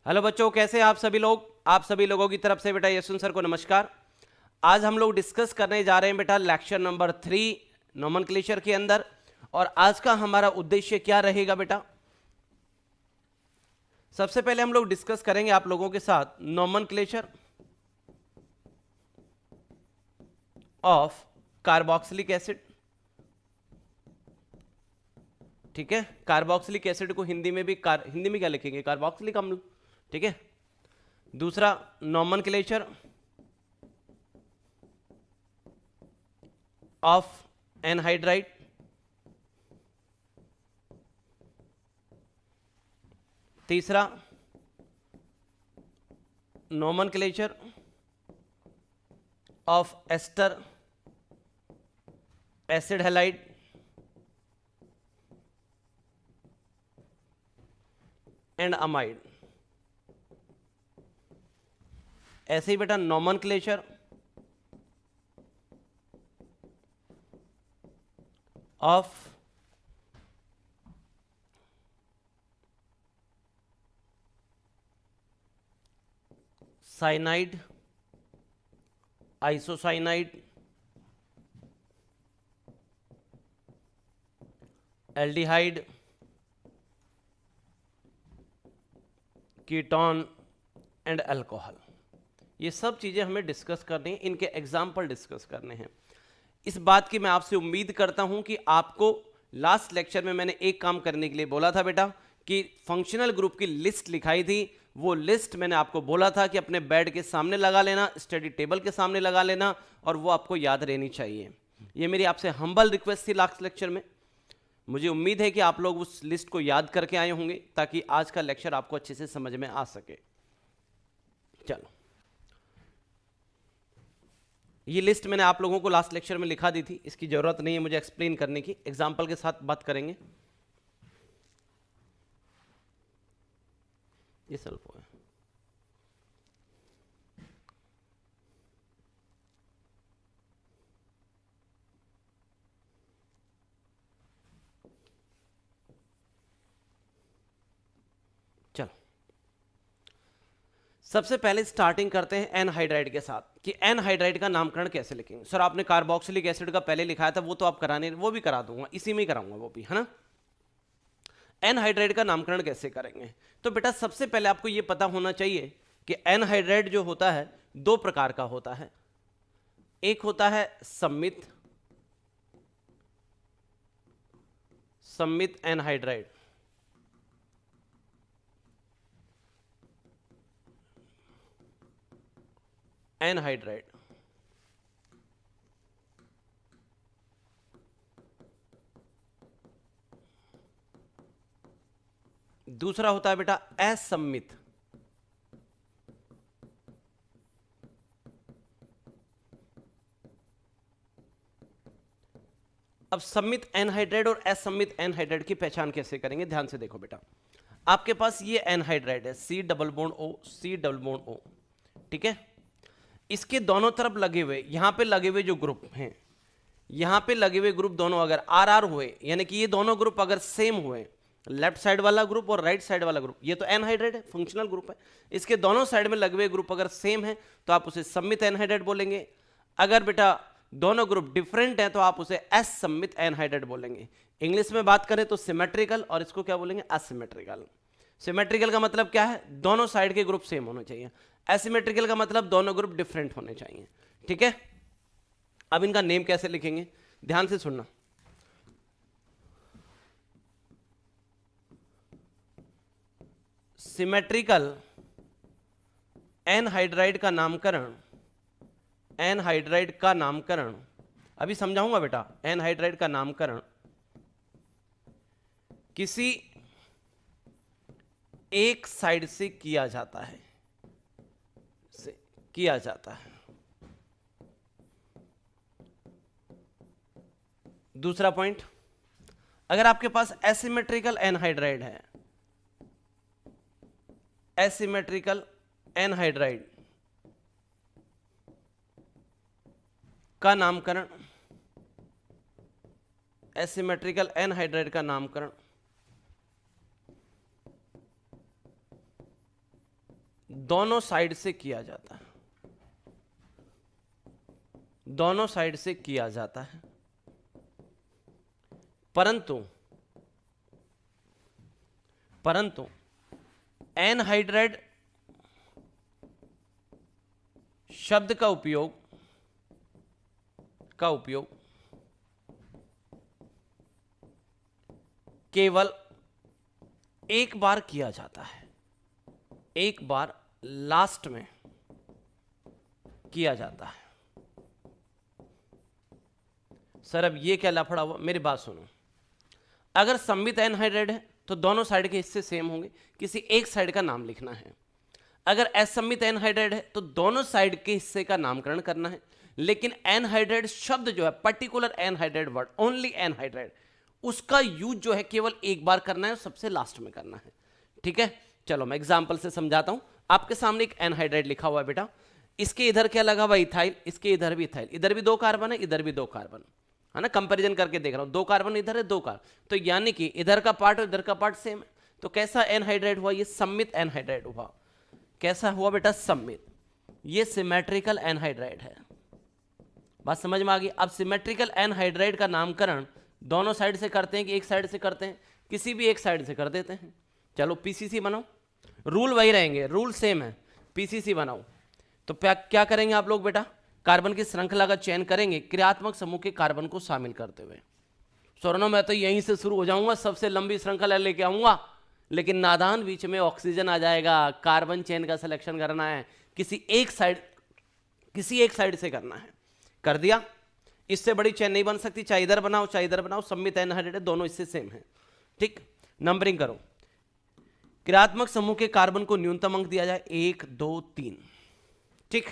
Hello बच्चों, कैसे हैं आप सभी लोग। आप सभी लोगों की तरफ से बेटा यशवंत सर को नमस्कार। आज हम लोग डिस्कस करने जा रहे हैं बेटा लेक्चर नंबर 3 नोमेनक्लेचर के अंदर। और आज का हमारा उद्देश्य क्या रहेगा बेटा। सबसे पहले हम लोग डिस्कस करेंगे आप लोगों के साथ नोमेनक्लेचर ऑफ कार्बोक्सिलिक एसिड। ठीक है, कार्बोक्सिलिक एसिड को हिंदी में भी हिंदी में क्या लिखेंगे, कार्बोक्सिलिक अम्ल। ठीक है। दूसरा नोमेनक्लेचर ऑफ एनहाइड्राइड। तीसरा nomenclature of ester acid halide. And amide. ऐसे ही बेटा nomenclature of cyanide, isocyanide, aldehyde, ketone and alcohol. ये सब चीज़ें हमें डिस्कस करनी है, इनके एग्जाम्पल डिस्कस करने हैं। इस बात की मैं आपसे उम्मीद करता हूं कि आपको लास्ट लेक्चर में मैंने एक काम करने के लिए बोला था बेटा कि फंक्शनल ग्रुप की लिस्ट लिखाई थी। वो लिस्ट मैंने आपको बोला था कि अपने बेड के सामने लगा लेना, स्टडी टेबल के सामने लगा लेना, और वो आपको याद रहनी चाहिए। ये मेरी आपसे हम्बल रिक्वेस्ट थी लास्ट लेक्चर में। मुझे उम्मीद है कि आप लोग उस लिस्ट को याद करके आए होंगे ताकि आज का लेक्चर आपको अच्छे से समझ में आ सके। चलो, ये लिस्ट मैंने आप लोगों को लास्ट लेक्चर में लिखा दी थी, इसकी जरूरत नहीं है मुझे एक्सप्लेन करने की, एग्जाम्पल के साथ बात करेंगे। ये सल्फो है। चलो, सबसे पहले स्टार्टिंग करते हैं एनहाइड्राइड के साथ कि एनहाइड्राइड का नामकरण कैसे लिखेंगे। सर आपने कार्बोक्सिलिक एसिड का पहले लिखाया था, वो तो आप कराने, वो भी करा दूंगा, इसी में ही कराऊंगा वो भी, है ना। एनहाइड्राइड का नामकरण कैसे करेंगे, तो बेटा सबसे पहले आपको यह पता होना चाहिए कि एनहाइड्राइड जो होता है दो प्रकार का होता है। एक होता है सम्मित सम्मित एनहाइड्राइड। एनहाइड्राइड दूसरा होता है बेटा असम्मित। अब सम्मित एनहाइड्राइड और असम्मित एनहाइड्राइड की पहचान कैसे करेंगे, ध्यान से देखो बेटा। आपके पास ये एनहाइड्राइड है, C double bond O, C double bond O. ठीक है, इसके दोनों तरफ लगे हुए, यहां पे लगे हुए जो ग्रुप हैं, यहां पे लगे हुए ग्रुप दोनों अगर आर आर हुए, यानी कि ये दोनों ग्रुप अगर सेम हुए, लेफ्ट साइड वाला ग्रुप और राइट साइड वाला ग्रुप, ये तो एनहाइड्राइड है, फंक्शनल ग्रुप है, इसके दोनों साइड में लगे हुए ग्रुप अगर सेम है तो आप उसे सम्मित एनहाइड्राइड बोलेंगे। अगर बेटा दोनों ग्रुप डिफरेंट हैं तो आप उसे असम्मित एनहाइड्राइड बोलेंगे। इंग्लिश में बात करें तो सिमेट्रिकल, और इसको क्या बोलेंगे, असिमेट्रिकल। सिमेट्रिकल का मतलब क्या है, दोनों साइड के ग्रुप सेम होने चाहिए। एसिमेट्रिकल का मतलब दोनों ग्रुप डिफरेंट होने चाहिए। ठीक है, अब इनका नेम कैसे लिखेंगे, ध्यान से सुनना। सिमेट्रिकल एनहाइड्राइड का नामकरण, एनहाइड्राइड का नामकरण अभी समझाऊंगा बेटा। एनहाइड्राइड का नामकरण किसी एक साइड से किया जाता है, किया जाता है। दूसरा पॉइंट, अगर आपके पास एसिमेट्रिकल एनहाइड्राइड है, एसिमेट्रिकल एनहाइड्राइड का नामकरण, एसिमेट्रिकल एनहाइड्राइड का नामकरण दोनों साइड से किया जाता है, दोनों साइड से किया जाता है, परंतु एनहाइड्राइड शब्द का उपयोग केवल एक बार किया जाता है, एक बार लास्ट में किया जाता है। सर अब ये क्या लफड़ा हुआ? मेरी बात सुनो, अगर सममित एनहाइड्राइड है तो दोनों साइड के हिस्से सेम होंगे, किसी एक साइड का नाम लिखना है। अगर असममित एनहाइड्राइड है तो दोनों साइड के हिस्से का नामकरण करना है, लेकिन एनहाइड्राइड शब्द जो है, particular anhydride word, only anhydride, उसका यूज जो है केवल एक बार करना है, सबसे लास्ट में करना है। ठीक है, चलो मैं एग्जांपल से समझाता हूं। आपके सामने एक एनहाइड्राइड लिखा हुआ है बेटा, इसके इधर क्या लगा हुआ? इथाइल, इसके इधर भी इथाइल, इधर भी 2 कार्बन है, इधर भी 2 कार्बन है ना, कंपैरिजन करके देख रहा हूं, 2 कार्बन इधर है, 2 कार्बन, तो यानी कि इधर का पार्ट और इधर का पार्ट सेम है। तो कैसा एनहाइड्राइड हुआ? ये सममित एनहाइड्राइड हुआ। कैसा हुआ बेटा? सममित। ये सिमेट्रिकल एनहाइड्राइड है। बात समझ में आ गई? अब सिमेट्रिकल एनहाइड्राइड का नामकरण दोनों साइड से करते हैं कि एक साइड से करते हैं? किसी भी एक साइड से कर देते हैं। चलो पीसीसी बनाओ, रूल वही रहेंगे, रूल सेम है, पीसीसी बनाओ। तो क्या करेंगे आप लोग बेटा? कार्बन की श्रृंखला का चयन करेंगे क्रियात्मक समूह के कार्बन को शामिल करते हुए। सोरनो मैं तो यहीं से शुरू हो जाऊंगा, सबसे लंबी श्रृंखला लेके आऊंगा, लेकिन नादान बीच में ऑक्सीजन आ जाएगा। कार्बन चेन का सिलेक्शन करना है, किसी एक साइड से करना है। कर दिया, इससे बड़ी चेन नहीं बन सकती, चाहे इधर बनाओ चाहे इधर बनाओ, सममित एनहाइड्राइड दोनों इससे सेम है। ठीक, नंबरिंग करो। क्रियात्मक समूह के कार्बन को न्यूनतम अंक दिया जाए 1 2 3। ठीक,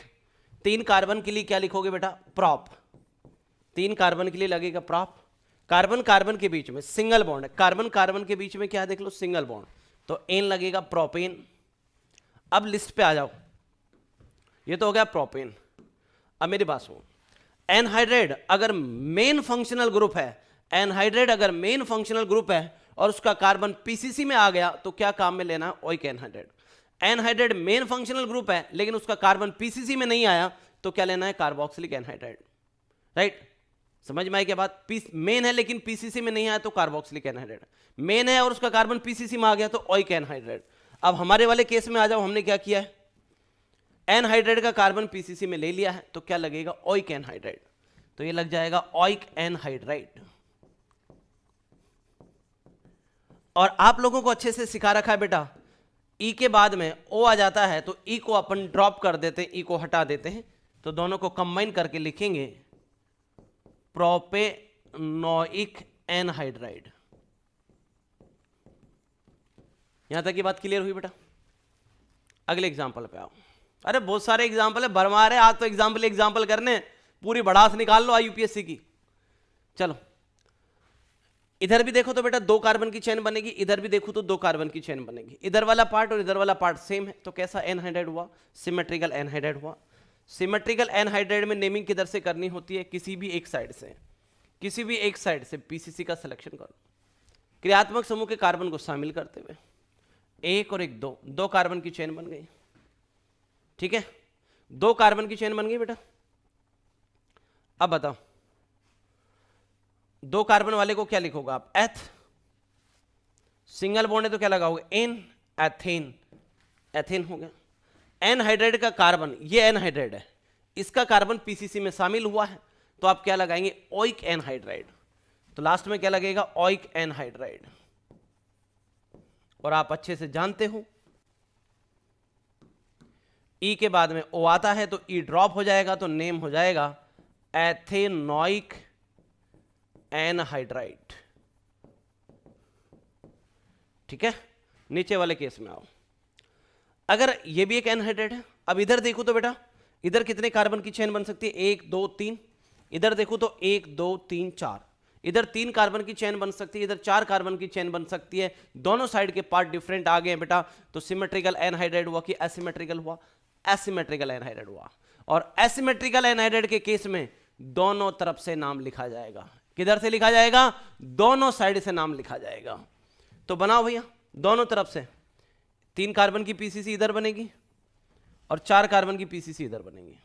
3 कार्बन के लिए क्या लिखोगे बेटा? प्रॉप। 3 कार्बन के लिए लगेगा प्रॉप। कार्बन कार्बन के बीच में सिंगल बॉन्ड है, कार्बन कार्बन के बीच में क्या देख लो? सिंगल बॉन्ड, तो एन लगेगा, प्रोपेन। अब लिस्ट पे आ जाओ, ये तो हो गया प्रोपेन। अब मेरी बात सुनो, एनहाइड्राइड अगर मेन फंक्शनल ग्रुप है, एनहाइड्राइड अगर मेन फंक्शनल ग्रुप है और उसका कार्बन पीसीसी में आ गया तो क्या काम में लेना? Oic anhydride. Anhydride main functional group है लेकिन उसका कार्बन पीसीसी में नहीं आया तो क्या लेना है? Carboxylic anhydride. राइट, समझ में आई क्या बात? मेन है लेकिन पीसीसी में नहीं आया तो कार्बोक्सिलिक एनहाइड्राइड। मेन है और उसका कार्बन पीसीसी में आ गया तो ओइक एनहाइड्राइड। अब हमारे वाले केस में आ जाओ, हमने क्या किया है? एनहाइड्राइड का कार्बन पीसीसी में ले लिया है तो क्या लगेगा? Oic anhydride. तो ये लग जाएगा ओइक एनहाइड्राइड। और आप लोगों को अच्छे से सिखा रखा है बेटा, ई के बाद में ओ आ जाता है तो ई को अपन ड्रॉप कर देते हैं, ई को हटा देते हैं, तो दोनों को कंबाइन करके लिखेंगे प्रोपेनोइक एनहाइड्राइड। यहां तक की बात क्लियर हुई बेटा? अगले एग्जांपल पे आओ। अरे बहुत सारे एग्जांपल है, भरमार है आज तो, एग्जांपल करने, पूरी भड़ास निकाल लो यूपीएससी की। चलो इधर भी देखो तो बेटा 2 कार्बन की चेन बनेगी, इधर भी देखो तो 2 कार्बन की चेन बनेगी। इधर वाला पार्ट और इधर वाला पार्ट सेम है, तो कैसा एनहाइड्राइड हुआ? सिमेट्रिकल एनहाइड्राइड हुआ। सिमेट्रिकल एनहाइड्राइड में नेमिंग किधर से करनी होती है? किसी भी एक साइड से, किसी भी एक साइड से पीसीसी का सिलेक्शन करो। क्रियात्मक समूह के कार्बन को शामिल करते हुए 1 और 1 2 कार्बन की चेन बन गई। ठीक है, 2 कार्बन की चेन बन गई बेटा। अब बताओ 2 कार्बन वाले को क्या लिखोगे आप? एथ। सिंगल बॉन्ड है तो क्या लगाओगे? N, ethane. एथेन हो गया। एनहाइड्राइड का कार्बन, ये एनहाइड्राइड है, इसका कार्बन पीसीसी में शामिल हुआ है तो आप क्या लगाएंगे? Oic anhydride. तो लास्ट में क्या लगेगा? Oic anhydride. और आप अच्छे से जानते हो ई के बाद में ओ आता है तो ई ड्रॉप हो जाएगा तो नेम हो जाएगा एथेनोइक एनहाइड्राइड। ठीक है, नीचे वाले केस में आओ। अगर ये भी एक एनहाइड्राइड है, अब इधर देखो तो बेटा इधर कितने कार्बन की चेन बन सकती है? 1 2 3। इधर देखो तो 1 2 3 4। इधर 3 कार्बन की चेन बन सकती है, इधर 4 कार्बन की चेन बन सकती है। दोनों साइड के पार्ट डिफरेंट आ गए हैं बेटा, तो सिमेट्रिकल एनहाइड्राइड हुआ कि एसिमेट्रिकल हुआ? एसिमेट्रिकल एनहाइड्राइड हुआ। और एसिमेट्रिकल एनहाइड्राइड के केस में दोनों तरफ से नाम लिखा जाएगा। किधर से लिखा जाएगा? दोनों साइड से नाम लिखा जाएगा। तो बनाओ भैया दोनों तरफ से। 3 कार्बन की पीसीसी इधर बनेगी, और 4 कार्बन की पीसीसी इधर बनेंगी।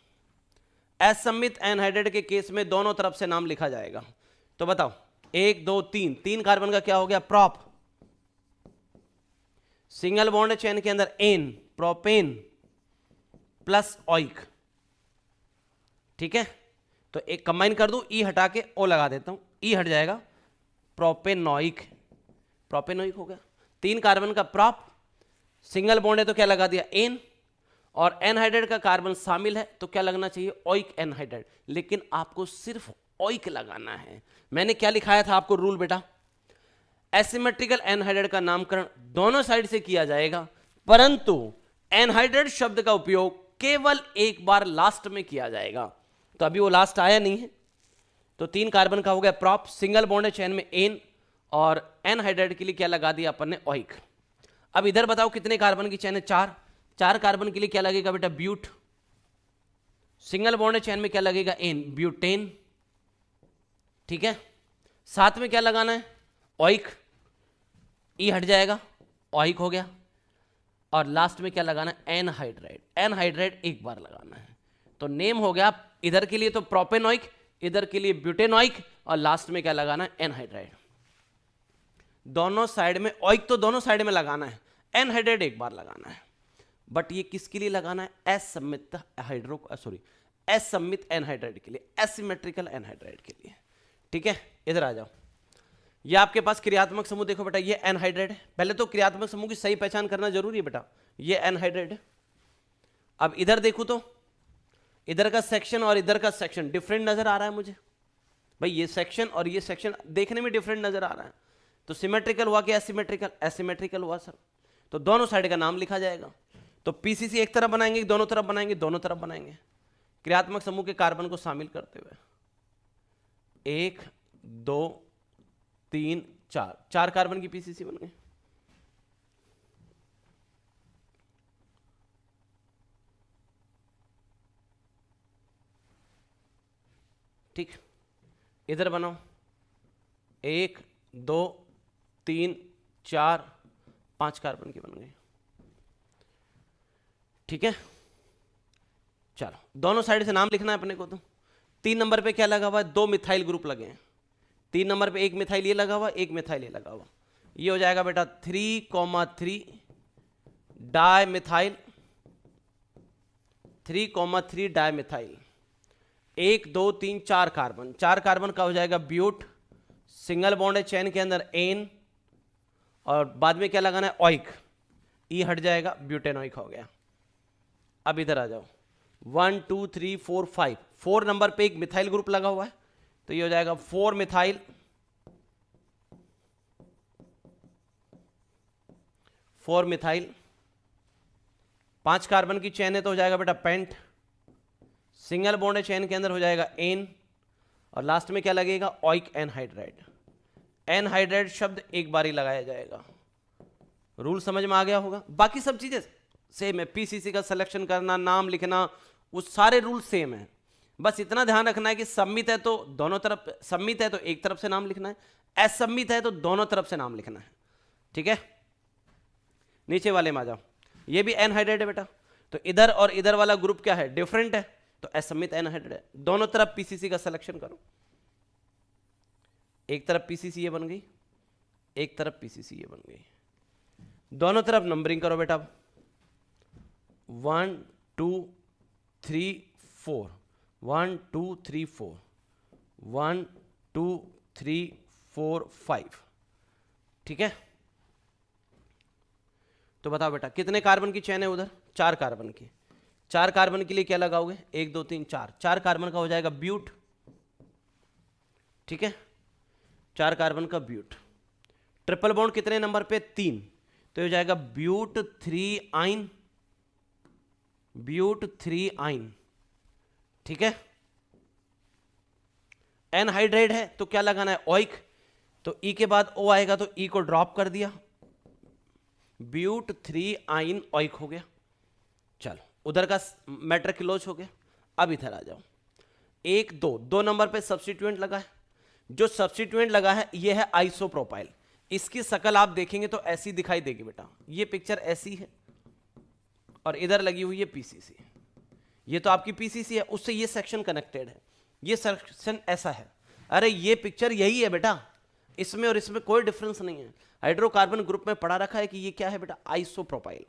असममित एनहाइड्राइड के केस में दोनों तरफ से नाम लिखा जाएगा। तो बताओ 1 2 3, 3 कार्बन का क्या हो गया? प्रॉप। सिंगल बॉन्ड चेन के अंदर एन, प्रोपेन प्लस ऑइक। ठीक है, तो एक कंबाइन कर दूं, ई हटा के ओ लगा देता हूं, ई हट जाएगा, प्रोपेनोइक। प्रोपेनोइक हो गया। 3 कार्बन का प्रॉप, सिंगल बॉन्ड है तो क्या लगा दिया? एन, और एनहाइड्राइड का कार्बन शामिल है तो क्या लगना चाहिए? ऑइक एनहाइड्राइड। लेकिन आपको सिर्फ ऑइक लगाना है। मैंने क्या लिखाया था आपको रूल बेटा? एसिमेट्रिकल एनहाइड्राइड का नामकरण दोनों साइड से किया जाएगा, परंतु एनहाइड्राइड शब्द का उपयोग केवल एक बार लास्ट में किया जाएगा। तो अभी वो लास्ट आया नहीं है, तो 3 कार्बन का हो गया प्रॉप, सिंगल बॉन्ड है चैन में एन, और एनहाइड्राइड के लिए क्या लगा दिया अपन ने? ऑइक। अब इधर बताओ कितने कार्बन की चैन है? 4। 4 कार्बन के लिए क्या लगेगा बेटा? ब्यूट। सिंगल बॉन्ड है चैन में क्या लगेगा? N, butane. ठीक है, साथ में क्या लगाना है? ऑइक, ई हट जाएगा, ऑइक हो गया, और लास्ट में क्या लगाना है? एनहाइड्राइड। एनहाइड्राइड एक बार लगाना है, तो नेम हो गया इधर के लिए तो प्रोपेनोइक, इधर के लिए ब्यूटेनोइक, और लास्ट में क्या लगाना है? एनहाइड्राइड। दोनों साइड में ऑइक तो दोनों साइड में लगाना है, एनहाइड्राइड एक बार लगाना है। बट ये किसके लिए लगाना है? असममित असममित एनहाइड्राइड के लिए, एसिमेट्रिकल एनहाइड्राइड के लिए। ठीक है, इधर आ जाओ। ये आपके पास क्रियात्मक समूह देखो बेटा, ये एनहाइड्राइड है। पहले तो क्रियात्मक समूह की सही पहचान करना जरूरी है बेटा। ये एनहाइड्राइड है। अब इधर देखो तो इधर का सेक्शन और इधर का सेक्शन डिफरेंट नजर आ रहा है मुझे भाई। ये सेक्शन और ये सेक्शन देखने में डिफरेंट नजर आ रहा है, तो सिमेट्रिकल हुआ कि एसिमेट्रिकल? एसिमेट्रिकल हुआ सर। तो दोनों साइड का नाम लिखा जाएगा। तो पीसीसी एक तरफ बनाएंगे, दोनों तरफ बनाएंगे? दोनों तरफ बनाएंगे, क्रियात्मक समूह के कार्बन को शामिल करते हुए। 1 2 3 4, 4 कार्बन की पीसीसी बन गई। ठीक, इधर बनाओ 1 2 3 4 5 कार्बन की बन गई। ठीक है, चलो दोनों साइड से नाम लिखना है अपने को। तो 3 नंबर पे क्या लगा हुआ है? 2 मिथाइल ग्रुप लगे हैं। 3 नंबर पे एक मिथाइल ये लगा हुआ, एक मिथाइल ये लगा हुआ। ये हो जाएगा बेटा 3,3 di methyl, 3,3 di methyl. 1 2 3 4 carbon, 4 carbon का हो जाएगा ब्यूट, सिंगल बॉन्ड है चैन के अंदर एन, और बाद में क्या लगाना है? ऑइक, ई हट जाएगा, ब्यूटेनोइक हो गया। अब इधर आ जाओ 1 2 3 4 5, 4 नंबर पे एक मिथाइल ग्रुप लगा हुआ है, तो ये हो जाएगा 4 मिथाइल, 4 मिथाइल। 5 कार्बन की चैन है तो हो जाएगा बेटा पेंट, सिंगल बॉन्ड है चैन के अंदर हो जाएगा एन, और लास्ट में क्या लगेगा? ऑइक एनहाइड्राइड। एनहाइड्राइड शब्द एक बार ही लगाया जाएगा। रूल समझ में आ गया होगा। बाकी सब चीजें सेम है, पीसीसी का सिलेक्शन करना, नाम लिखना, वो सारे रूल सेम है। बस इतना ध्यान रखना है कि सम्मित है तो दोनों तरफ, सम्मित है तो एक तरफ से नाम लिखना है, असम्मित है तो दोनों तरफ से नाम लिखना है। ठीक है, नीचे वाले में आ जाओ। ये भी एनहाइड्राइड है बेटा, तो इधर और इधर वाला ग्रुप क्या है? डिफरेंट है, तो असम्मित एनहाइड्राइड है। दोनों तरफ पीसीसी का सिलेक्शन करो। एक तरफ पीसीसी ये बन गई, एक तरफ पीसीसी ये बन गई। दोनों तरफ नंबरिंग करो बेटा। 1 2 3 4, 1 2 3 4, 1 2 3 4 5। ठीक है, तो बताओ बेटा कितने कार्बन की चैन है उधर? 4 कार्बन की। 4 कार्बन के लिए क्या लगाओगे? 1 2 3 4, 4 कार्बन का हो जाएगा ब्यूट। ठीक है, 4 कार्बन का ब्यूट। ट्रिपल बॉन्ड कितने नंबर पे? 3, तो हो जाएगा ब्यूट 3 आइन, ब्यूट 3 आइन। ठीक है, एनहाइड्राइड है तो क्या लगाना है? ऑइक, तो ई के बाद ओ आएगा तो ई को ड्रॉप कर दिया, ब्यूट 3 आइन ऑइक हो गया। चलो उधर का मैटर क्लोज हो गया। अब इधर आ जाओ, 1 2, 2 नंबर पे सब्स्टिट्यूएंट लगा है। जो सब्स्टिट्यूएंट लगा है ये है आइसोप्रोपाइल। इसकी शक्ल आप देखेंगे तो ऐसी दिखाई देगी बेटा, ये पिक्चर ऐसी है, और इधर लगी हुई है पीसीसी। ये तो आपकी पीसीसी है, उससे ये सेक्शन कनेक्टेड है, ये सेक्शन ऐसा है। अरे ये पिक्चर यही है बेटा, इसमें और इसमें कोई डिफरेंस नहीं है। हाइड्रोकार्बन ग्रुप में पढ़ा रखा है कि ये क्या है बेटा, आइसोप्रोपाइल।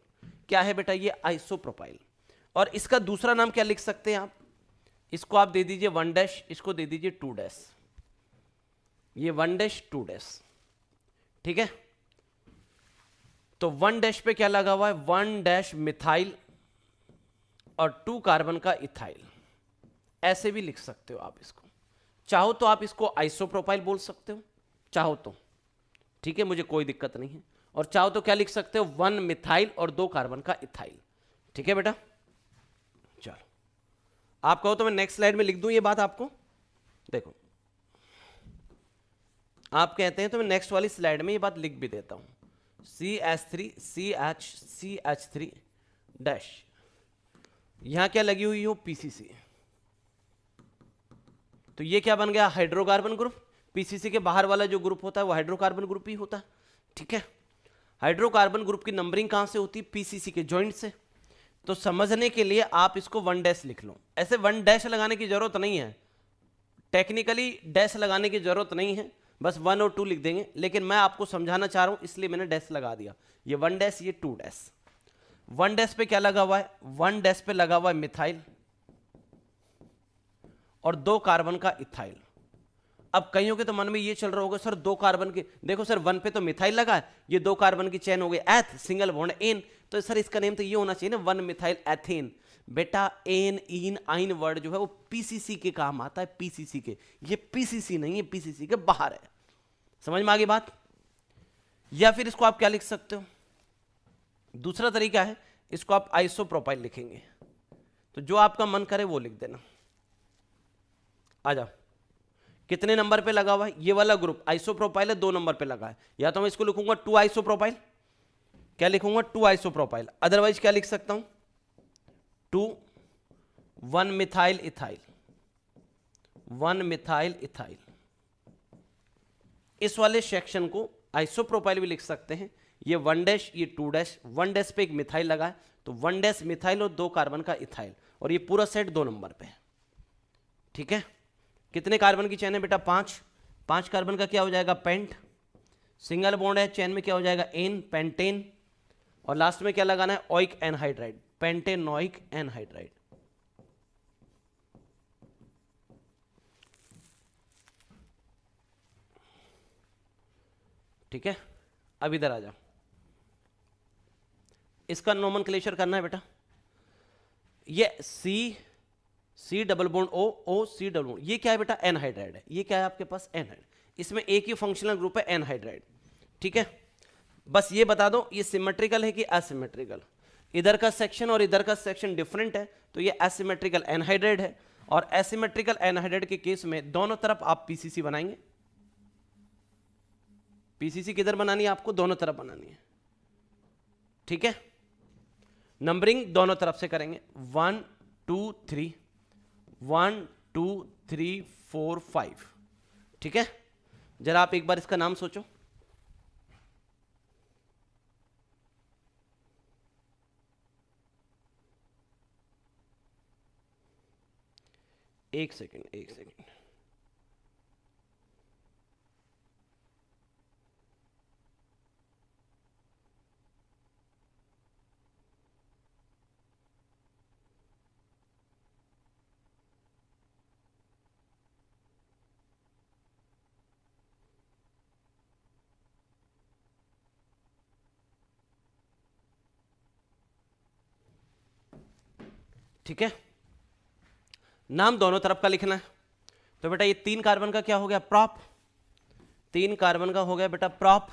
क्या है बेटा, ये आइसोप्रोपाइल। और इसका दूसरा नाम क्या लिख सकते हैं आप, इसको आप दे दीजिए 1 इसको दे दीजिए 2 ये 1 2 ठीक है। तो 1 पे क्या लगा हुआ है, 1 मिथाइल और 2 कार्बन का इथाइल, ऐसे भी लिख सकते हो आप इसको। चाहो तो आप इसको आइसोप्रोपाइल बोल सकते हो, चाहो तो, ठीक है, मुझे कोई दिक्कत नहीं है। और चाहो तो क्या लिख सकते हो, 1 मिथाइल और 2 कार्बन का इथाइल। ठीक है बेटा, चलो आप कहो तो मैं नेक्स्ट स्लाइड में लिख दूं ये बात आपको। देखो आप कहते हैं तो मैं नेक्स्ट वाली स्लाइड में ये बात लिख भी देता हूं, CH3 डैश, यहां क्या लगी हुई हो, पीसीसी। तो ये क्या बन गया, हाइड्रोकार्बन ग्रुप। पीसीसी के बाहर वाला जो ग्रुप होता है वो हाइड्रोकार्बन ग्रुप ही होता है। ठीक है, हाइड्रोकार्बन ग्रुप की नंबरिंग कहां से होती है, पीसीसी के जॉइंट से। तो समझने के लिए आप इसको 1 लिख लो। ऐसे 1 लगाने की जरूरत नहीं है, टेक्निकली डैश लगाने की जरूरत नहीं है, बस 1 और 2 लिख देंगे। लेकिन मैं आपको समझाना चाह रहा हूं इसलिए मैंने डैश लगा दिया। ये 1 ये 2 1 पे क्या लगा हुआ है, 1 पे लगा हुआ है मिथाइल और 2 कार्बन का इथाइल। अब कईयों के तो मन में ये चल रहा होगा, सर 2 कार्बन के, देखो सर 1 पे तो मिथाइल लगा है, ये 2 कार्बन की चेन हो गई एथ, सिंगल बॉन्ड एन, तो सर इसका नेम तो ये होना चाहिए ना 1 मिथाइल एथेन। बेटा एन इन आइन वर्ड जो है वो पीसीसी के काम आता है, पीसीसी के। ये पीसीसी नहीं है, पीसीसी के बाहर है। समझ में आ गई बात। या फिर इसको आप क्या लिख सकते हो, दूसरा तरीका है, इसको आप आइसोप्रोपाइल लिखेंगे। तो जो आपका मन करे वो लिख देना। आ जाओ, कितने नंबर पे लगा हुआ है, ये वाला ग्रुप आइसोप्रोपाइल है, 2 नंबर पे लगा है। या तो मैं इसको लिखूंगा 2 आइसोप्रोपाइल, क्या लिखूंगा 2 आइसोप्रोपाइल। अदरवाइज क्या लिख सकता हूं 2 1 मिथाइल इथाइल, 1 मिथाइल इथाइल। इस वाले सेक्शन को आइसोप्रोपाइल भी लिख सकते हैं। ये 1 ये 2 1 पे एक मिथाइल लगा है, तो 1 मिथाइल और 2 कार्बन का इथाइल, और ये पूरा सेट 2 नंबर पे है। ठीक है, कितने कार्बन की चेन है बेटा, 5 कार्बन का क्या हो जाएगा, पेंट, सिंगल बॉन्ड है, चेन में क्या हो जाएगा, एन, पेंटेन, और लास्ट में क्या लगाना है, ओइक एनहाइड्राइड, पेंटेनोइक एनहाइड्राइड। ठीक है, अब इधर आ जाओ, इसका नोमेनक्लेचर करना है बेटा। ये सी डबल बॉन्ड ओ, ओ सी डबल बॉन्ड, ये क्या है बेटा, एनहाइड्राइड है। ये क्या है आपके पास, एनहाइड्राइड। इसमें एक ही फंक्शनल ग्रुप है, एनहाइड्राइड। ठीक है, बस ये बता दो ये सिमेट्रिकल है कि असिमेट्रिकल। इधर का सेक्शन और इधर का सेक्शन डिफरेंट है, तो ये असिमेट्रिकल एनहाइड्राइड है। और एसिमेट्रिकल एनहाइड्राइड के केस में दोनों तरफ आप पीसीसी बनाएंगे। पीसीसी किधर बनानी है आपको, दोनों तरफ बनानी है। ठीक है, नंबरिंग दोनों तरफ से करेंगे, 1 2 3, 1 2 3 4 5। ठीक है, जरा आप एक बार इसका नाम सोचो। एक सेकेंड। ठीक है, नाम दोनों तरफ का लिखना है। तो बेटा ये 3 कार्बन का क्या हो गया, प्रॉप, 3 कार्बन का हो गया बेटा प्रॉप।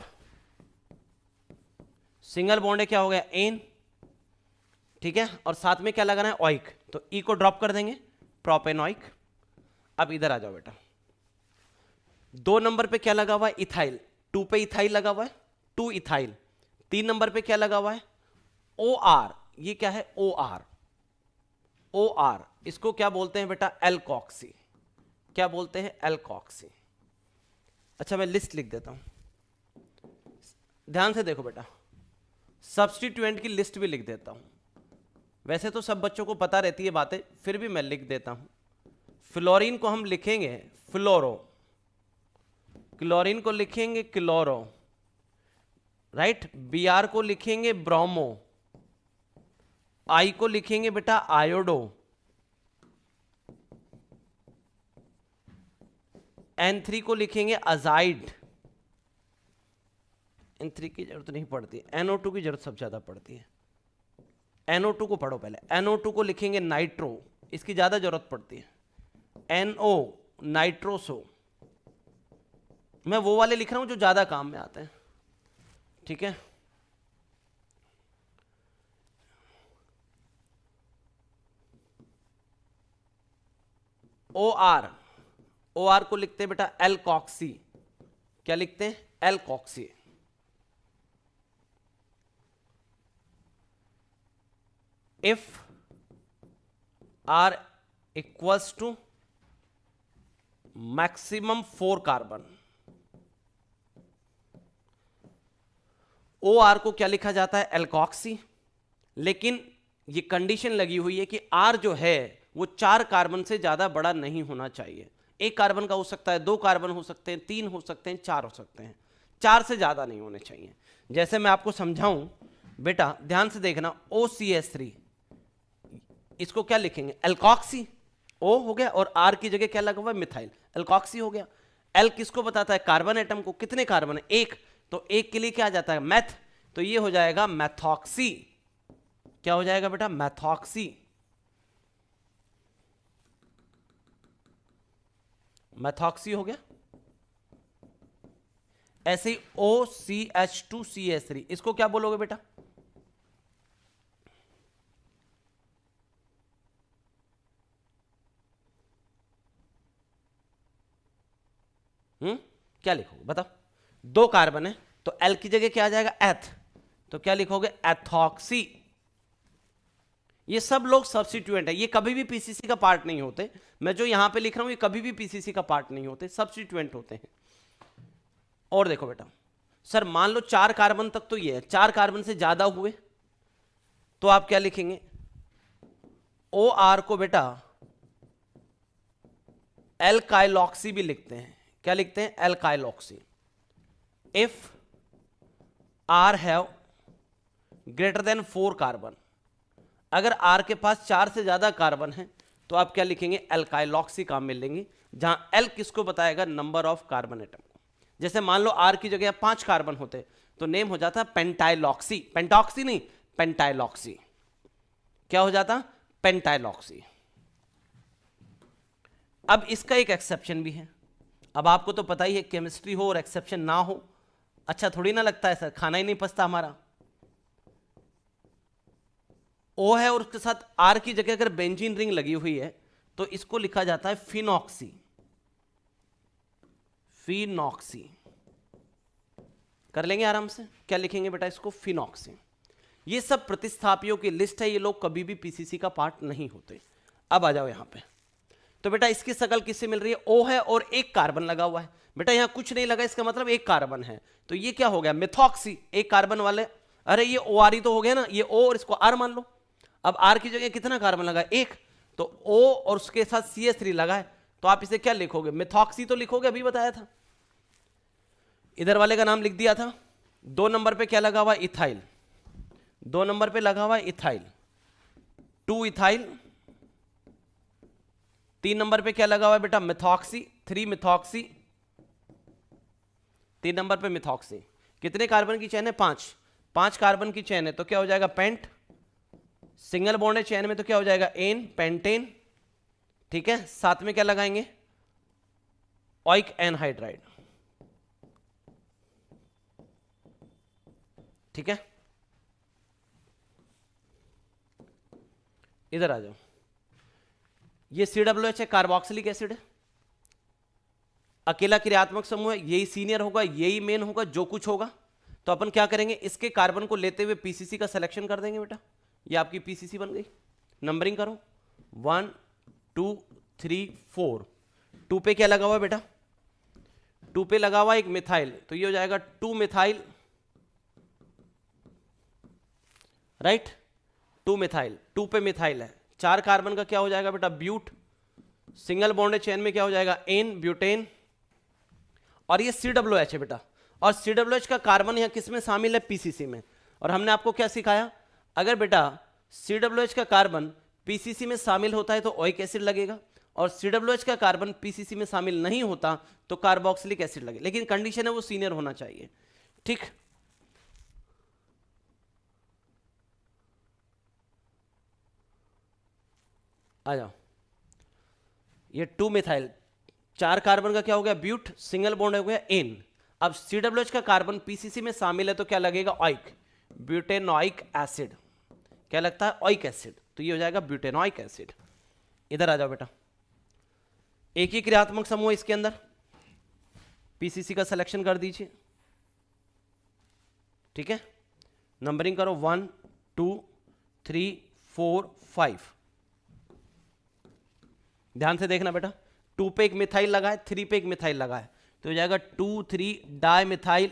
सिंगल बॉन्ड है, क्या हो गया, एन। ठीक है, और साथ में क्या लगाना है, ऑइक, तो ई को ड्रॉप कर देंगे, प्रोपेनॉइक। अब इधर आ जाओ बेटा, 2 नंबर पे क्या लगा हुआ है, इथाइल, 2 पे इथाइल लगा हुआ है, 2 इथाइल। 3 नंबर पे क्या लगा हुआ है, ओ आर, ये क्या है, ओ आर, ओ आर, इसको क्या बोलते हैं बेटा, एल्कॉक्सी। क्या बोलते हैं, एल्कॉक्सी। अच्छा मैं लिस्ट लिख देता हूं, ध्यान से देखो बेटा, सब्स्टिट्यूएंट की लिस्ट भी लिख देता हूं। वैसे तो सब बच्चों को पता रहती है बातें, फिर भी मैं लिख देता हूं। फ्लोरीन को हम लिखेंगे फ्लोरो, क्लोरीन को लिखेंगे क्लोरो, राइट। Br को लिखेंगे ब्रोमो, I को लिखेंगे बेटा आयोडो, N3 को लिखेंगे अजाइड। N3 की जरूरत नहीं पड़ती, NO2 की जरूरत सबसे ज्यादा पड़ती है। NO2 को पढ़ो पहले। NO2 को लिखेंगे नाइट्रो, इसकी ज्यादा जरूरत पड़ती है। NO नाइट्रोसो, मैं वो वाले लिख रहा हूं जो ज्यादा काम में आते हैं, ठीक है। OR, OR को लिखते हैं बेटा एल्कॉक्सी, क्या लिखते हैं? Alkoxy. If R equals to maximum 4 carbon, OR को क्या लिखा जाता है? एल्कॉक्सी। लेकिन ये कंडीशन लगी हुई है कि R जो है वो 4 कार्बन से ज्यादा बड़ा नहीं होना चाहिए। 1 कार्बन का हो सकता है, 2 कार्बन हो सकते हैं, 3 हो सकते हैं, 4 हो सकते हैं, 4 से ज्यादा नहीं होने चाहिए। जैसे मैं आपको समझाऊं बेटा, ध्यान से देखना। OCH3, इसको क्या लिखेंगे? एल्कॉक्सी। O हो गया और R की जगह क्या लगा हुआ है? मिथाइल, एल्कॉक्सी हो गया। L किसको बताता है? कार्बन एटम को। कितने कार्बन है? 1, तो 1 के लिए क्या आ जाता है? मैथ, तो ये हो जाएगा मैथॉक्सी। क्या हो जाएगा बेटा? मैथॉक्सी। मैथॉक्सी हो गया। ऐसे ही OCH2CH3, इसको क्या बोलोगे बेटा? क्या लिखोगे बताओ? 2 कार्बन है तो L की जगह क्या आ जाएगा? एथ, तो क्या लिखोगे? एथॉक्सी। ये सब लोग सब्स्टिट्यूएंट है, ये कभी भी पीसीसी का पार्ट नहीं होते। मैं जो यहां पे लिख रहा हूं ये कभी भी पीसीसी का पार्ट नहीं होते, सब्स्टिट्यूएंट होते हैं। और देखो बेटा, सर मान लो 4 कार्बन तक तो ये है, 4 कार्बन से ज्यादा हुए तो आप क्या लिखेंगे? OR को बेटा एल्काइलॉक्सी भी लिखते हैं। क्या लिखते हैं? Alkyloxy. If R have greater than 4 carbon, अगर R के पास 4 से ज्यादा कार्बन है तो आप क्या लिखेंगे? एल्काइलॉक्सी काम में लेंगे, जहां L किसको बताएगा? नंबर ऑफ कार्बन एटम को। जैसे मान लो R की जगह 5 कार्बन होते तो नेम हो जाता पेंटाइलॉक्सी, पेंटॉक्सी नहीं, पेंटाइलॉक्सी। क्या हो जाता? पेंटाइलॉक्सी। अब इसका एक एक्सेप्शन भी है। अब आपको तो पता ही है, केमिस्ट्री हो और एक्सेप्शन ना हो अच्छा थोड़ी ना लगता है सर, खाना ही नहीं पचता हमारा। O है और उसके साथ R की जगह अगर बेंजीन रिंग लगी हुई है तो इसको लिखा जाता है फिनॉक्सी, फिनॉक्सी। कर लेंगे आराम से। क्या लिखेंगे बेटा इसको? फिनॉक्सी। ये सब प्रतिस्थापियों की लिस्ट है, ये लोग कभी भी पीसीसी का पार्ट नहीं होते। अब आ जाओ यहां पे, तो बेटा इसकी शकल किससे मिल रही है? O है और 1 कार्बन लगा हुआ है। बेटा यहां कुछ नहीं लगा, इसका मतलब 1 कार्बन है, तो ये क्या हो गया? मिथॉक्सी। 1 कार्बन वाले, अरे ये OR ही तो हो गया ना, ये O और इसको R मान लो। अब R की जगह कितना कार्बन लगा? 1, तो O और उसके साथ CH3 लगा है, तो आप इसे क्या लिखोगे? मिथॉक्सी तो लिखोगे, अभी बताया था। इधर वाले का नाम लिख दिया था। 2 नंबर पे क्या लगा हुआ? इथाइल। 2 नंबर पे लगा हुआ है इथाइल, 2 इथाइल। 3 नंबर पे क्या लगा हुआ है बेटा? Methoxy, 3 methoxy. 3 नंबर पे मिथॉक्सी। कितने कार्बन की चेन है? 5। 5 कार्बन की चेन है तो क्या हो जाएगा? पेंट। सिंगल बॉन्ड है चेन में तो क्या हो जाएगा? N, pentane. ठीक है, साथ में क्या लगाएंगे? Oic anhydride. ठीक है, इधर आ जाओ। ये COOH है, कार्बोक्सिलिक एसिड है, अकेला क्रियात्मक समूह है, यही सीनियर होगा, यही मेन होगा, जो कुछ होगा। तो अपन क्या करेंगे? इसके कार्बन को लेते हुए पीसीसी का सिलेक्शन कर देंगे बेटा। ये आपकी पीसीसी बन गई। नंबरिंग करो, 1 2 3 4। 2 पे क्या लगा हुआ है बेटा? 2 पे लगा हुआ एक मिथाइल, तो ये हो जाएगा 2 मिथाइल, राइट। 2 मिथाइल, 2 पे मिथाइल है, 4 कार्बन का क्या हो जाएगा बेटा ब्यूट, सिंगल बॉन्डेड चेन में क्या हो जाएगा एन ब्यूटेन, और ये COOH है बेटा, और COOH का कार्बन यहाँ किस में शामिल है PCC में। और हमने आपको क्या सिखाया, अगर बेटा COOH का कार्बन PCC में शामिल होता है तो ओइक एसिड लगेगा, और COOH का कार्बन PCC में शामिल नहीं होता तो कार्बोक्सिलिक एसिड लगेगा, लेकिन कंडीशन है वो सीनियर होना चाहिए। ठीक, आ जाओ, ये 2 मिथाइल, 4 कार्बन का क्या हो गया ब्यूट, सिंगल बॉन्ड हो गया एन। अब COOH का कार्बन PCC में शामिल है तो क्या लगेगा ओइक, ब्यूटेनोइक एसिड, क्या लगता है ओइक एसिड, तो ये हो जाएगा ब्यूटेनोइक एसिड। इधर आ जाओ बेटा, एक ही क्रियात्मक समूह इसके अंदर, PCC का सिलेक्शन कर दीजिए। ठीक है, नंबरिंग करो 1 2 3 4 5, ध्यान से देखना बेटा, 2 पे एक मिथाइल लगा है, 3 पे एक मिथाइल लगा है, तो हो जाएगा 2 3 डाइमिथाइल,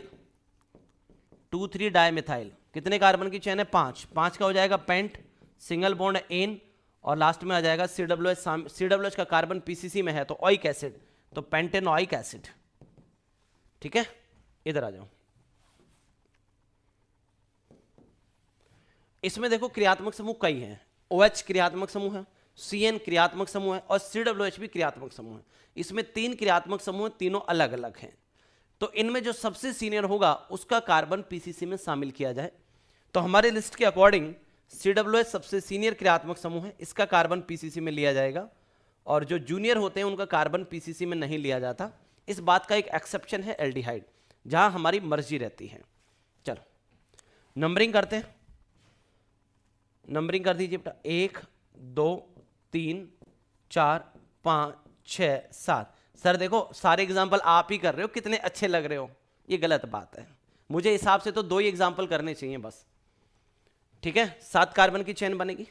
2 3 डाइमिथाइल, कितने कार्बन की चेन है 5, 5 का हो जाएगा पेंट, सिंगल बॉन्ड एन, और लास्ट में आ जाएगा COOH का कार्बन PCC में है तो ओइक एसिड, तो पेंटेनोइक एसिड। ठीक है, इधर आ जाओ, इसमें देखो क्रियात्मक समूह कई हैं, OH क्रियात्मक समूह है, CN क्रियात्मक समूह है, और COOH भी क्रियात्मक समूह है। इसमें 3 क्रियात्मक समूह, तीनों अलग अलग हैं, तो इनमें जो सबसे सीनियर होगा उसका कार्बन PCC में शामिल किया जाए। तो हमारे लिस्ट के अकॉर्डिंग COOH सबसे सीनियर क्रियात्मक समूह है, इसका कार्बन PCC में लिया जाएगा, और जो जूनियर होते हैं उनका कार्बन PCC में नहीं लिया जाता। इस बात का एक एक्सेप्शन है एल्डिहाइड, जहां हमारी मर्जी रहती है। चलो नंबरिंग करते हैं, नंबरिंग कर दीजिए बेटा, 1 2 3 4 5 6 7। सर देखो सारे एग्जाम्पल आप ही कर रहे हो, कितने अच्छे लग रहे हो, ये गलत बात है, मुझे हिसाब से तो 2 ही एग्जाम्पल करने चाहिए बस। ठीक है, 7 कार्बन की चेन बनेगी।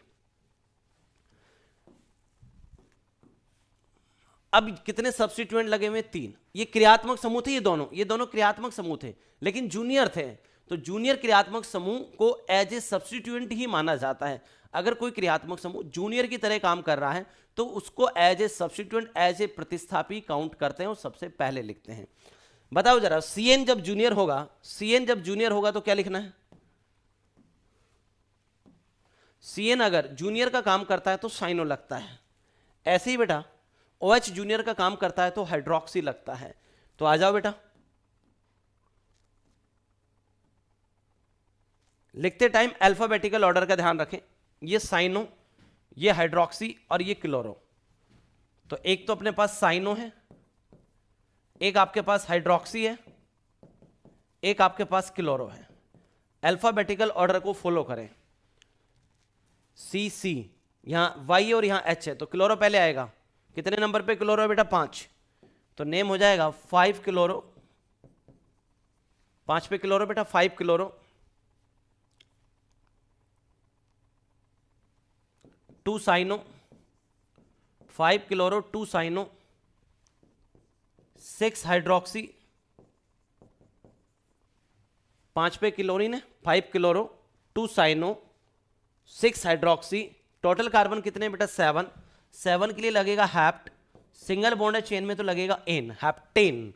अब कितने सब्स्टिट्यूएंट लगे हुए 3, ये क्रियात्मक समूह थे, ये दोनों क्रियात्मक समूह थे, लेकिन जूनियर थे, तो जूनियर क्रियात्मक समूह को एज ए सब्स्टिट्यूएंट ही माना जाता है। अगर कोई क्रियात्मक समूह जूनियर की तरह काम कर रहा है तो उसको as a substituent, as a प्रतिस्थापी काउंट करते हैं और सबसे पहले लिखते हैं। बताओ जरा, CN जब जूनियर होगा, CN जब जूनियर होगा तो क्या लिखना है, CN अगर जूनियर का काम करता है तो साइनो लगता है, ऐसे ही बेटा OH जूनियर का काम करता है तो हाइड्रोक्सी लगता है। तो आ जाओ बेटा, लिखते टाइम अल्फाबेटिकल ऑर्डर का ध्यान रखें, ये साइनो, ये हाइड्रोक्सी और ये क्लोरो। तो एक तो अपने पास साइनो है, एक आपके पास हाइड्रोक्सी है, एक आपके पास क्लोरो है। अल्फाबेटिकल ऑर्डर को फॉलो करें, CC, यहां Y और यहां H है, तो क्लोरो पहले आएगा। कितने नंबर पे क्लोरो है बेटा 5, तो नेम हो जाएगा 5 क्लोरो, 5 पे क्लोरो बेटा 5 chloro, 2 cyano, 5 chloro 2 cyano, 6 hydroxy, 5 पे क्लोरीन है, 5 chloro 2 cyano 6 hydroxy, total carbon कितने बेटा 7, 7 के लिए लगेगा हैप्ट, सिंगल बॉन्ड है चेन में तो लगेगा एन, हैप्टेन,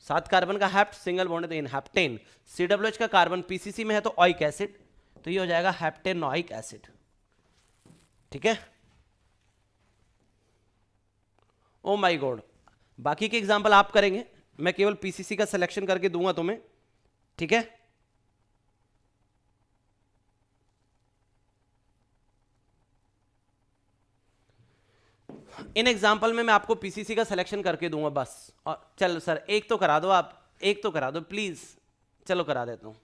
7 कार्बन का हैप्ट, सिंगल बॉन्ड है तो एन, हैप्टेन। COOH का कार्बन PCC में है तो ओइक एसिड, तो ये हो जाएगा हैप्टेनोइक एसिड। ठीक है, ओ माय गॉड, बाकी के एग्जाम्पल आप करेंगे, मैं केवल PCC का सिलेक्शन करके दूंगा तुम्हें। ठीक है, इन एग्जाम्पल में मैं आपको PCC का सिलेक्शन करके दूंगा बस। और चलो सर एक तो करा दो, आप एक तो करा दो प्लीज, चलो करा देता हूं,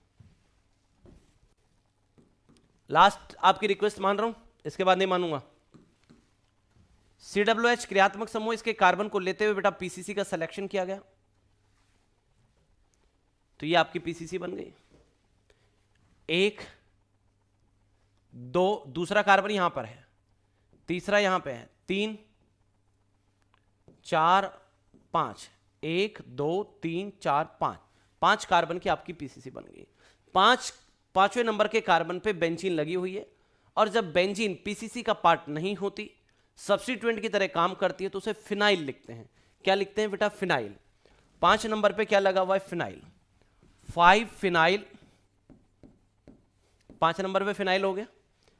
लास्ट आपकी रिक्वेस्ट मान रहा हूं, इसके बाद नहीं मानूंगा। COOH क्रियात्मक समूह, इसके कार्बन को लेते हुए बेटा PCC का सिलेक्शन किया गया, तो ये आपकी PCC बन गई। 1 2, दूसरा कार्बन यहां पर है, तीसरा यहां पे है, 3 4 5, 1 2 3 4 5, 5 कार्बन की आपकी PCC बन गई। 5वें नंबर के कार्बन पे बेंजीन लगी हुई है और जब बेंजीन पीसीसी का पार्ट नहीं होती, सब्स्टिट्यूएंट की तरह काम करती है, तो उसे फिनाइल लिखते हैं। क्या लिखते हैं बेटा? फिनाइल। 5 नंबर पे क्या लगा हुआ है? फिनाइल। 5 फिनाइल, 5 नंबर पे फिनाइल हो गया।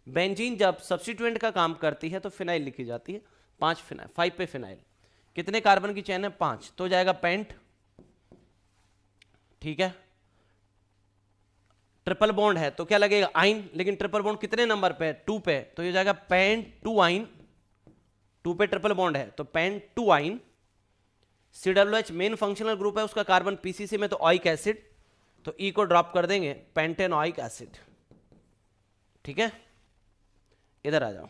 बेंजीन जब सब्स्टिट्यूएंट का काम करती है तो फिनाइल लिखी जाती है। 5 फिनाइल, 5 पे फिनाइल। कितने कार्बन की चेन है? 5, तो जाएगा पेंट। ठीक है, ट्रिपल बॉन्ड है तो क्या लगेगा? आइन। लेकिन ट्रिपल बॉन्ड कितने नंबर पे है? 2 पे, तो ये जाएगा पेंट 2 आइन। 2 पे ट्रिपल बॉन्ड है तो पेंट 2 आइन। COOH मेन फंक्शनल ग्रुप है, उसका कार्बन पीसीसी में तो ऑइक एसिड, तो ई को ड्रॉप कर देंगे, पेंटेनॉइक एसिड। ठीक है, इधर आ जाओ।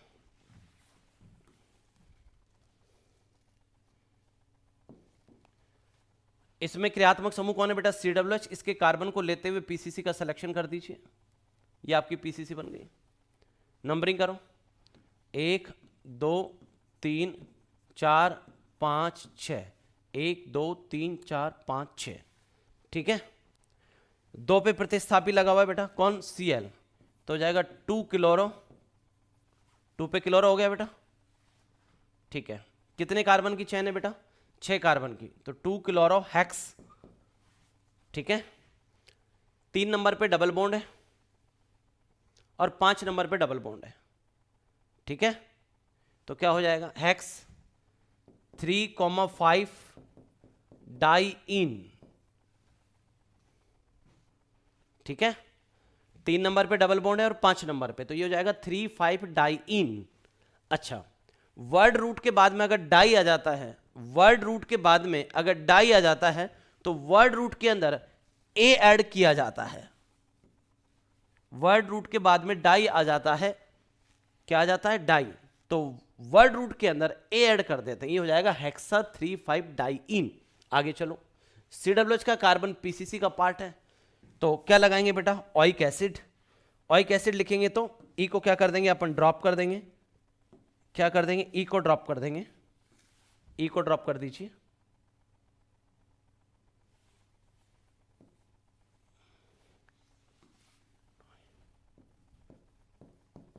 इसमें क्रियात्मक समूह कौन है बेटा? COOH। इसके कार्बन को लेते हुए पीसीसी का सिलेक्शन कर दीजिए, ये आपकी पीसीसी बन गई। नंबरिंग करो, 1 2 3 4 5 6, 1 2 3 4 5 6। ठीक है, 2 पे प्रतिस्थापी लगा हुआ है बेटा, कौन? Cl, तो जाएगा 2 क्लोरो। 2 पे क्लोरो हो गया बेटा। ठीक है, कितने कार्बन की चेन है बेटा? 6 कार्बन की, तो 2 क्लोरो हेक्स। ठीक है, 3 नंबर पे डबल बॉन्ड है और 5 नंबर पे डबल बॉन्ड है। ठीक है, तो क्या हो जाएगा? Hex 3,5 diene. ठीक है, 3 नंबर पे डबल बॉन्ड है और 5 नंबर पे, तो ये हो जाएगा 3,5 डाइइन। अच्छा, वर्ड रूट के बाद में अगर डाई आ जाता है, वर्ड रूट के बाद में अगर डाई आ जाता है तो वर्ड रूट के अंदर ए ऐड किया जाता है। वर्ड रूट के बाद में डाई आ जाता है, क्या आ जाता है? डाई, तो वर्ड रूट के अंदर ए ऐड कर देते हैं, ये हो जाएगा हेक्सा 3,5 डाइइन। आगे चलो, COOH का कार्बन पीसीसी का पार्ट है, तो क्या लगाएंगे बेटा? ऑइक एसिड। ऑइक एसिड लिखेंगे तो ई को क्या कर देंगे? अपन ड्रॉप कर देंगे। क्या कर देंगे? ई को ड्रॉप कर देंगे। ई को ड्रॉप कर दीजिए।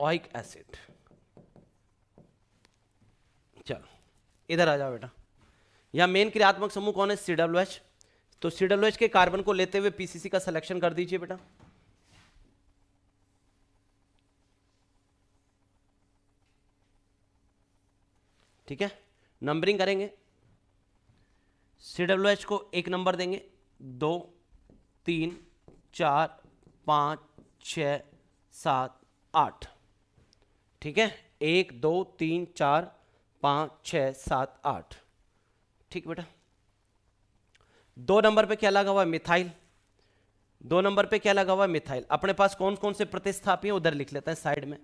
ऑइक एसिड। चलो इधर आ जाओ बेटा, यहां मेन क्रियात्मक समूह कौन है? COOH। तो COOH के कार्बन को लेते हुए पीसीसी का सिलेक्शन कर दीजिए बेटा। ठीक है, नंबरिंग करेंगे। COOH को 1 नंबर देंगे, 2 3 4 5 6 7 8। ठीक है, 1 2 3 4 5 6 7 8। ठीक बेटा, 2 नंबर पे क्या लगा हुआ है? मिथाइल। 2 नंबर पे क्या लगा हुआ है? मिथाइल। अपने पास कौन कौन से प्रतिस्थापी हैं उधर लिख लेते हैं साइड में।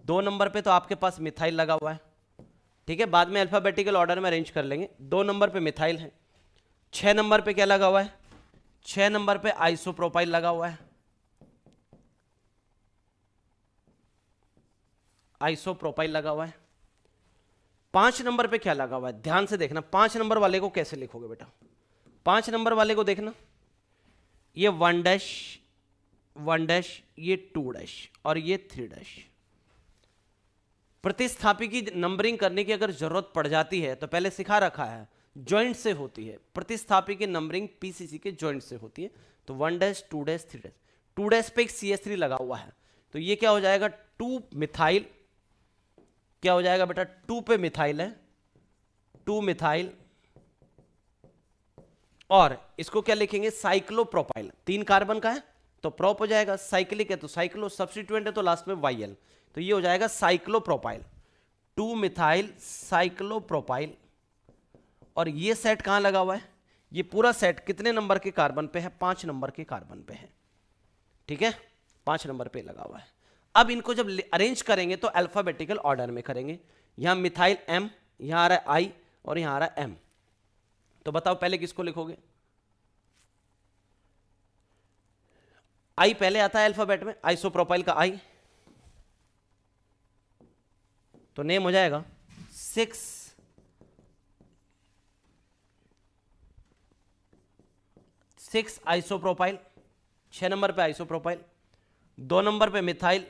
2 नंबर पे तो आपके पास मिथाइल लगा हुआ है। ठीक है, बाद में अल्फाबेटिकल ऑर्डर में अरेंज कर लेंगे। 2 नंबर पे मिथाइल है। 6 नंबर पे क्या लगा हुआ है? 6 नंबर पे आइसोप्रोपाइल लगा हुआ है। आइसोप्रोपाइल लगा हुआ है। 5 नंबर पे क्या लगा हुआ है? ध्यान से देखना, 5 नंबर वाले को कैसे लिखोगे बेटा? 5 नंबर वाले को देखना, ये 1 डैश, 1 डैश, ये 2 डैश और ये 3 डैश। प्रतिस्थापी की नंबरिंग करने की अगर जरूरत पड़ जाती है तो पहले सिखा रखा है, जॉइंट से होती है। प्रतिस्थापी की नंबरिंग पीसीसी के जॉइंट से होती है। तो 1 डैश, 2 डैश, 3 डैश। 2 डैश पे एक CH3 लगा हुआ है, तो ये क्या हो जाएगा? 2 मिथाइल। क्या हो जाएगा बेटा? 2 पे मिथाइल है, 2 मिथाइल। और इसको क्या लिखेंगे? साइक्लोप्रोपाइल। 3 कार्बन का है तो प्रोप हो जाएगा, साइक्लिक है तो साइक्लो, सब्स्टिट्यूएंट है तो लास्ट में YL, तो ये हो जाएगा साइक्लोप्रोपाइल। 2 methyl cyclopropyl. और ये सेट कहां लगा हुआ है? ये पूरा सेट कितने नंबर के कार्बन पे है? 5 नंबर के कार्बन पे है। ठीक है, 5 नंबर पे लगा हुआ है। अब इनको जब अरेंज करेंगे तो अल्फाबेटिकल ऑर्डर में करेंगे। यहां मिथाइल M, यहां आ रहा है I और यहां आ रहा है M। तो बताओ पहले किसको लिखोगे? I पहले आता है अल्फाबेट में, आइसोप्रोपाइल का I, तो नेम हो जाएगा 6 आइसोप्रोपाइल। 6 नंबर पे आइसोप्रोपाइल। 2 नंबर पे मिथाइल,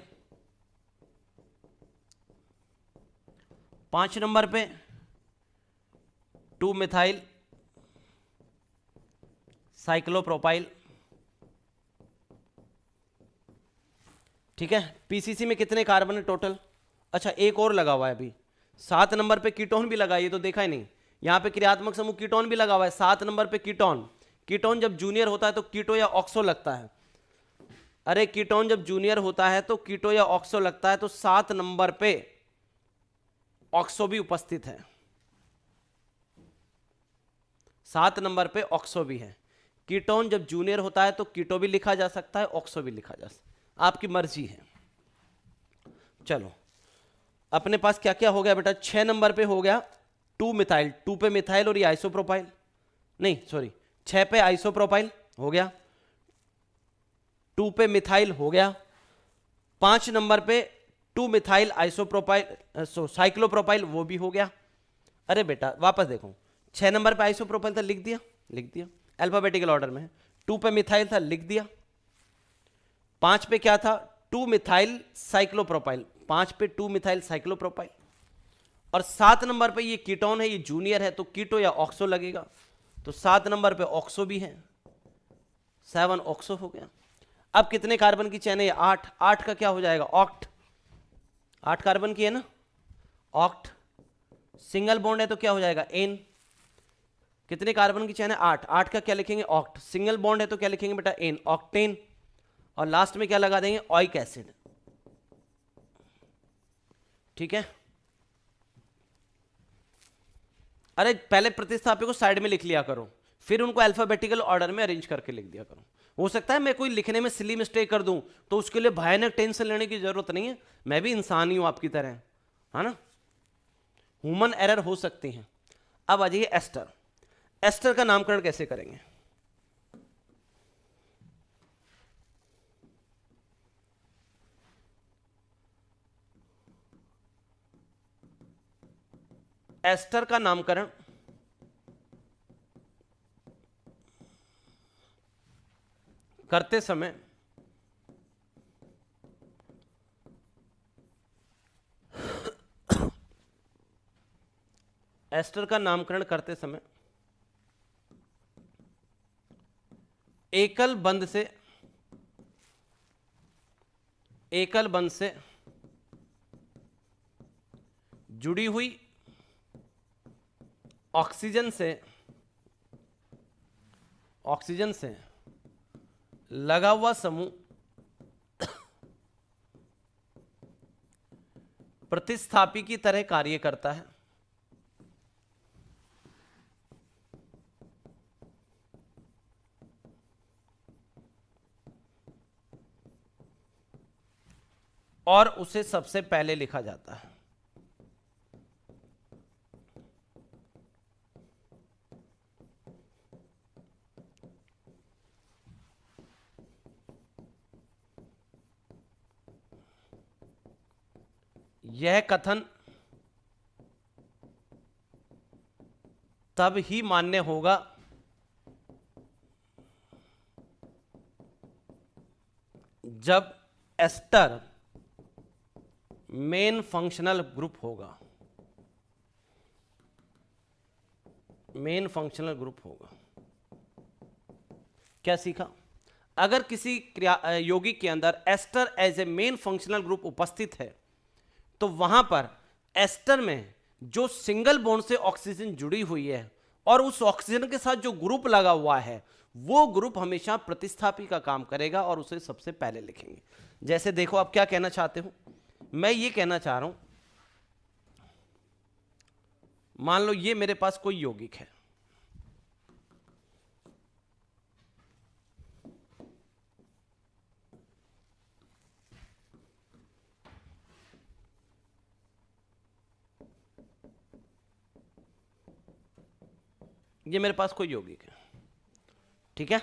5 नंबर पे 2 मिथाइल साइक्लोप्रोपाइल। ठीक है, पीसीसी में कितने कार्बन है टोटल? अच्छा एक और लगा हुआ है अभी, 7 नंबर पे कीटोन भी लगा, ये तो देखा ही नहीं। यहां पे क्रियात्मक समूह कीटोन भी लगा हुआ है 7 नंबर पे कीटोन। कीटोन जब जूनियर होता है तो कीटो या ऑक्सो लगता है। अरे कीटोन जब जूनियर होता है तो कीटो या ऑक्सो लगता है, तो 7 नंबर पे ऑक्सो भी उपस्थित है, 7 नंबर पे ऑक्सो भी है। कीटोन जब जूनियर होता है तो कीटो भी लिखा जा सकता है, ऑक्सो भी लिखा जा सकता है, आपकी मर्जी है। चलो अपने पास क्या क्या हो गया बेटा? 6 नंबर पे हो गया 2 मिथाइल, 2 पे मिथाइल और ये आइसोप्रोपाइल, नहीं सॉरी 6 पे आइसोप्रोपाइल हो गया, 2 पे मिथाइल हो गया, 5 नंबर पे 2 मिथाइल आइसोप्रोपाइल साइक्लोप्रोपाइल वो भी हो गया। अरे बेटा वापस देखो, 6 नंबर पे आइसोप्रोपाइल था, लिख दिया अल्फाबेटिकल ऑर्डर में। 2 पे मिथाइल था, लिख दिया। 5 पे क्या था? 2 मिथाइल साइक्लोप्रोपाइल, 5 पे 2 मिथाइल साइक्लोप्रोपाइल। और 7 नंबर पे ये कीटोन है, ये जूनियर है तो कीटो या ऑक्सो लगेगा, तो 7 नंबर पे ऑक्सो भी है, 7 ऑक्सो हो गया। अब कितने कार्बन की चेन है? 8, 8 का क्या हो जाएगा? ऑक्ट, 8 कार्बन की है ना, ऑक्ट। सिंगल बॉन्ड है तो क्या हो जाएगा? एन। कितने कार्बन की चेन है? 8, 8 का क्या लिखेंगे? ऑक्ट। सिंगल बॉन्ड है तो क्या लिखेंगे बेटा? N, octane. और लास्ट में क्या लगा देंगे? ऑइक एसिड। ठीक है, अरे पहले प्रतिस्थापी को साइड में लिख लिया करो, फिर उनको अल्फाबेटिकल ऑर्डर में अरेंज करके लिख दिया करो। हो सकता है मैं कोई लिखने में सिली मिस्टेक कर दूं, तो उसके लिए भयानक टेंशन लेने की जरूरत नहीं है, मैं भी इंसान ही हूं आपकी तरह, है ना, ह्यूमन एरर हो सकती है। अब आ जाइए एस्टर। एस्टर का नामकरण कैसे करेंगे? एस्टर का नामकरण करते समय एस्टर का नामकरण करते समय एकल बंध से जुड़ी हुई ऑक्सीजन से लगा हुआ समूह प्रतिस्थापी की तरह कार्य करता है। और उसे सबसे पहले लिखा जाता है। यह कथन तब ही मान्य होगा जब एस्टर मेन फंक्शनल ग्रुप होगा, मेन फंक्शनल ग्रुप होगा। क्या सीखा? अगर किसी यौगिक के अंदर ester as a main functional group उपस्थित है तो वहां पर एस्टर में जो सिंगल बॉन्ड से ऑक्सीजन जुड़ी हुई है और उस ऑक्सीजन के साथ जो ग्रुप लगा हुआ है वो ग्रुप हमेशा प्रतिस्थापी का काम करेगा और उसे सबसे पहले लिखेंगे। जैसे देखो आप क्या कहना चाहते हो, मैं ये कहना चाह रहा हूं, मान लो ये मेरे पास कोई यौगिक है, ये मेरे पास कोई यौगिक है, ठीक है,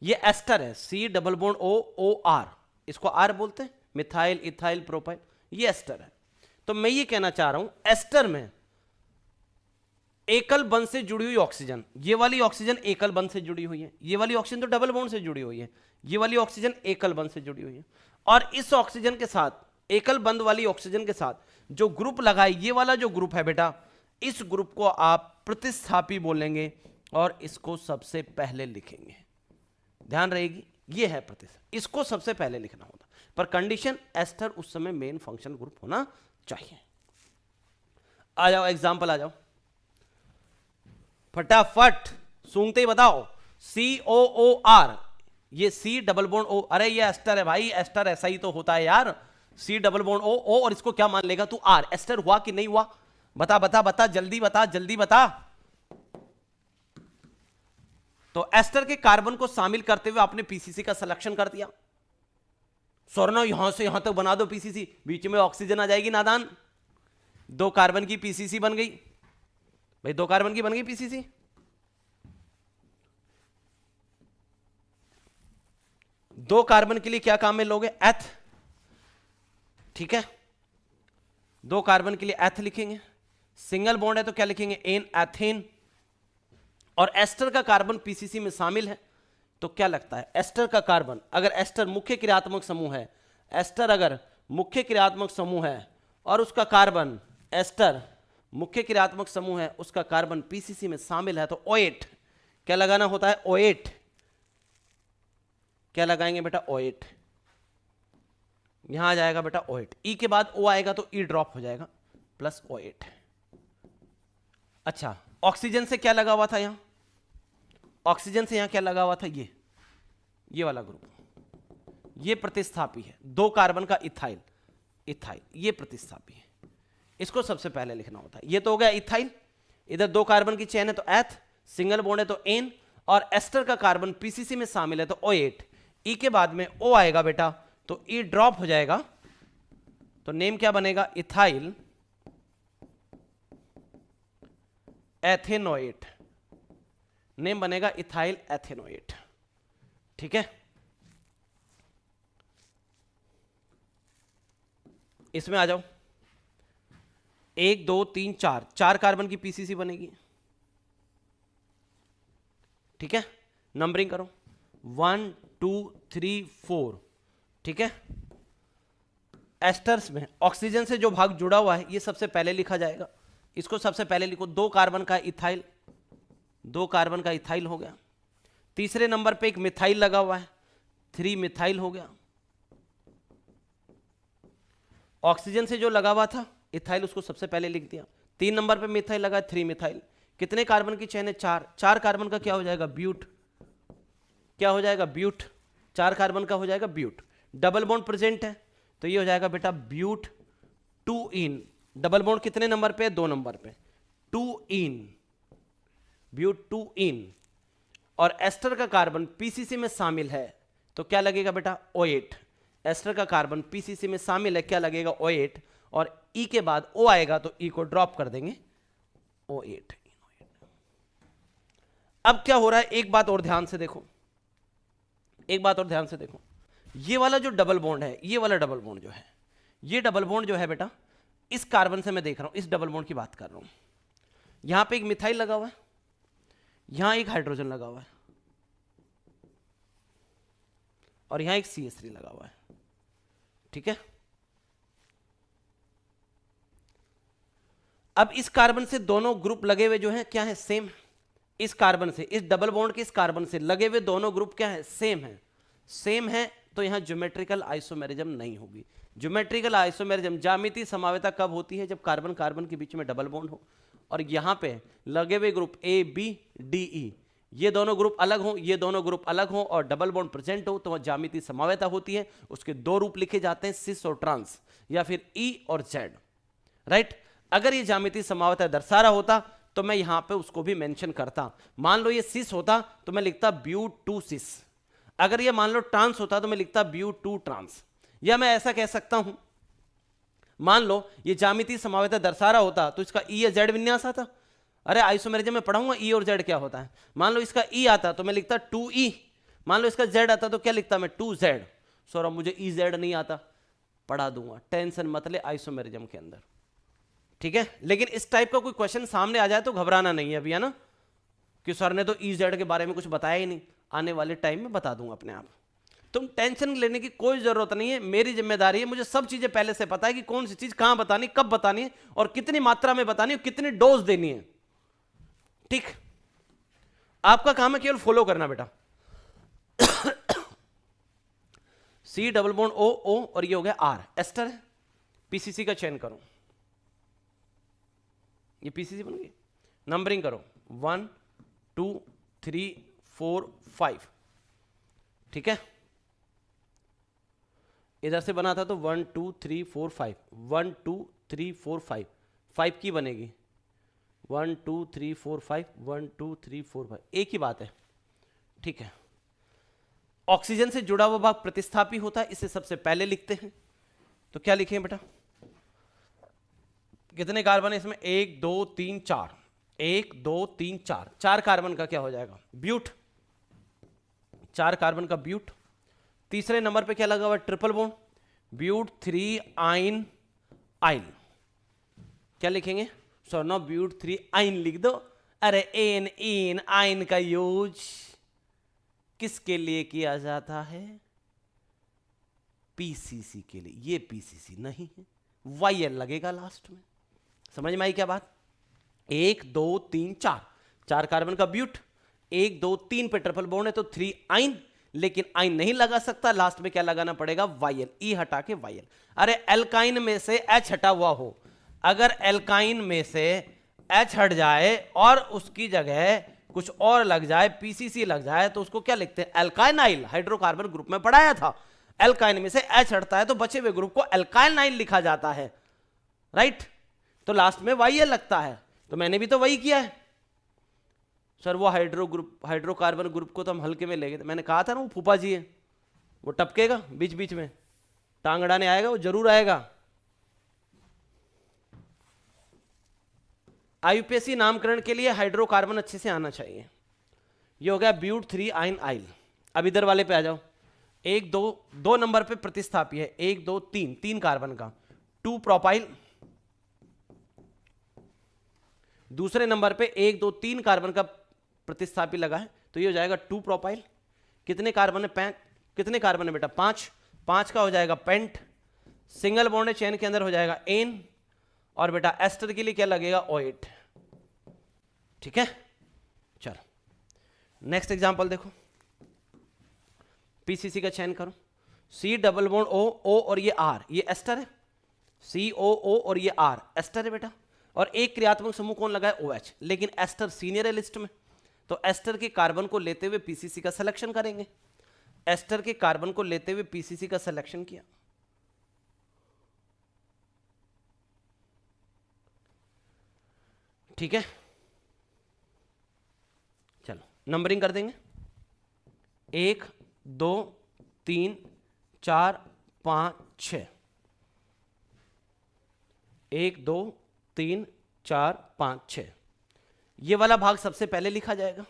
ये एस्टर है, C double bond O O R, इसको आर बोलते हैं, मिथाइल इथाइल प्रोपाइल, ये एस्टर है। तो मैं ये कहना चाह रहा हूं एस्टर में एकल बंध से जुड़ी हुई ऑक्सीजन, ये वाली ऑक्सीजन एकल बंध से जुड़ी हुई है, ये वाली ऑक्सीजन तो डबल बॉन्ड से जुड़ी हुई है, ये वाली ऑक्सीजन एकल बंध से जुड़ी हुई है, और इस ऑक्सीजन के साथ एकल बंध वाली ऑक्सीजन के साथ जो ग्रुप लगाए, ये वाला जो ग्रुप है बेटा, इस ग्रुप को आप प्रतिस्थापी बोलेंगे और इसको सबसे पहले लिखेंगे। ध्यान रहेगी, ये है प्रतिस्थापी, इसको सबसे पहले लिखना होता, पर कंडीशन एस्टर उस समय मेन फंक्शन ग्रुप होना चाहिए। आ जाओ एग्जाम्पल, आ जाओ फटाफट, सूंघते ही बताओ। COOR, ये C डबल बॉन्ड O, अरे ये एस्टर है भाई, एस्टर ऐसा ही तो होता है यार, C डबल बॉन्ड O, और इसको क्या मान लेगा तू R। एस्टर हुआ कि नहीं हुआ, बता बता बता, जल्दी बता जल्दी बता। तो एस्टर के कार्बन को शामिल करते हुए आपने पीसीसी का सिलेक्शन कर दिया। स्वर्ण यहां से यहां तक बना दो पीसीसी, बीच में ऑक्सीजन आ जाएगी नादान। 2 कार्बन की पीसीसी बन गई भाई, 2 कार्बन की बन गई पीसीसी। दो कार्बन के लिए क्या काम में लोगे, एथ, ठीक है, 2 कार्बन के लिए एथ लिखेंगे। सिंगल बॉन्ड है तो क्या लिखेंगे, एन, एथेन। और एस्टर का कार्बन पीसीसी में शामिल है तो क्या लगता है, एस्टर का कार्बन, अगर एस्टर मुख्य क्रियात्मक समूह है, एस्टर अगर मुख्य क्रियात्मक समूह है और उसका कार्बन, एस्टर मुख्य क्रियात्मक समूह है, उसका कार्बन पीसीसी में शामिल है, तो O8 क्या लगाना होता है, O8 क्या लगाएंगे बेटा, O8। यहां आ जाएगा बेटा O8, ई के बाद O आएगा तो ई ड्रॉप हो जाएगा, प्लस O8। अच्छा, ऑक्सीजन से क्या लगा हुआ था यहां, ऑक्सीजन से यहां क्या लगा हुआ था, ये वाला ग्रुप, ये प्रतिस्थापी है, 2 कार्बन का इथाइल, इथाइल ये प्रतिस्थापी है, इसको सबसे पहले लिखना होता है। ये तो हो गया इथाइल, इधर 2 कार्बन की चेन है तो एथ, सिंगल बॉन्ड है तो एन, और एस्टर का कार्बन पीसीसी में शामिल है तो O8। ई के बाद में O आएगा बेटा तो ई ड्रॉप हो जाएगा, तो नेम क्या बनेगा, इथाइल एथेनोएट, नेम बनेगा इथाइल एथेनोएट, ठीक है। इसमें आ जाओ, 1 2 3 4, 4 कार्बन की पीसीसी बनेगी, ठीक है। नंबरिंग करो, 1 2 3 4, ठीक है। एस्टर्स में ऑक्सीजन से जो भाग जुड़ा हुआ है ये सबसे पहले लिखा जाएगा, इसको सबसे पहले लिखो। 2 कार्बन का इथाइल, 2 कार्बन का इथाइल हो गया। तीसरे नंबर पे एक मिथाइल लगा हुआ है, 3 मिथाइल हो गया। ऑक्सीजन से जो लगा हुआ था इथाइल, उसको सबसे पहले लिख दिया। 3 नंबर पे मिथाइल लगा, 3 मिथाइल। कितने कार्बन की चेन है, 4, 4 कार्बन का क्या हो जाएगा, ब्यूट, क्या हो जाएगा, ब्यूट, 4 कार्बन का हो जाएगा ब्यूट। डबल बॉन्ड प्रेजेंट है तो ये हो जाएगा बेटा ब्यूट 2 इन, डबल बॉन्ड कितने नंबर पे, 2 नंबर पे, 2 इन, ब्यूट 2 इन। और एस्टर का कार्बन पीसीसी में शामिल है तो क्या लगेगा बेटा, O8। एस्टर का कार्बन पीसीसी में शामिल है, क्या लगेगा, O8, और ई के बाद O आएगा तो ई को ड्रॉप कर देंगे, O8। अब क्या हो रहा है, एक बात और ध्यान से देखो, एक बात और ध्यान से देखो, ये वाला जो डबल बॉन्ड है, ये वाला डबल बॉन्ड जो है, ये डबल बॉन्ड जो है बेटा, इस कार्बन से मैं देख रहा हूं, इस डबल बॉन्ड की बात कर रहा हूं। यहां पे एक मिथाइल लगा हुआ है, यहां एक हाइड्रोजन लगा हुआ है, और यहां एक CH3 लगा हुआ है, ठीक है। अब इस कार्बन से दोनों ग्रुप लगे हुए जो हैं क्या है, सेम। इस कार्बन से, इस डबल बॉन्ड के इस कार्बन से लगे हुए दोनों ग्रुप क्या है, सेम है। सेम है तो यहां ज्योमेट्रिकल आइसोमेरिज्म नहीं होगी। ज्योमेट्रिकल आइसोमेरिज्म, ज्यामितीय समवेता कब होती है, जब कार्बन कार्बन के बीच में डबल बॉन्ड हो और यहां पे लगे हुए group A B D E, ये दोनों ग्रुप अलग हो, ये दोनों ग्रुप अलग हो और डबल बॉन्ड प्रेजेंट हो, तो वह ज्यामितीय समवेता होती है। उसके 2 रूप लिखे जाते हैं, सिस और ट्रांस, या फिर E और Z, राइट। अगर ये ज्यामितीय समवेता दर्शा रहा होता तो मैं यहां पे उसको भी मेंशन करता। मान लो ये सिस होता तो मैं लिखता ब्यूट 2 सिस, अगर ये मान लो ट्रांस होता तो मैं लिखता ब्यूट 2 ट्रांस। या मैं ऐसा कह सकता हूं, मान लो ये ज्यामितीय समवेता दर्शा रहा होता तो इसका E या Z विन्यास आता। अरे आइसोमेरिज्म में पढ़ाऊंगा E और Z क्या होता है। मान लो इसका E आता तो मैं लिखता 2E, मान लो इसका Z आता तो क्या लिखता मैं 2Z। सौरभ मुझे EZ नहीं आता, पढ़ा दूंगा, टेंशन मत ले आइसोमेरिज्म के अंदर, ठीक है। लेकिन इस टाइप का कोई क्वेश्चन सामने आ जाए तो घबराना नहीं है अभी, है ना, कि सर ने तो EZ के बारे में कुछ बताया ही नहीं, आने वाले टाइम में बता दूंगा अपने आप। तुम टेंशन लेने की कोई जरूरत नहीं है, मेरी जिम्मेदारी है, मुझे सब चीजें पहले से पता है कि कौन सी चीज कहां बतानी, कब बतानी है और कितनी मात्रा में बतानी है, कितनी डोज देनी है। ठीक, आपका काम है केवल फॉलो करना बेटा। C double bond O O और ये हो गया R, एस्टर है। पीसीसी का चयन करो, ये पीसीसी बन गई। नंबरिंग करो 1 2 3 4 5, ठीक है। इधर से बना था तो 1 2 3 4 5, 1 2 3 4 5, 5 की बनेगी 1 2 3 4 5, 1 2 3 4 5, एक ही बात है, ठीक है। ऑक्सीजन से जुड़ा हुआ भाग प्रतिस्थापी होता है, इसे सबसे पहले लिखते हैं। तो क्या लिखें बेटा, कितने कार्बन है इसमें, 1 2 3 4, 1 2 3 4, 4 कार्बन का क्या हो जाएगा, ब्यूट, 4 कार्बन का ब्यूट। तीसरे नंबर पे क्या लगा हुआ, ट्रिपल बॉन्ड, ब्यूट 3 आइन आइल, क्या लिखेंगे, नो ब्यूट 3 आइन लिख दो। अरे एन इन आइन का यूज किसके लिए किया जाता है, पीसीसी के लिए, ये पीसीसी नहीं है, वाईएल लगेगा लास्ट में। समझ में आई क्या बात, 1 2 3 4, 4 कार्बन का ब्यूट, 1 2 3 पे ट्रिपल बॉन्ड है तो 3 आइन, लेकिन आइन नहीं लगा सकता, लास्ट में क्या लगाना पड़ेगा, वाईएल, ई हटा के वाईएल। अरे एल्काइन में से एच हटा हुआ हो, अगर एल्काइन में से एच हट जाए और उसकी जगह कुछ और लग जाए, पीसीसी लग जाए, तो उसको क्या लिखते हैं, एल्काइनाइल। हाइड्रोकार्बन ग्रुप में पढ़ाया था, एल्काइन में से एच हटता है तो बचे हुए ग्रुप को एल्काइनाइल लिखा जाता है, राइट। तो लास्ट में वाईएल लगता है, तो मैंने भी तो वही किया है सर। वो हाइड्रोकार्बन ग्रुप को तो हम हल्के में ले गए, मैंने कहा था ना वो फूफा जी है, वो टपकेगा बीच बीच में, टांग अड़ाने आएगा, वो जरूर आएगा। आईयूपीएसी नामकरण के लिए हाइड्रोकार्बन अच्छे से आना चाहिए। ये हो गया ब्यूट 3 आइन आइल। अब इधर वाले पे आ जाओ, 1 2 2 नंबर पे प्रतिस्थापी है, 1 2 3, 3 कार्बन का 2 प्रोपाइल। दूसरे नंबर पे 1 2 3 कार्बन का प्रतिस्थापी लगा है, तो ये हो जाएगा 2 प्रोपाइल। कितने कार्बन है, कितने कार्बन है बेटा, 5, 5 का हो जाएगा पेंट। सिंगल बॉन्ड चेन के अंदर हो जाएगा एन, और बेटा एस्टर के लिए क्या लगेगा, OH, ठीक है। चलो नेक्स्ट एग्जांपल देखो, पीसीसी का चयन करो, C double bond O O और ये R, ये एस्टर है, COO और ये R एस्टर है बेटा, और एक क्रियात्मक समूह कौन लगा है, OH, लेकिन एस्टर सीनियर है लिस्ट में, तो एस्टर के कार्बन को लेते हुए पीसीसी का सिलेक्शन करेंगे। एस्टर के कार्बन को लेते हुए पीसीसी का सिलेक्शन किया, ठीक है। चलो नंबरिंग कर देंगे, 1 2 3 4 5 6, 1 2 3 4 5 6, ये वाला भाग सबसे पहले लिखा जाएगा।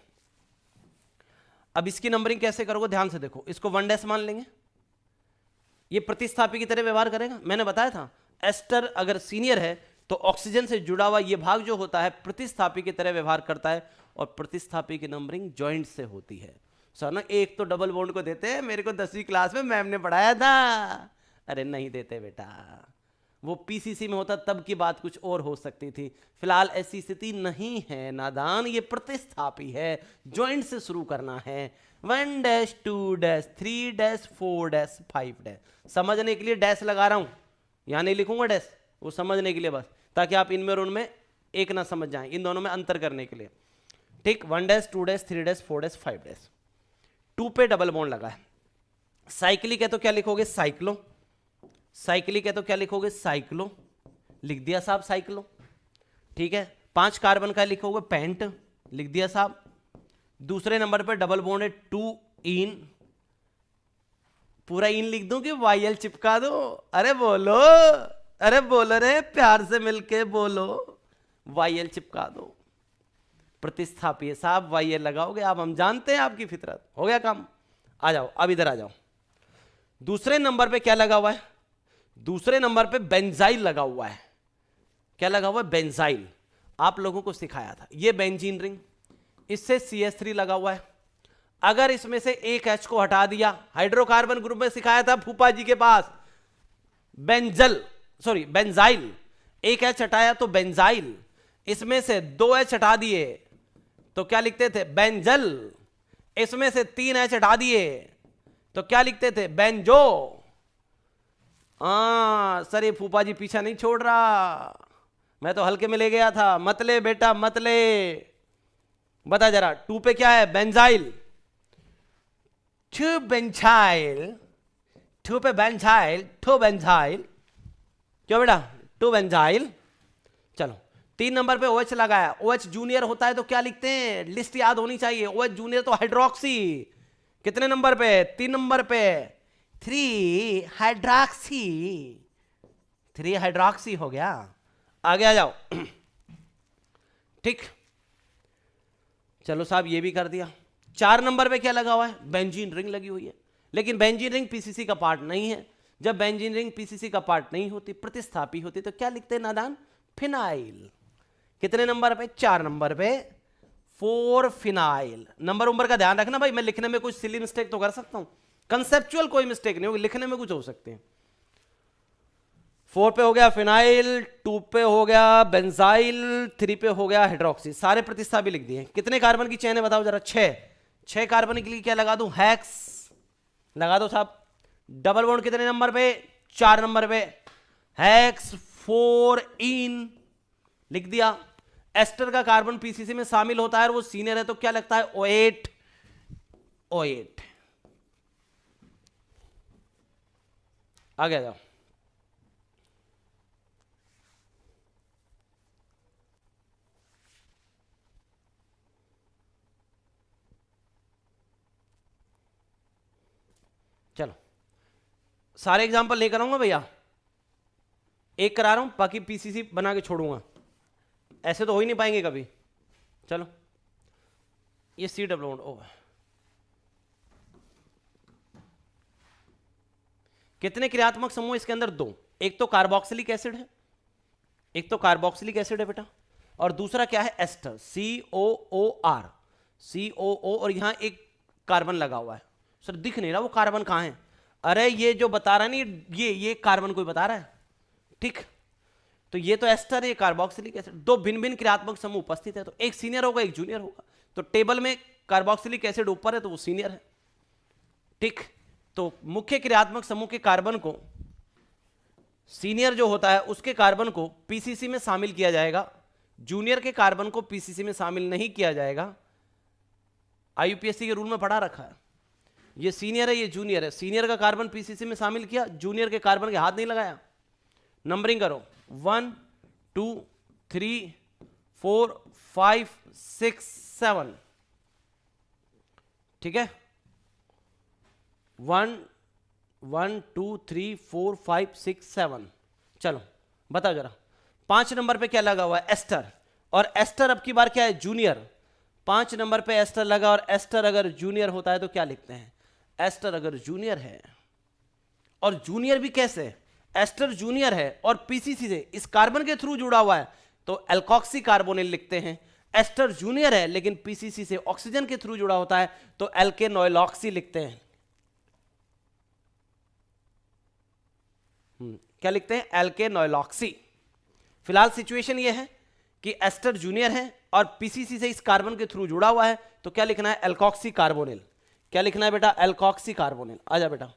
अब इसकी नंबरिंग कैसे करोगे, ध्यान से देखो, इसको 1 डैश मान लेंगे, ये प्रतिस्थापी की तरह व्यवहार करेगा। मैंने बताया था एस्टर अगर सीनियर है तो ऑक्सीजन से जुड़ा हुआ ये भाग जो होता है प्रतिस्थापी की तरह व्यवहार करता है, और प्रतिस्थापी की नंबरिंग जॉइंट से होती है। सर ना एक तो डबल बॉन्ड को देते हैं, मेरे को 10वीं क्लास में मैम ने पढ़ाया था। अरे नहीं देते बेटा, वो पीसीसी में होता तब की बात कुछ और हो सकती थी, फिलहाल ऐसी स्थिति नहीं है नादान, ये प्रतिस्थापी है, जॉइंट से शुरू करना है। 1 dash 2 dash 3 dash 4 dash 5 dash, समझने के लिए डैश लगा रहा हूं, यहां नहीं लिखूंगा डैश, वो समझने के लिए बस, ताकि आप इनमें और उनमें एक ना समझ जाएं, इन दोनों में अंतर करने के लिए, ठीक। 1 dash 2 dash 3 dash 4 dash 5 dash, 2 पे डबल बॉन्ड लगा है। साइक्लिक है तो क्या लिखोगे, साइक्लो, साइक्लिक है तो क्या लिखोगे, साइक्लो, लिख दिया साहब साइक्लो, ठीक है। 5 कार्बन का लिखोगे पेंट, लिख दिया साहब। दूसरे नंबर पे डबल बॉन्ड है 2 इन, पूरा इन लिख दूं कि वाईएल चिपका दो, अरे बोलो, अरे बोलो रे, प्यार से मिलके बोलो, वाईएल चिपका दो। प्रतिस्थापी है साहब, वाईएल लगाओगे आप, हम जानते हैं आपकी फितरत, हो गया काम। आ जाओ, अब इधर आ जाओ, दूसरे नंबर पे क्या लगा हुआ है, दूसरे नंबर पे बेंजाइल लगा हुआ है। क्या लगा हुआ है, बेंजाइल, आप लोगों को सिखाया था, ये बेंजीन रिंग, इससे CH3 लगा हुआ है। अगर इसमें से एक H को हटा दिया, हाइड्रोकार्बन ग्रुप में सिखाया था फूफा जी के पास, बेंजाइल, एक H हटाया तो बेंजाइल, इसमें से 2 H हटा दिए तो क्या लिखते थे? बेंजल। इसमें से 3 H हटा दिए तो क्या लिखते थे? बेंजो। सर ये फूफा जी पीछा नहीं छोड़ रहा, मैं तो हल्के में ले गया था। मतले बेटा मतले, बता जरा 2 पे क्या है? बेंजाइल, 2 बेंजाइल, 2 पे बेंजाइल, 2 बेंजाइल, क्यों बेटा? 2 बेंजाइल। चलो 3 नंबर पे OH लगाया, OH जूनियर होता है तो क्या लिखते हैं? लिस्ट याद होनी चाहिए। OH जूनियर तो हाइड्रोक्सी, कितने नंबर पे? 3 नंबर पे, 3 हाइड्रोक्सी, 3 हाइड्रोक्सी हो गया। आगे आ जाओ। ठीक, चलो साहब ये भी कर दिया। 4 नंबर पे क्या लगा हुआ है? बेंजीन रिंग लगी हुई है, लेकिन बेंजीन रिंग पीसीसी का पार्ट नहीं है। जब बेंजीन रिंग पीसीसी का पार्ट नहीं होती, प्रतिस्थापी होती, तो क्या लिखते हैं नादान? फिनाइल। कितने नंबर पे? 4 नंबर पे 4 फिनाइल। नंबर का ध्यान रखना भाई, मैं लिखने में कुछ सिली मिस्टेक तो कर सकता हूं, कंसेप्चुअल कोई मिस्टेक नहीं होगी, लिखने में कुछ हो सकते हैं। 4 पे हो गया फिनाइल, 2 पे हो गया बेंजाइल, 3 पे हो गया हाइड्रोक्सी। सारे प्रतिस्थापी लिख दिए। कितने कार्बन की चेन है बताओ जरा? 6 कार्बन के लिए क्या लगा दूं? हेक्स लगा दो साहब। डबल बॉन्ड कितने नंबर पे? 4 नंबर पे, हेक्स 4 इन लिख दिया। एस्टर का कार्बन पीसीसी में शामिल होता है और वो सीनियर है तो क्या लगता है? O8, O8। आगे आ जाओ। चलो सारे एग्जांपल लेकर आऊंगा भैया, एक करा रहा हूं, बाकी पीसीसी बना के छोड़ूंगा, ऐसे तो हो ही नहीं पाएंगे कभी। चलो ये COO, कितने क्रियात्मक समूह इसके अंदर? 2। एक तो कार्बोक्सिलिक एसिड है, एक तो कार्बोक्सिलिक एसिड है बेटा, और दूसरा क्या है? एस्टर, COOR, COO, और यहां एक कार्बन लगा हुआ है। सर दिख नहीं रहा वो कार्बन कहां है? अरे ये जो बता रहा नहीं, ये कार्बन कोई बता रहा है, ठीक? तो ये तो एस्टर है, ये कार्बोक्सिलिक एसिड। 2 भिन्न भिन्न क्रियात्मक समूह उपस्थित है, तो एक सीनियर होगा एक जूनियर होगा। तो टेबल में कार्बोक्सिलिक एसिड ऊपर है तो वो सीनियर है, ठीक? तो मुख्य क्रियात्मक समूह के कार्बन को, सीनियर जो होता है उसके कार्बन को पीसीसी में शामिल किया जाएगा, जूनियर के कार्बन को पीसीसी में शामिल नहीं किया जाएगा। आईयूपीएससी के रूल में पढ़ा रखा है। ये सीनियर है, ये जूनियर है, सीनियर का कार्बन पीसीसी में शामिल किया, जूनियर के कार्बन के हाथ नहीं लगाया। नंबरिंग करो, 1 2 3 4 5 6 7, ठीक है? 1 1 2 3 4 5 6 7। चलो बताओ जरा, 5 नंबर पे क्या लगा हुआ है? एस्टर, और एस्टर अब की बार क्या है? जूनियर। 5 नंबर पे एस्टर लगा, और एस्टर अगर जूनियर होता है तो क्या लिखते हैं? एस्टर अगर जूनियर है, और जूनियर भी कैसे? एस्टर जूनियर है और पीसीसी से इस कार्बन के थ्रू जुड़ा हुआ है तो एल्कोक्सी कार्बोनिल लिखते हैं। एस्टर जूनियर है लेकिन पीसीसी से ऑक्सीजन के थ्रू जुड़ा होता है तो एल्केनोइलॉक्सी लिखते हैं। क्या लिखते हैं? एल्केनोइलॉक्सी। फिलहाल सिचुएशन यह है कि एस्टर जूनियर है और पीसीसी से इस कार्बन के थ्रू जुड़ा हुआ है तो क्या लिखना है? Alkoxy carbonyl. क्या लिखना है बेटा? Alkoxy carbonyl. आजा बेटा,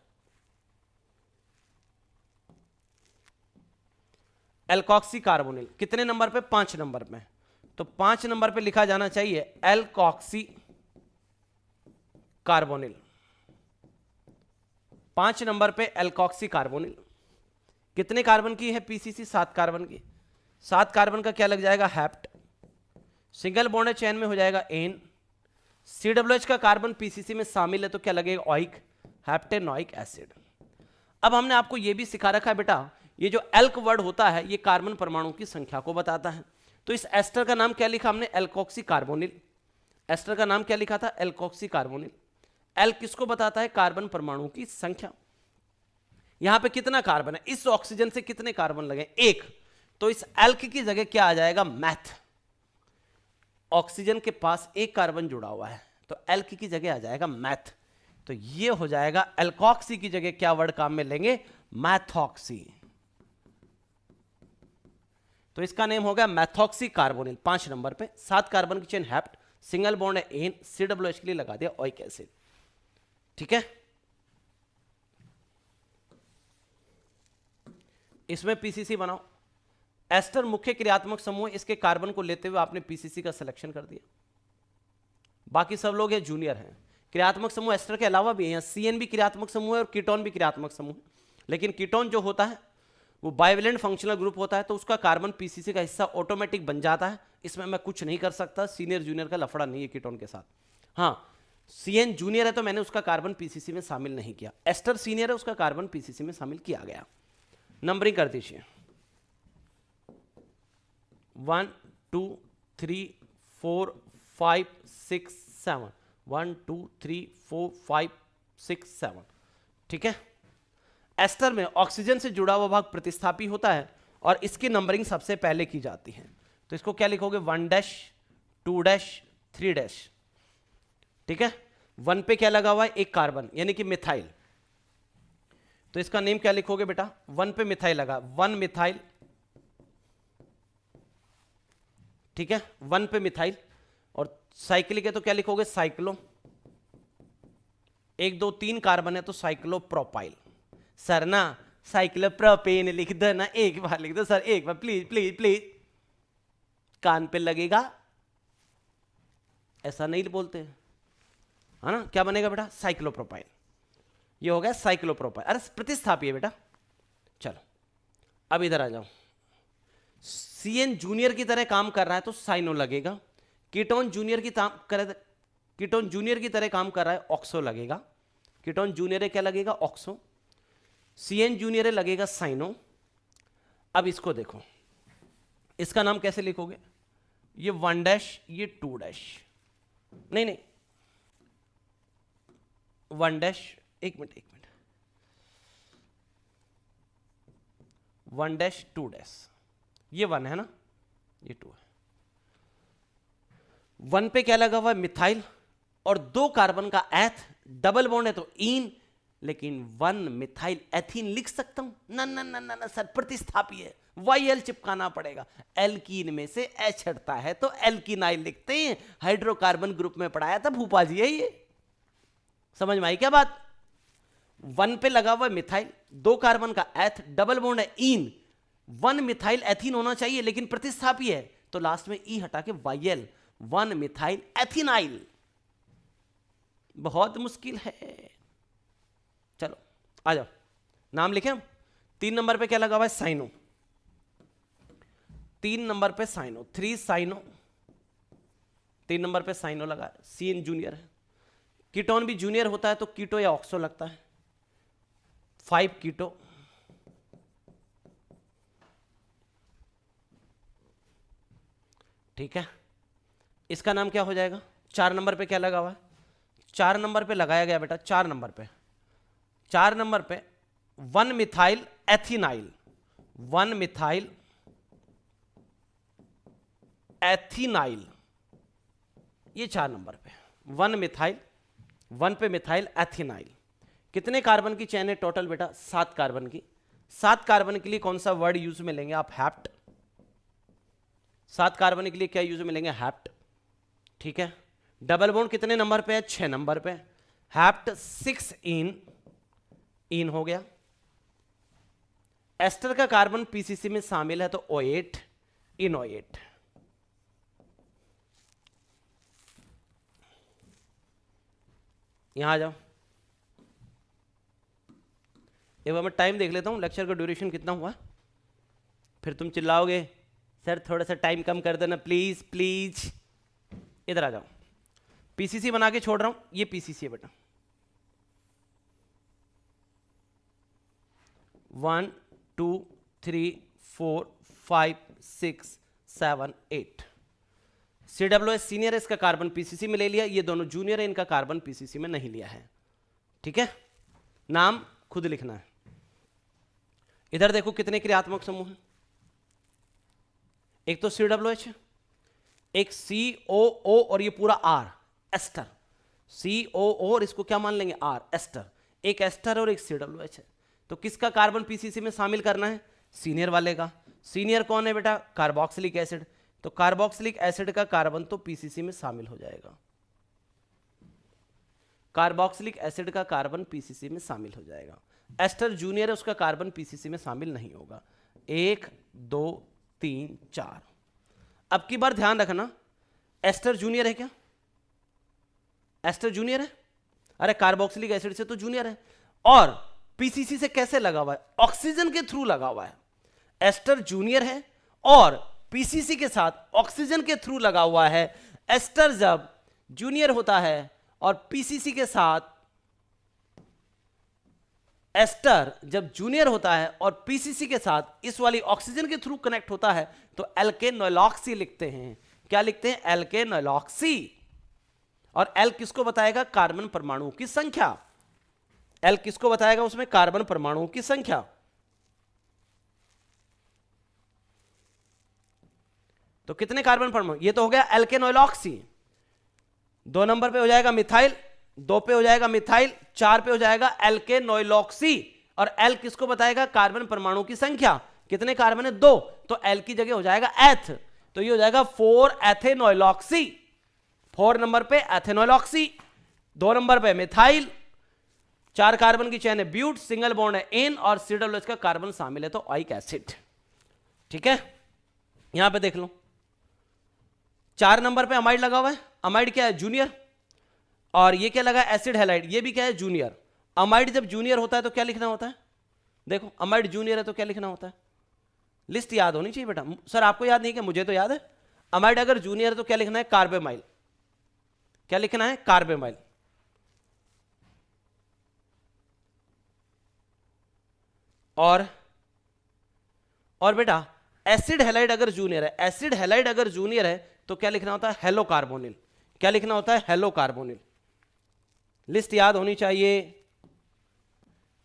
एल्कोक्सी कार्बोनिल। कितने नंबर पे? 5 नंबर पे। तो 5 नंबर पे लिखा जाना चाहिए एल्कोक्सी कार्बोनिल। 5 नंबर पे एल्कोक्सी कार्बोनिल। कितने कार्बन की है पीसीसी? 7 कार्बन की। 7 कार्बन का क्या लग जाएगा? हैप्ट। सिंगल बॉन्ड चेन में हो जाएगा एन। COOH का कार्बन पीसीसी में शामिल है तो क्या लगेगा? Oic, heptanoic acid. अब हमने आपको यह भी सिखा रखा है बेटा, ये जो एल्क वर्ड होता है ये कार्बन परमाणु की संख्या को बताता है। तो इस एस्टर का नाम क्या लिखा हमने? Alkoxy carbonyl. एस्टर का नाम क्या लिखा था? Alkoxy carbonyl. एल किसको बताता है? कार्बन परमाणु की संख्या। यहां पे कितना कार्बन है? इस ऑक्सीजन से कितने कार्बन लगे? 1। तो इस एल्क की जगह क्या आ जाएगा? मैथ। ऑक्सीजन के पास 1 कार्बन जुड़ा हुआ है तो एल्क की जगह आ जाएगा मैथ, तो ये हो जाएगा एल्कोक्सी की जगह क्या वर्ड काम में लेंगे, मैथॉक्सी। तो इसका नेम हो गया मैथॉक्सी कार्बोनिल। 5 नंबर पे 7 कार्बन की चेन हैप्ट, सिंगल बॉन्ड है एन, COOH के लिए लगा दिया ओइक एसिड। ठीक है, इसमें पीसीसी बनाओ। एस्टर मुख्य क्रियात्मक समूह, इसके कार्बन को लेते हुए आपने पीसीसी का सिलेक्शन कर दिया। बाकी सब लोग ये जूनियर हैं। क्रियात्मक समूह एस्टर के अलावा भी है, CN भी क्रियात्मक समूह है और कीटोन भी क्रियात्मक समूह है, लेकिन कीटोन जो होता है वो बाइवेलेंट फंक्शनल ग्रुप होता है, तो उसका कार्बन पीसीसी का हिस्सा ऑटोमेटिक बन जाता है। इसमें मैं कुछ नहीं कर सकता, सीनियर जूनियर का लफड़ा नहीं है कीटोन के साथ। हाँ, CN जूनियर है तो मैंने उसका कार्बन पीसीसी में शामिल नहीं किया। एस्टर सीनियर है, उसका कार्बन पीसीसी में शामिल किया गया। नंबरिंग कर दीजिए, 1 2 3 4 5 6 7, 1 2 3 4 5 6 7। ठीक है, एस्टर में ऑक्सीजन से जुड़ा हुआ भाग प्रतिस्थापी होता है और इसकी नंबरिंग सबसे पहले की जाती है। तो इसको क्या लिखोगे, 1 2 3। ठीक है, 1 पे क्या लगा हुआ है, एक कार्बन यानी कि मिथाइल, तो इसका नेम क्या लिखोगे बेटा, 1 पे मिथाइल लगा, 1 मिथाइल। ठीक है, 1 पे मिथाइल। और साइक्लिक है तो क्या लिखोगे, साइक्लो। 1 2 3 कार्बन है तो साइक्लोप्रोपाइल। सर ना साइक्लोप्रोपेन लिख दो ना, एक बार लिख दो सर, एक बार प्लीज प्लीज प्लीज, कान पे लगेगा, ऐसा नहीं बोलते है ना। क्या बनेगा बेटा, साइक्लोप्रोपाइल। ये हो गया साइक्लोप्रोपाइल। अरे प्रतिस्थापी है बेटा। चलो अब इधर आ जाओ, CN जूनियर की तरह काम कर रहा है तो साइनो लगेगा। कीटोन जूनियर की कीटोन जूनियर की तरह काम कर रहा है, ऑक्सो लगेगा। कीटोन जूनियर है क्या लगेगा, ऑक्सो। CN जूनियर है लगेगा साइनो। अब इसको देखो, इसका नाम कैसे लिखोगे, ये 1 ये 2, नहीं नहीं 1 एक मिनट 1 2, ये 1 है ना, ये 2 है। 1 पे क्या लगा हुआ है, मिथाइल, और 2 कार्बन का एथ, डबल बॉन्ड है तो इन, लेकिन 1 मिथाइल एथीन लिख सकता हूं, ना ना ना ना, ना सर प्रतिस्थापी है, YL चिपकाना पड़ेगा। एल्कीन में से H हटता है तो एल्कीनाइल लिखते हैं, हाइड्रोकार्बन ग्रुप में पढ़ाया था भूपा जी है ये, समझ में आई क्या बात। 1 पे लगा हुआ है मिथाइल, 2 कार्बन का एथ, डबल बॉन्ड है इन, 1 मिथाइल एथीन होना चाहिए लेकिन प्रतिस्थापी है, तो लास्ट में ई हटा के YL, 1 मिथाइल एथिनाइल। बहुत मुश्किल है। चलो आ जाओ, नाम लिखें। 3 नंबर पे क्या लगा हुआ है, साइनो। 3 नंबर पे साइनो, 3 साइनो। 3 नंबर पे साइनो लगा, CN जूनियर है। कीटोन भी जूनियर होता है तो कीटो या ऑक्सो लगता है, 5 कीटो। ठीक है, इसका नाम क्या हो जाएगा। 4 नंबर पे क्या लगा हुआ है, 4 नंबर पे लगाया गया बेटा, 4 नंबर पे 1 मिथाइल एथिनाइल, 1 मिथाइल एथिनाइल, ये 4 नंबर पे 1 मिथाइल, 1 पे मिथाइल एथिनाइल। कितने कार्बन की चेन है टोटल बेटा, 7 कार्बन की। 7 कार्बन के लिए कौन सा वर्ड यूज में लेंगे आप, हैप्ट। 7 कार्बन के लिए क्या यूज में लेंगे, हैप्ट। ठीक है, डबल बॉन्ड कितने नंबर पे है, 6 नंबर पे, हैप्ट 6 इन हो गया। एस्टर का कार्बन पीसीसी में शामिल है तो O8 इनोएट। यहां आ जाओ, एक बार मैं टाइम देख लेता हूं, लेक्चर का ड्यूरेशन कितना हुआ, फिर तुम चिल्लाओगे सर थोड़ा सा टाइम कम कर देना प्लीज प्लीज। इधर आ जाओ, पीसीसी बना के छोड़ रहा हूं, ये पीसीसी है बेटा। 1 2 3 4 5 6 7 8। CWS सीनियर है, इसका कार्बन पीसीसी में ले लिया, ये दोनों जूनियर है, इनका कार्बन पीसीसी में नहीं लिया है। ठीक है, नाम खुद लिखना है। इधर देखो कितने क्रियात्मक समूह हैं, एक तो CWH है, एक COO और ये पूरा R एस्टर। COO और इसको क्या मान लेंगे R, एस्टर। एक एस्टर और एक COOH है, तो किसका कार्बन पीसीसी में शामिल करना है? सीनियर वाले का। सीनियर कौन है बेटा? Carboxylic acid. तो कार्बोक्सिलिक एसिड का कार्बन तो पीसीसी में शामिल हो जाएगा, कार्बोक्सिलिक एसिड का कार्बन पीसीसी में शामिल हो जाएगा। एस्टर जूनियर है, उसका कार्बन पीसीसी में शामिल नहीं होगा। 1 2 3 4। अब की बार ध्यान रखना, एस्टर जूनियर है क्या? एस्टर जूनियर है? अरे कार्बोक्सिलिक एसिड से तो जूनियर है, और पीसीसी से कैसे लगा हुआ है? ऑक्सीजन के थ्रू लगा हुआ है। एस्टर जूनियर है और पीसीसी के साथ ऑक्सीजन के थ्रू लगा हुआ है। एस्टर जब जूनियर होता है और पीसीसी के साथ, एस्टर जब जूनियर होता है और पीसीसी के साथ इस वाली ऑक्सीजन के थ्रू कनेक्ट होता है तो एल्केनोलॉक्सी लिखते हैं। क्या लिखते हैं? एल्केनोलॉक्सी। और एल किसको बताएगा? कार्बन परमाणुओं की संख्या। एल किसको बताएगा? उसमें कार्बन परमाणुओं की संख्या। तो कितने कार्बन परमाणु? ये तो हो गया एल्केनोलॉक्सी। 2 नंबर पे हो जाएगा मिथाइल, 2 पे हो जाएगा मिथाइल, 4 पे हो जाएगा एल्केनोलॉक्सी। और एल किसको बताएगा? कार्बन परमाणु की संख्या। कितने कार्बन है? 2, तो एल की जगह हो जाएगा एथ, तो ये हो जाएगा 4 एथेनोलॉक्सी। 4 नंबर पे एथेनोलॉक्सी, 2 नंबर पे मिथाइल, 4 कार्बन की चेन है ब्यूट, सिंगल बॉन्ड है एन, और COOH का कार्बन शामिल है तो ओइक एसिड। ठीक है, यहां पे देख लो 4 नंबर पे अमाइड लगा हुआ है। अमाइड क्या है? जूनियर। और ये क्या लगा? एसिड हैलाइड, ये भी क्या है? जूनियर। अमाइड जब जूनियर होता है तो क्या लिखना होता है? देखो अमाइड जूनियर है तो क्या लिखना होता है? लिस्ट याद होनी चाहिए बेटा। सर आपको याद नहीं? क्या मुझे तो याद है। अमाइड अगर जूनियर है तो क्या लिखना है? कार्बेमाइल। क्या लिखना है? कार्बेमाइल। और बेटा एसिड हैलाइड अगर जूनियर है, एसिड हैलाइड अगर जूनियर है तो क्या लिखना होता है? Hello carbonyl. क्या लिखना होता है? Hello carbonyl. लिस्ट याद होनी चाहिए।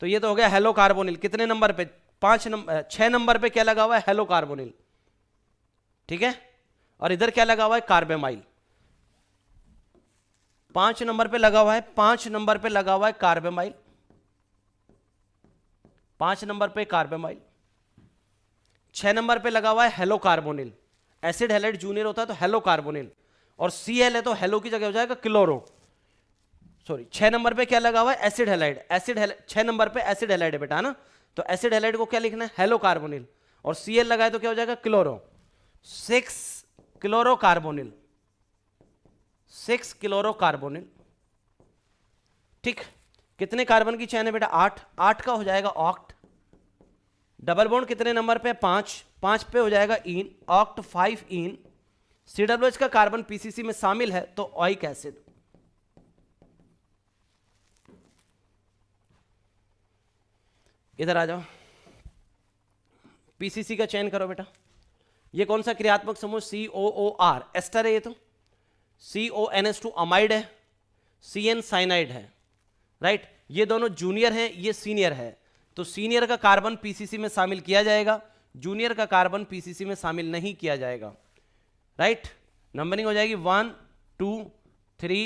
तो ये तो हो गया हेलो कार्बोनिल। कितने नंबर पे? 6 नंबर पे क्या लगा हुआ है? Hello carbonyl. ठीक है, और इधर क्या लगा हुआ है? कार्बेमाइल। 5 नंबर पे लगा हुआ है, 5 नंबर पे लगा हुआ है कार्बेमाइल। 5 नंबर पे कार्बेमाइल। 6 नंबर पे लगा हुआ है hello carbonyl. Acid halide junior होता है तो हेलो कार्बोनिल, और Cl है तो हेलो की जगह हो जाएगा क्लोरो। सॉरी, 6 नंबर पे क्या लगा हुआ है? Acid halide. 6 नंबर पे एसिड हैलाइड है बेटा, ना? तो एसिड हैलाइड को क्या लिखना है? हेलो कार्बोनिल, और Cl लगाए तो क्या हो जाएगा? Chloro. 6 chloro carbonyl, 6 chloro carbonyl. ठीक, कितने कार्बन की चेन है बेटा? 8। 8 का हो जाएगा ऑक्ट। डबल बॉन्ड कितने नंबर पे? 5। 5 पे हो जाएगा इन, ऑक्ट 5 इन। COOH का कार्बन पीसीसी में शामिल है तो ओइक एसिड। इधर आ जाओ, पीसीसी का चयन करो बेटा। ये कौन सा क्रियात्मक समूह? COOR, एस्टर है ये तो। CONS2 अमाइड है, CN साइनाइड है, राइट। ये दोनों जूनियर हैं, ये सीनियर है, तो सीनियर का कार्बन पीसीसी में शामिल किया जाएगा, जूनियर का कार्बन पीसीसी में शामिल नहीं किया जाएगा, राइट। नंबरिंग हो जाएगी 1 2 3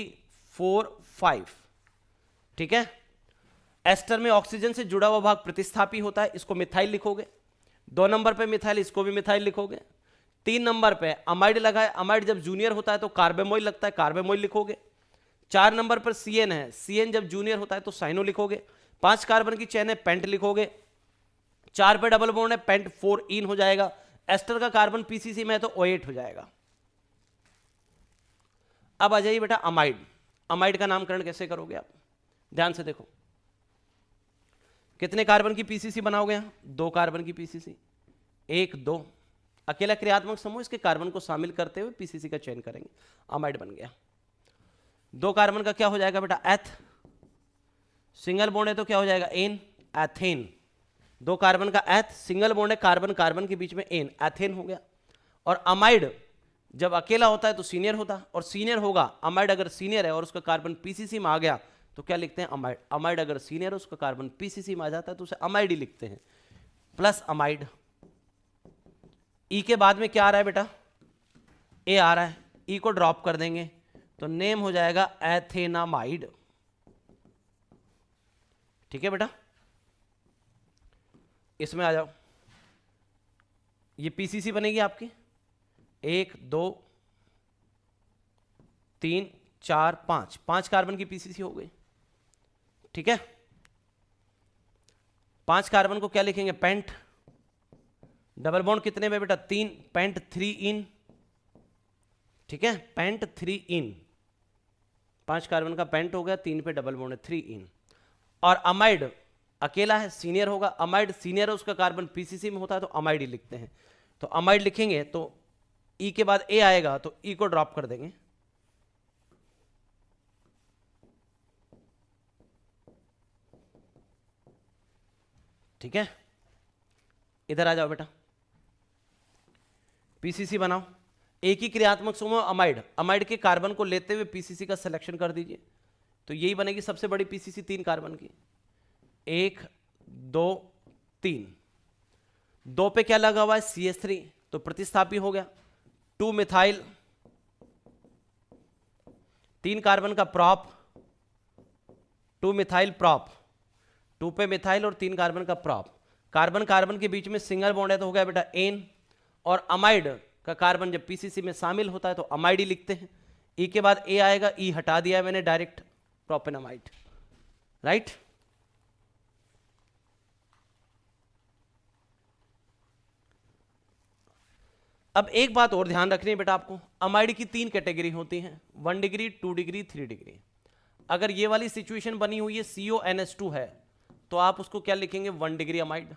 4 5। ठीक है, एस्टर में ऑक्सीजन से जुड़ा हुआ भाग प्रतिस्थापी होता है, इसको मिथाइल लिखोगे। 2 नंबर पे मिथाइल, इसको भी मिथाइल लिखोगे। 3 नंबर पे अमाइड लगा है, अमाइड जब जूनियर होता है तो कार्बेमोइल लगता है, कार्बेमोइल लिखोगे। 4 नंबर पर CN है, CN जब जूनियर होता है तो साइनो लिखोगे। 5 कार्बन की चेन है, पेंट लिखोगे। 4 पे डबल बॉन्ड है, पेंट 4 इन हो जाएगा। एस्टर का कार्बन पीसीसी में है तो O8 हो जाएगा। अब आ जाइए बेटा अमाइड। अमाइड का नामकरण कैसे करोगे आप? ध्यान से देखो, कितने कार्बन की पीसीसी बनाओगे? यहां 2 कार्बन की पीसीसी, 1 2, अकेला क्रियात्मक समूह, इसके कार्बन को शामिल करते हुए पीसीसी का चयन करेंगे, अमाइड बन गया। 2 कार्बन का क्या हो जाएगा बेटा? एथ। सिंगल बॉन्ड है तो क्या हो जाएगा? N, ethane. 2 कार्बन का एथ, सिंगल बॉन्ड है, कार्बन कार्बन के बीच में एन, एथेन हो गया। और अमाइड जब अकेला होता है तो सीनियर होता है, और सीनियर होगा अमाइड अगर सीनियर है और उसका कार्बन पीसीसी में आ गया तो क्या लिखते हैं? अमाइड। अमाइड अगर सीनियर है उसका कार्बन पीसीसी में आ जाता है तो उसे अमाइड ही लिखते हैं, प्लस अमाइड। ई के बाद में क्या आ रहा है बेटा? ए आ रहा है, ई को ड्रॉप कर देंगे, तो नेम हो जाएगा एथेनामाइड। ठीक है बेटा, इसमें आ जाओ, ये पीसीसी बनेगी आपकी 1 2 3 4 5, 5 कार्बन की पीसीसी हो गई। ठीक है, 5 कार्बन को क्या लिखेंगे, पेंट। डबल बॉन्ड कितने में बेटा, 3, पेंट 3 इन। ठीक है, पेंट 3 इन, 5 कार्बन का पेंट हो गया, 3 पे डबल बॉन्ड है, 3 इन। और अमाइड अकेला है, सीनियर होगा, अमाइड सीनियर है, उसका कार्बन पीसीसी में होता है तो अमाइड ही लिखते हैं। तो अमाइड लिखेंगे तो ई के बाद ए आएगा तो ई को ड्रॉप कर देंगे। ठीक है, इधर आ जाओ बेटा, पीसीसी बनाओ। एक ही क्रियात्मक समूह अमाइड, अमाइड के कार्बन को लेते हुए पीसीसी का सिलेक्शन कर दीजिए, तो यही बनेगी सबसे बड़ी पीसीसी 3 कार्बन की। 1 2 3, 2 पे क्या लगा हुआ है, CH3, तो प्रतिस्थापी हो गया। 2 मिथाइल, 3 कार्बन का प्रॉप, 2 मिथाइल प्रॉप, 2 पे मिथाइल और 3 कार्बन का प्रॉप। कार्बन कार्बन के बीच में सिंगल बॉन्ड है तो हो गया बेटा एन। और अमाइड का कार्बन जब पीसीसी में शामिल होता है तो अमाइड ही लिखते हैं। ई के बाद ए आएगा, ई हटा दिया है मैंने डायरेक्ट, प्रोपेनामाइड। राइट, अब एक बात और ध्यान रखनी है बेटा आपको, अमाइड की 3 कैटेगरी होती हैं, 1 डिग्री 2 डिग्री 3 डिग्री। अगर ये वाली सिचुएशन बनी हुई है CONH2 है तो आप उसको क्या लिखेंगे, 1 डिग्री अमाइड।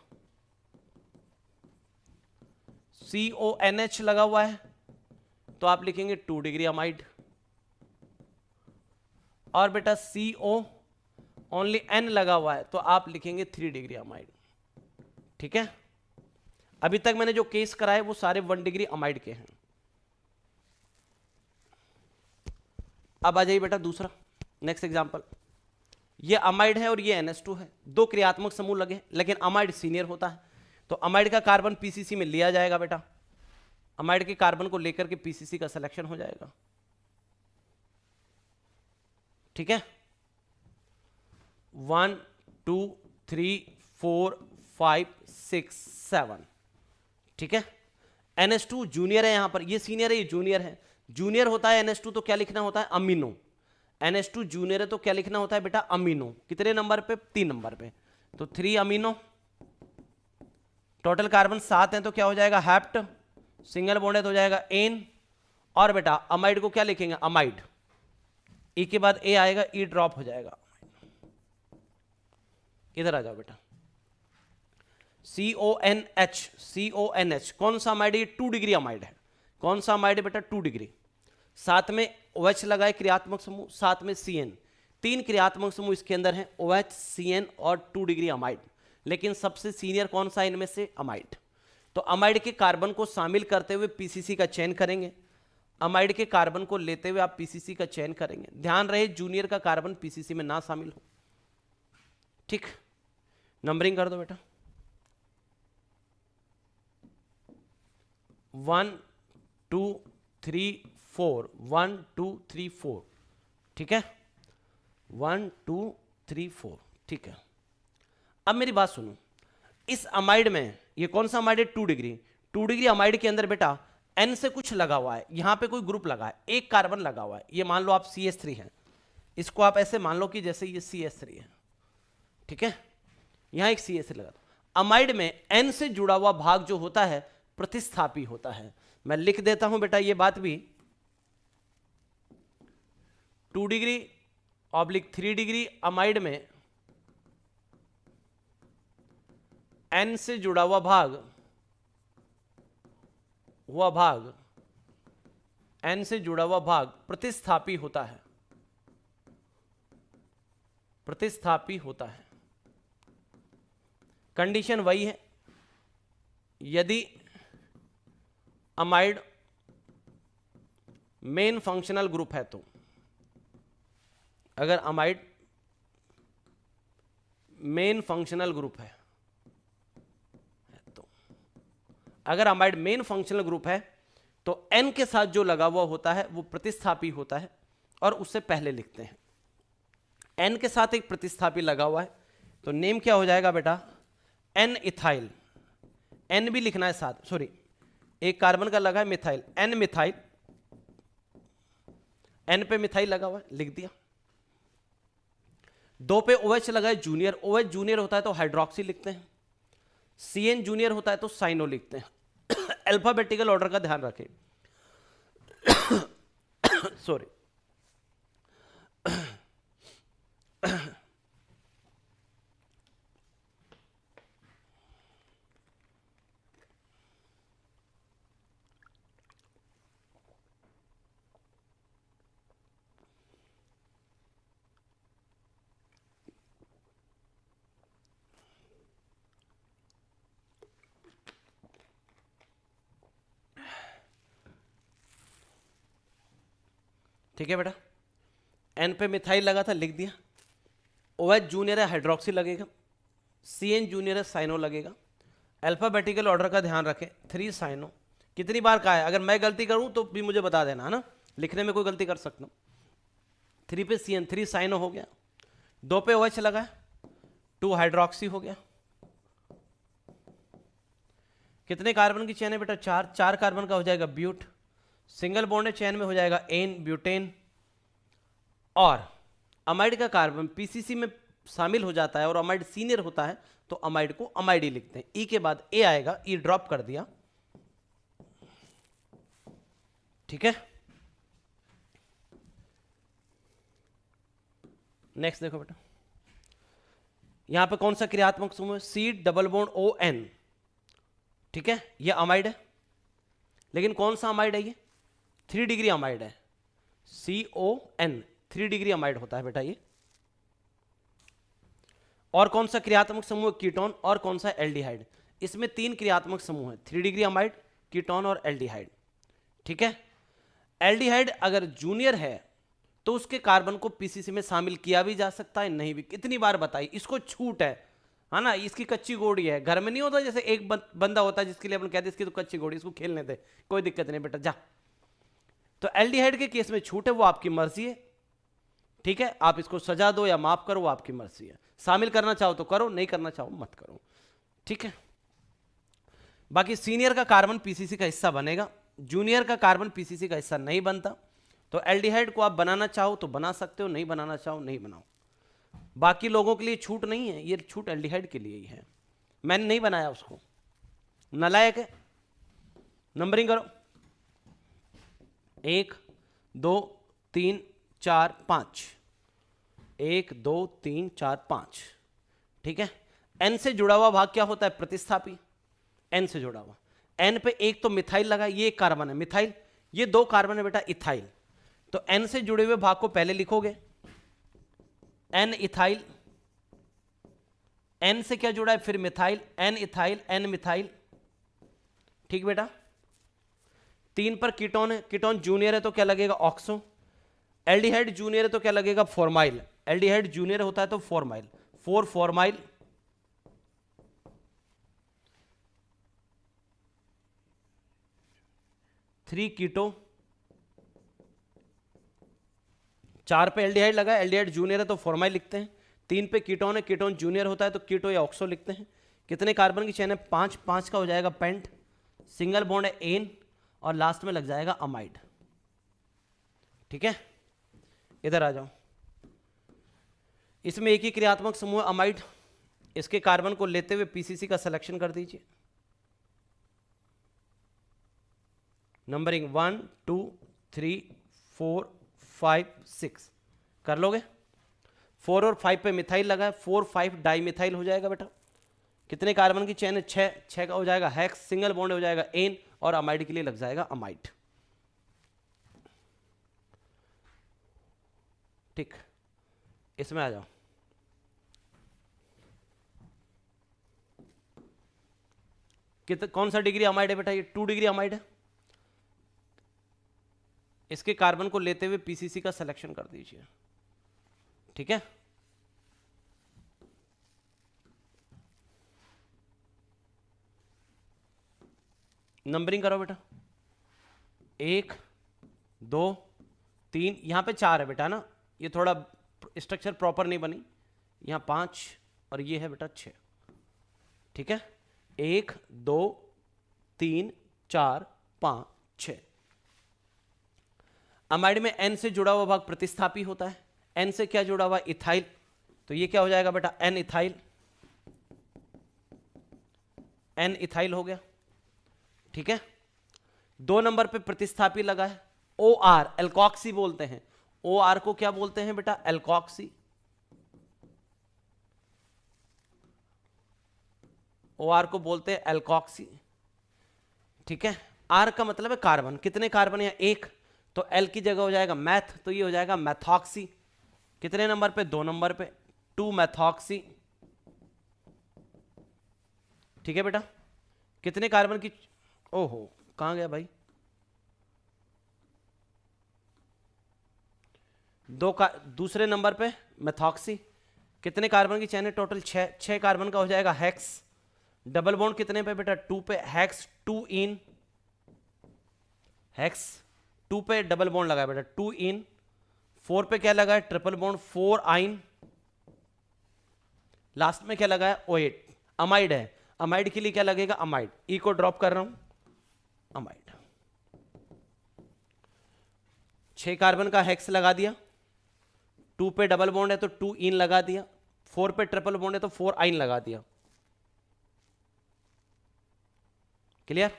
CONH लगा हुआ है तो आप लिखेंगे 2 डिग्री अमाइड। और बेटा CO ओनली N लगा हुआ है तो आप लिखेंगे 3 डिग्री अमाइड। ठीक है, अभी तक मैंने जो केस कराए वो सारे 1 डिग्री अमाइड के हैं। अब आ जाइए बेटा दूसरा, नेक्स्ट एग्जांपल। ये अमाइड है और ये NH2 है, 2 क्रियात्मक समूह लगे, लेकिन अमाइड सीनियर होता है तो अमाइड का कार्बन पीसीसी में लिया जाएगा बेटा। अमाइड के कार्बन को लेकर के पीसीसी का सिलेक्शन हो जाएगा। ठीक है, 1 2 3 4 5 6 7। ठीक है, NH2 जूनियर है, यहां पर ये सीनियर है, ये जूनियर है। जूनियर होता है NH2 तो क्या लिखना होता है, अमीनो। NH2 जूनियर है तो क्या लिखना होता है बेटा, अमीनो। कितने नंबर पे, 3 नंबर पे, तो 3 अमीनो। टोटल कार्बन 7 है तो क्या हो जाएगा, हैप्ट। सिंगल बॉन्ड है तो हो जाएगा एन। और बेटा अमाइड को क्या लिखेंगे, अमाइड। ई के बाद ए आएगा, ई ड्रॉप हो जाएगा। इधर आ जाओ बेटा, CONH कौन सा अमाइड है, 2 डिग्री अमाइड है। कौन सा अमाइड है बेटा, 2 डिग्री। साथ में OH लगाए क्रियात्मक समूह, साथ में CN, 3 क्रियात्मक समूह इसके अंदर हैं, OH CN और 2 डिग्री अमाइड। लेकिन सबसे सीनियर कौन सा इनमें से, अमाइड। तो अमाइड के कार्बन को शामिल करते हुए पीसीसी का चयन करेंगे, अमाइड के कार्बन को लेते हुए आप पीसीसी का चयन करेंगे। ध्यान रहे जूनियर का कार्बन पीसीसी में ना शामिल हो। ठीक, नंबरिंग कर दो बेटा, 1 2 3 4, 1 2 3 4। ठीक है, 1 2 3 4। ठीक है, अब मेरी बात सुनो, इस अमाइड में ये कौन सा अमाइड है, 2 डिग्री। 2 डिग्री अमाइड के अंदर बेटा N से कुछ लगा हुआ है, यहां पे कोई ग्रुप लगा है, एक कार्बन लगा हुआ है। ये मान लो आप CH3 है, इसको आप ऐसे मान लो कि जैसे ये CH3 है। ठीक है, यहां एक CH3 लगा। अमाइड में N से जुड़ा हुआ भाग जो होता है प्रतिस्थापी होता है। मैं लिख देता हूं बेटा ये बात भी, 2 डिग्री ऑब्लिक 3 डिग्री अमाइड में N से जुड़ा हुआ भाग N से जुड़ा हुआ भाग प्रतिस्थापी होता है, प्रतिस्थापी होता है। कंडीशन वही है, यदि अमाइड मेन फंक्शनल ग्रुप है तो, अगर अमाइड मेन फंक्शनल ग्रुप है तो, अगर अमाइड मेन फंक्शनल ग्रुप है तो N के साथ जो लगा हुआ होता है वो प्रतिस्थापी होता है, और उससे पहले लिखते हैं। एन के साथ एक प्रतिस्थापी लगा हुआ है, तो नेम क्या हो जाएगा बेटा, एन इथाइल। एन भी लिखना है साथ, सॉरी एक कार्बन का लगा है मिथाइल, एन मिथाइल, एन पे मिथाइल लगा हुआ है, लिख दिया। 2 पे OH लगा है जूनियर, OH जूनियर होता है तो हाइड्रोक्सी लिखते हैं, CN जूनियर होता है तो साइनो लिखते हैं। अल्फाबेटिकल ऑर्डर का ध्यान रखें। सॉरी। ठीक है बेटा, एन पे मिथाइल लगा था, लिख दिया। OH जूनियर है हाइड्रोक्सी लगेगा, CN जूनियर है साइनो लगेगा। अल्फाबेटिकल ऑर्डर का ध्यान रखें, 3 साइनो। कितनी बार कहा है, अगर मैं गलती करूं तो भी मुझे बता देना, है ना, लिखने में कोई गलती कर सकता हूं। 3 पे CN, 3 साइनो हो गया। 2 पे OH लगा है, 2 हाइड्रोक्सी हो गया। कितने कार्बन की चेन है बेटा, 4। 4 कार्बन का हो जाएगा ब्यूट। सिंगल बॉन्ड चेन में हो जाएगा एन ब्यूटेन। और अमाइड का कार्बन पीसीसी में शामिल हो जाता है और अमाइड सीनियर होता है तो अमाइड को अमाइड ही लिखते हैं। ई के बाद ए आएगा, ई ड्रॉप कर दिया। ठीक है, नेक्स्ट देखो बेटा, यहां पे कौन सा क्रियात्मक समूह है, C double bond O N. ठीक है, ये अमाइड है, लेकिन कौन सा अमाइड है, ये 3 डिग्री अमाइड है। CON 3 डिग्री अमाइड होता है बेटा ये। और कौन सा क्रियात्मक समूह है, कीटोन। और कौन सा, एल्डिहाइड। इसमें 3 क्रियात्मक समूह है, 3 डिग्री अमाइड, कीटोन और एल्डिहाइड। ठीक है, एल्डिहाइड अगर जूनियर है तो उसके कार्बन को पीसीसी में शामिल किया भी जा सकता है, नहीं भी। कितनी बार बताई, इसको छूट है ना, इसकी कच्ची गोड़ी है। घर में नहीं होता जैसे एक बंदा होता है जिसके लिए अपन कहते हैं इसकी तो कच्ची गोड़ी, इसको खेलने दे, कोई दिक्कत नहीं बेटा, जा। तो एल्डिहाइड के केस में छूट है, वो आपकी मर्जी है। ठीक है, आप इसको सजा दो या माफ करो, वो आपकी मर्जी है। शामिल करना चाहो तो करो, नहीं करना चाहो मत करो। ठीक है, बाकी सीनियर का कार्बन पीसीसी का हिस्सा बनेगा, जूनियर का कार्बन पीसीसी का हिस्सा नहीं बनता। तो एल्डिहाइड को आप बनाना चाहो तो बना सकते हो, नहीं बनाना चाहो नहीं बनाओ। बाकी लोगों के लिए छूट नहीं है, ये छूट एल्डिहाइड के लिए ही है। मैंने नहीं बनाया उसको, नालायक है। नंबरिंग करो, 1 2 3 4 5, 1 2 3 4 5। ठीक है, एन से जुड़ा हुआ भाग क्या होता है, प्रतिस्थापी। एन से जुड़ा हुआ, एन पे एक तो मिथाइल लगा, ये एक कार्बन है मिथाइल, ये 2 कार्बन है बेटा इथाइल। तो एन से जुड़े हुए भाग को पहले लिखोगे, एन इथाइल। एन से क्या जुड़ा है, फिर methyl, N ethyl N methyl. ठीक बेटा, 3 पर कीटोन है, कीटोन जूनियर है तो क्या लगेगा, ऑक्सो। एल्डिहाइड जूनियर है तो क्या लगेगा, फॉर्माइल। एल्डिहाइड जूनियर होता है तो फॉर्माइल, 4 फॉर्माइल। 3 कीटो। 4 पे एल्डिहाइड लगा, एल्डिहाइड जूनियर है तो फॉर्माइल लिखते हैं। 3 पे कीटोन है, कीटोन जूनियर होता है तो कीटो या ऑक्सो लिखते हैं। कितने कार्बन की चेन है, 5। 5 का हो जाएगा पेंट, सिंगल बॉन्ड है एन, और लास्ट में लग जाएगा अमाइड। ठीक है, इधर आ जाओ। इसमें एक ही क्रियात्मक समूह अमाइड, इसके कार्बन को लेते हुए पीसीसी का सिलेक्शन कर दीजिए। नंबरिंग 1 2 3 4 5 6 कर लोगे। 4 और 5 पे मिथाइल लगा है, 4 5 डाई मिथाइल हो जाएगा बेटा। कितने कार्बन की चेन है, 6। 6 का हो जाएगा हेक्स, सिंगल बॉन्ड हो जाएगा एन, और अमाइड के लिए लग जाएगा अमाइड। ठीक, इसमें आ जाओ। कौन सा डिग्री अमाइड है बेटा, ये 2 डिग्री अमाइड है। इसके कार्बन को लेते हुए पीसीसी का सिलेक्शन कर दीजिए। ठीक है, नंबरिंग करो बेटा, 1 2 3, यहाँ पे 4 है बेटा ना, ये थोड़ा स्ट्रक्चर प्रॉपर नहीं बनी, यहाँ 5 और ये है बेटा 6, ठीक है। 1 2 3 4 5 6। अमाइड में N से जुड़ा हुआ भाग प्रतिस्थापी होता है, N से क्या जुड़ा हुआ, इथाइल, तो ये क्या हो जाएगा बेटा, N इथाइल, N इथाइल हो गया, ठीक है। 2 नंबर पे प्रतिस्थापी लगा है OR, एल्कॉक्सी बोलते हैं, OR को क्या बोलते हैं बेटा, एल्कॉक्सी, OR को बोलते हैं एल्कॉक्सी, ठीक है। R का मतलब है कार्बन, कितने कार्बन है, 1, तो L की जगह हो जाएगा मैथ, तो ये हो जाएगा मैथॉक्सी, कितने नंबर पे, 2 नंबर पे, 2 मैथॉक्सी, ठीक है बेटा। कितने कार्बन की, ओहो कहां गया भाई, 2 का दूसरे नंबर पे मैथॉक्सी, कितने कार्बन की चैन है टोटल, 6 कार्बन का हो जाएगा हेक्स, डबल बॉन्ड कितने पे बेटा, 2 पे, हेक्स 2 इन, हेक्स 2 पे डबल बॉन्ड लगा है बेटा, 2 इन, 4 पे क्या लगा है, ट्रिपल बॉन्ड 4 आइन, लास्ट में क्या लगा है, OH, अमाइड है, अमाइड के लिए क्या लगेगा, अमाइड, ई को ड्रॉप कर रहा हूं, अमाइड, 6 कार्बन का हेक्स लगा दिया, 2 पे डबल बॉन्ड है तो 2 इन लगा दिया, 4 पे ट्रिपल बॉन्ड है तो 4 आइन लगा दिया, क्लियर।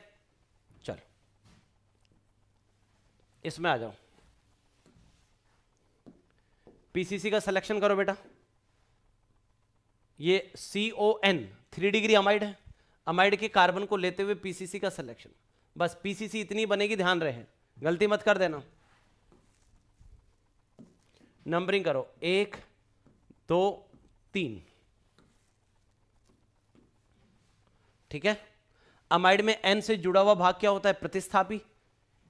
चल इसमें आ जाओ, पीसीसी का सिलेक्शन करो बेटा, ये CON 3 डिग्री अमाइड है, अमाइड के कार्बन को लेते हुए पीसीसी का सिलेक्शन, बस पीसीसी इतनी बनेगी, ध्यान रहे, गलती मत कर देना। नंबरिंग करो, 1 2 3, ठीक है। अमाइड में N से जुड़ा हुआ भाग क्या होता है, प्रतिस्थापी,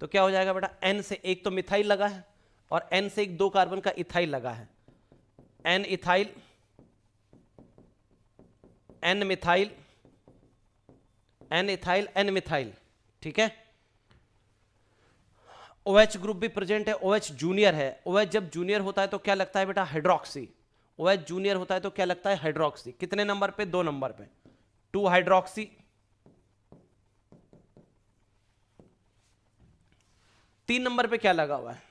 तो क्या हो जाएगा बेटा, N से एक तो मिथाइल लगा है और N से एक 2 कार्बन का इथाइल लगा है, N ethyl, N methyl, N ethyl, N methyl, ठीक है। OH ग्रुप भी प्रेजेंट है, OH जूनियर है, OH जब जूनियर होता है तो क्या लगता है बेटा, हाइड्रोक्सी, OH जूनियर होता है तो क्या लगता है, हाइड्रोक्सी, कितने नंबर पे, 2 नंबर पे, 2 हाइड्रोक्सी, 3 नंबर पे क्या लगा हुआ है,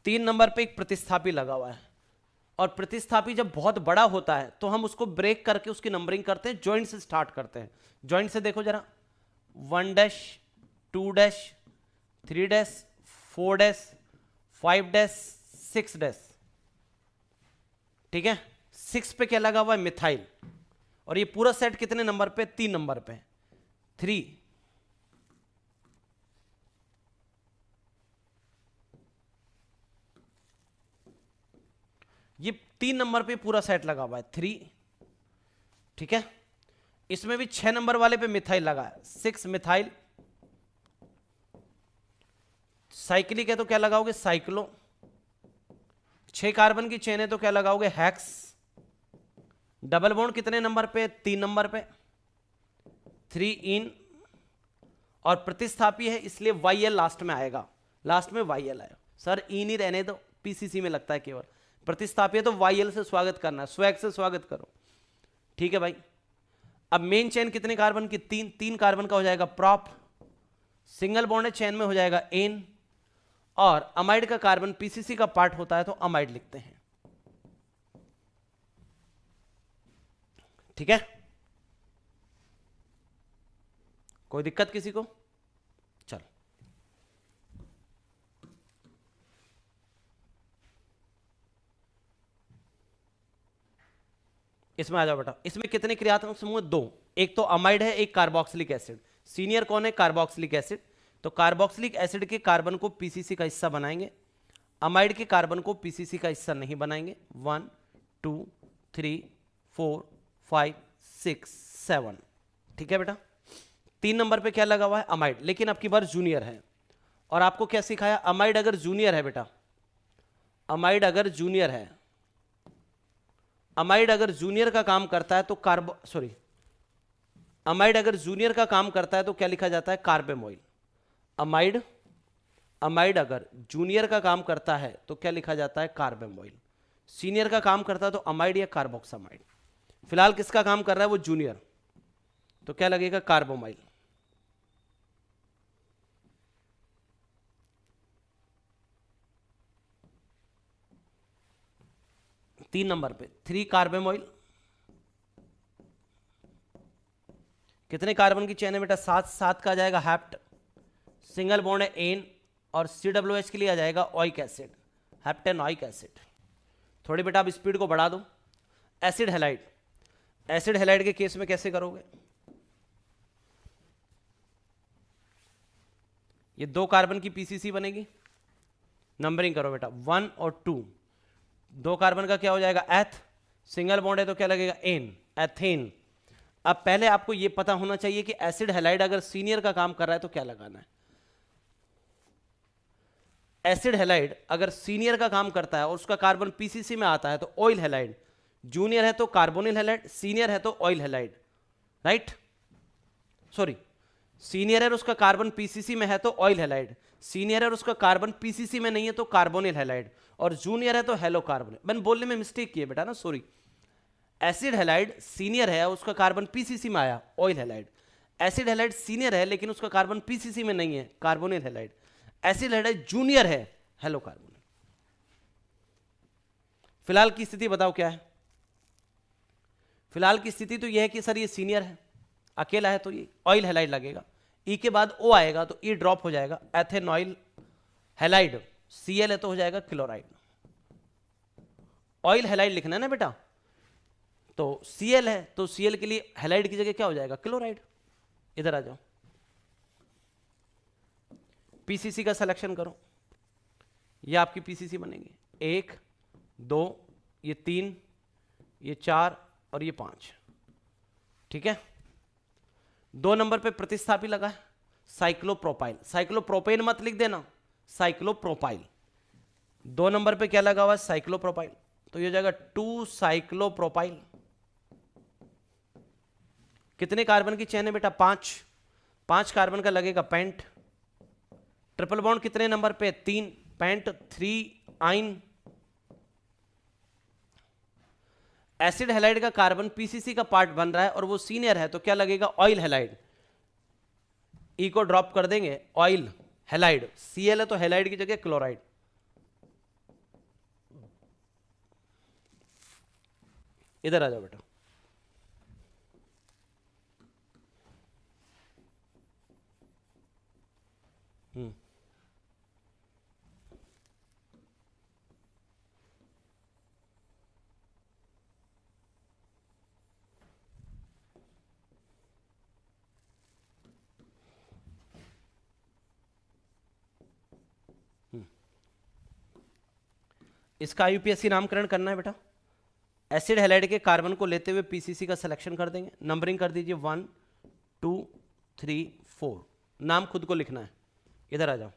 3 नंबर पे एक प्रतिस्थापी लगा हुआ है, और प्रतिस्थापी जब बहुत बड़ा होता है तो हम उसको ब्रेक करके उसकी नंबरिंग करते हैं, जॉइंट से स्टार्ट करते हैं, जॉइंट से देखो जरा, 1 dash 2 dash 3 dash 4 dash 5 dash 6 dash, ठीक है। 6 पे क्या लगा हुआ है, मिथाइल, और ये पूरा सेट कितने नंबर पे, 3 नंबर पे, 3, ये 3 नंबर पे पूरा सेट लगा हुआ है, 3, ठीक है। इसमें भी 6 नंबर वाले पे मिथाइल लगा है, 6 मिथाइल, साइक्लिक है तो क्या लगाओगे, साइक्लो, 6 कार्बन की चेन है तो क्या लगाओगे, हेक्स, डबल बॉन्ड कितने नंबर पे, 3 नंबर पे, 3 इन, और प्रतिस्थापी है इसलिए YL लास्ट में आएगा, लास्ट में YL आएगा, सर इन ही रहने दो, पीसीसी में लगता है केवल, प्रतिस्थापी है तो YL से स्वागत करना है, स्वैग से स्वागत करो, ठीक है भाई। अब मेन चेन कितने कार्बन की, 3 कार्बन का हो जाएगा प्रॉप, सिंगल बॉन्ड है चेन में हो जाएगा एन, और अमाइड का कार्बन पीसीसी का पार्ट होता है तो अमाइड लिखते हैं, ठीक है। कोई दिक्कत किसी को, चल इसमें आ जाओ बेटा। इसमें कितने क्रियात्मक समूह, 2, एक तो अमाइड है, एक कार्बोक्सिलिक एसिड, सीनियर कौन है, कार्बोक्सिलिक एसिड, तो कार्बोक्सिलिक एसिड के कार्बन को पीसीसी का हिस्सा बनाएंगे, अमाइड के कार्बन को पीसीसी का हिस्सा नहीं बनाएंगे। 1 2 3 4 5 6 7, ठीक है बेटा। 3 नंबर पे क्या लगा हुआ है, अमाइड, लेकिन अब की बार जूनियर है, और आपको क्या सिखाया, अमाइड अगर जूनियर है बेटा, अमाइड अगर जूनियर है, अमाइड अगर जूनियर का काम करता है तो अमाइड अगर जूनियर का काम करता है तो क्या लिखा जाता है, कार्बेमोइल, अमाइड अमाइड अगर जूनियर का काम करता है तो क्या लिखा जाता है, कार्बेमोइल। सीनियर का काम करता है तो अमाइड या कार्बोक्सामाइड। फिलहाल किसका काम कर रहा है, वो जूनियर, तो क्या लगेगा, कार्बोमाइल। तीन नंबर पे 3 कार्बेमोइल, कितने कार्बन की चेन है बेटा, 7 7 का आ जाएगा हैप्ट, सिंगल बॉन्ड है एन, और COH के लिए आ जाएगा ओइक एसिड, हेप्टेनोइक एसिड। थोड़ी बेटा आप स्पीड को बढ़ा दो। एसिड हैलाइड, एसिड हैलाइड के केस में कैसे करोगे, ये 2 कार्बन की पीसीसी बनेगी, नंबरिंग करो बेटा 1 और 2, 2 कार्बन का क्या हो जाएगा, एथ, सिंगल बॉन्ड है तो क्या लगेगा, एन, एथेन। अब पहले आपको यह पता होना चाहिए कि एसिड हैलाइड अगर सीनियर का काम कर रहा है तो क्या लगाना है। एसिड हैलाइड अगर सीनियर का काम करता है और उसका कार्बन पीसीसी में आता है तो ऑयल हैलाइड, जूनियर है तो कार्बोनिल हैलाइड, सीनियर है तो oil halide, right, sorry, senior है और उसका कार्बन पीसीसी में है तो ऑयल हैलाइड, सीनियर है और उसका कार्बन पीसीसी में नहीं है तो कार्बोनिल हैलाइड, और जूनियर है तो हेलो कार्बोनिल। मैंने बोलने में मिस्टेक की है बेटा ना, सॉरी। एसिड हैलाइड सीनियर है, उसका कार्बन पीसीसी में आया, oil halide. Acid halide senior है लेकिन उसका कार्बन पीसीसी में नहीं है, carbonyl halide. Acid halide junior है, हेलो कार्बोनिल। फिलहाल की स्थिति बताओ क्या है, फिलहाल की स्थिति तो यह है कि सर ये सीनियर है, अकेला है तो ये ऑयल हैलाइड लगेगा, ई के बाद ओ आएगा तो ई ड्रॉप हो जाएगा, एथेनॉइल हैलाइड, Cl है तो हो जाएगा क्लोराइड। ऑयल हैलाइड लिखना है ना बेटा, तो Cl है तो Cl के लिए हैलाइड की जगह क्या हो जाएगा, क्लोराइड। इधर आ जाओ, पीसीसी का सिलेक्शन करो, ये आपकी पीसीसी बनेगी, 1 2 ये 3 ये 4 और ये 5, ठीक है। 2 नंबर पे प्रतिस्थापी लगा है, साइक्लोप्रोपाइल, साइक्लोप्रोपेन मत लिख देना, साइक्लोप्रोपाइल। 2 नंबर पे क्या लगा हुआ है, साइक्लोप्रोपाइल, तो ये हो जाएगा 2 साइक्लोप्रोपाइल। कितने कार्बन की चेन है बेटा, 5, 5 कार्बन का लगेगा पेंट। ट्रिपल बॉन्ड कितने नंबर पे, 3, पेंट 3 आइन। एसिड हैलाइड का कार्बन पीसीसी का पार्ट बन रहा है और वो सीनियर है तो क्या लगेगा, ऑयल हैलाइड, ई को ड्रॉप कर देंगे, ऑयल हैलाइड। Cl है तो हैलाइड की जगह क्लोराइड। इधर आ जाओ बेटा, इसका यूपीएससी नामकरण करना है बेटा। एसिड हैलाइड के कार्बन को लेते हुए पीसीसी का सिलेक्शन कर देंगे, नंबरिंग कर दीजिए 1 2 3 4, नाम खुद को लिखना है। इधर आ जाओ,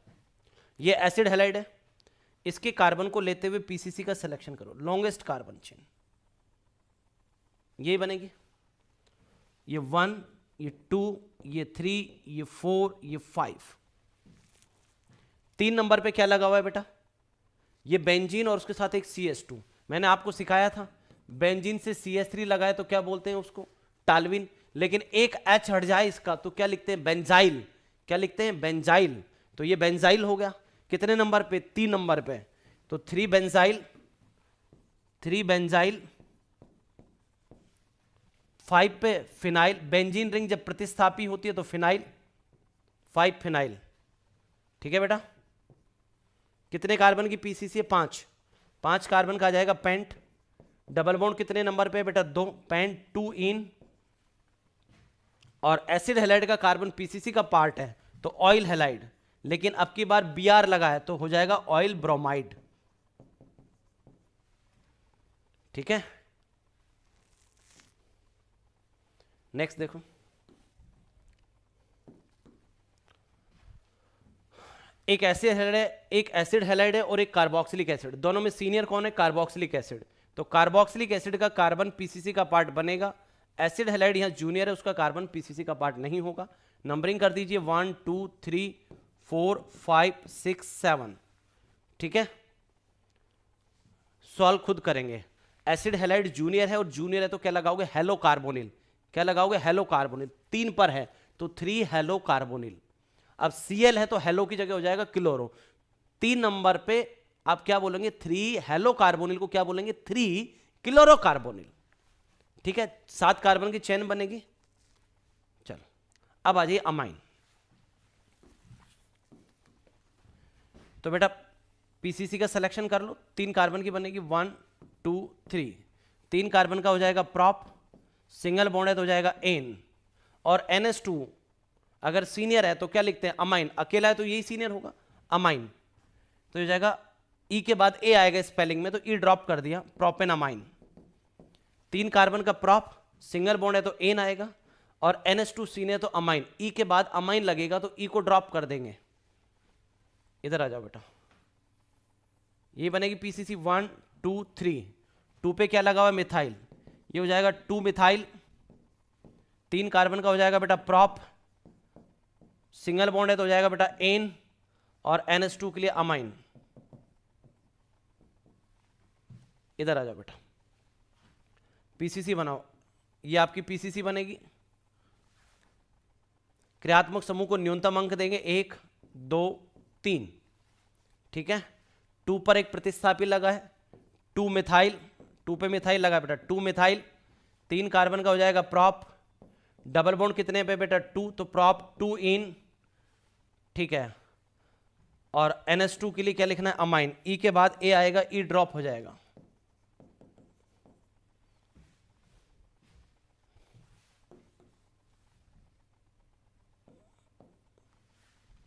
ये एसिड हैलाइड है, इसके कार्बन को लेते हुए पीसीसी का सिलेक्शन करो, लॉन्गेस्ट कार्बन चेन ये बनेगी, ये 1 ये 2 ये 3 ये 4 ये 5। 3 नंबर पे क्या लगा हुआ है बेटा, ये बेंजीन और उसके साथ एक CH2। मैंने आपको सिखाया था बेंजीन से CH3 लगाए तो क्या बोलते हैं उसको, टालविन, लेकिन एक H हट जाए इसका तो क्या लिखते हैं, बेंजाइल। क्या लिखते हैं, बेंजाइल। तो ये बेंजाइल हो गया, कितने नंबर पे, 3 नंबर पे, तो 3 बेंजाइल, 3 बेंजाइल, 5 पे फिनाइल। बेंजीन रिंग जब प्रतिस्थापी होती है तो फिनाइल, 5 फिनाइल, ठीक है बेटा। कितने कार्बन की पीसीसी है, 5, 5 कार्बन का आ जाएगा पेंट। डबल बॉन्ड कितने नंबर पे बेटा, 2, पेंट 2 इन। और एसिड हैलाइड का कार्बन पीसीसी का पार्ट है तो ऑयल हैलाइड, लेकिन अब की बार Br लगा है तो हो जाएगा ऑयल ब्रोमाइड, ठीक है। नेक्स्ट देखो, एक एसिड हैलाइड है और एक कार्बोक्सिलिक एसिड, दोनों में सीनियर कौन है, कार्बोक्सिलिक एसिड। तो कार्बोक्सिलिक एसिड का कार्बन पीसीसी का पार्ट बनेगा, एसिड हैलाइड यहां जूनियर है, उसका कार्बन पीसीसी का पार्ट नहीं होगा। नंबरिंग कर दीजिए 1 2 3 4 5 6 7, ठीक है। सॉल्व खुद करेंगे। एसिड हैलाइड जूनियर है और जूनियर है तो क्या लगाओगे, हेलो कार्बोनिल। क्या लगाओगे, हेलो कार्बोनिल। 3 पर है तो 3 हेलो कार्बोनिल। अब Cl है तो हेलो की जगह हो जाएगा क्लोरो। 3 नंबर पे आप क्या बोलेंगे, 3 हेलो कार्बोनिल को क्या बोलेंगे, 3 क्लोरो कार्बोनिल, ठीक है। 7 कार्बन की चेन बनेगी। चलो अब आ जाइए अमाइन। तो बेटा पीसीसी का सिलेक्शन कर लो। 3 कार्बन की बनेगी, 1 2 3। 3 कार्बन का हो जाएगा प्रॉप, सिंगल बॉन्ड है तो हो जाएगा एन, और NH2 अगर सीनियर है तो क्या लिखते हैं, अमाइन। अकेला है तो यही सीनियर होगा, अमाइन। तो हो जाएगा ई के बाद ए आएगा स्पेलिंग में, तो ई ड्रॉप कर दिया, प्रोपेन अमाइन। 3 कार्बन का प्रॉप, सिंगल बॉन्ड है तो एन आएगा, और NH2 सीनियर तो अमाइन। ई के बाद अमाइन लगेगा तो ई को ड्रॉप कर देंगे। इधर आ जाओ बेटा, ये बनेगी पीसीसी 1 2 3। 2 पे क्या लगा हुआ है, मिथाइल। ये हो जाएगा 2 मिथाइल। 3 कार्बन का हो जाएगा बेटा प्रॉप, सिंगल बॉन्ड है तो हो जाएगा बेटा एन, और NH2 के लिए अमाइन। इधर आ जाओ बेटा, पीसीसी बनाओ। ये आपकी पीसीसी बनेगी। क्रियात्मक समूह को न्यूनतम अंक देंगे 1 2 3, ठीक है। 2 पर एक प्रतिस्थापी लगा है, 2 मिथाइल। 2 पे मिथाइल लगा बेटा, 2 मिथाइल। 3 कार्बन का हो जाएगा प्रॉप, डबल बॉन्ड कितने पे बेटा 2, तो प्रॉप 2 इन, ठीक है। और NH2 के लिए क्या लिखना है, अमाइन। ई के बाद ए आएगा, ई ड्रॉप हो जाएगा।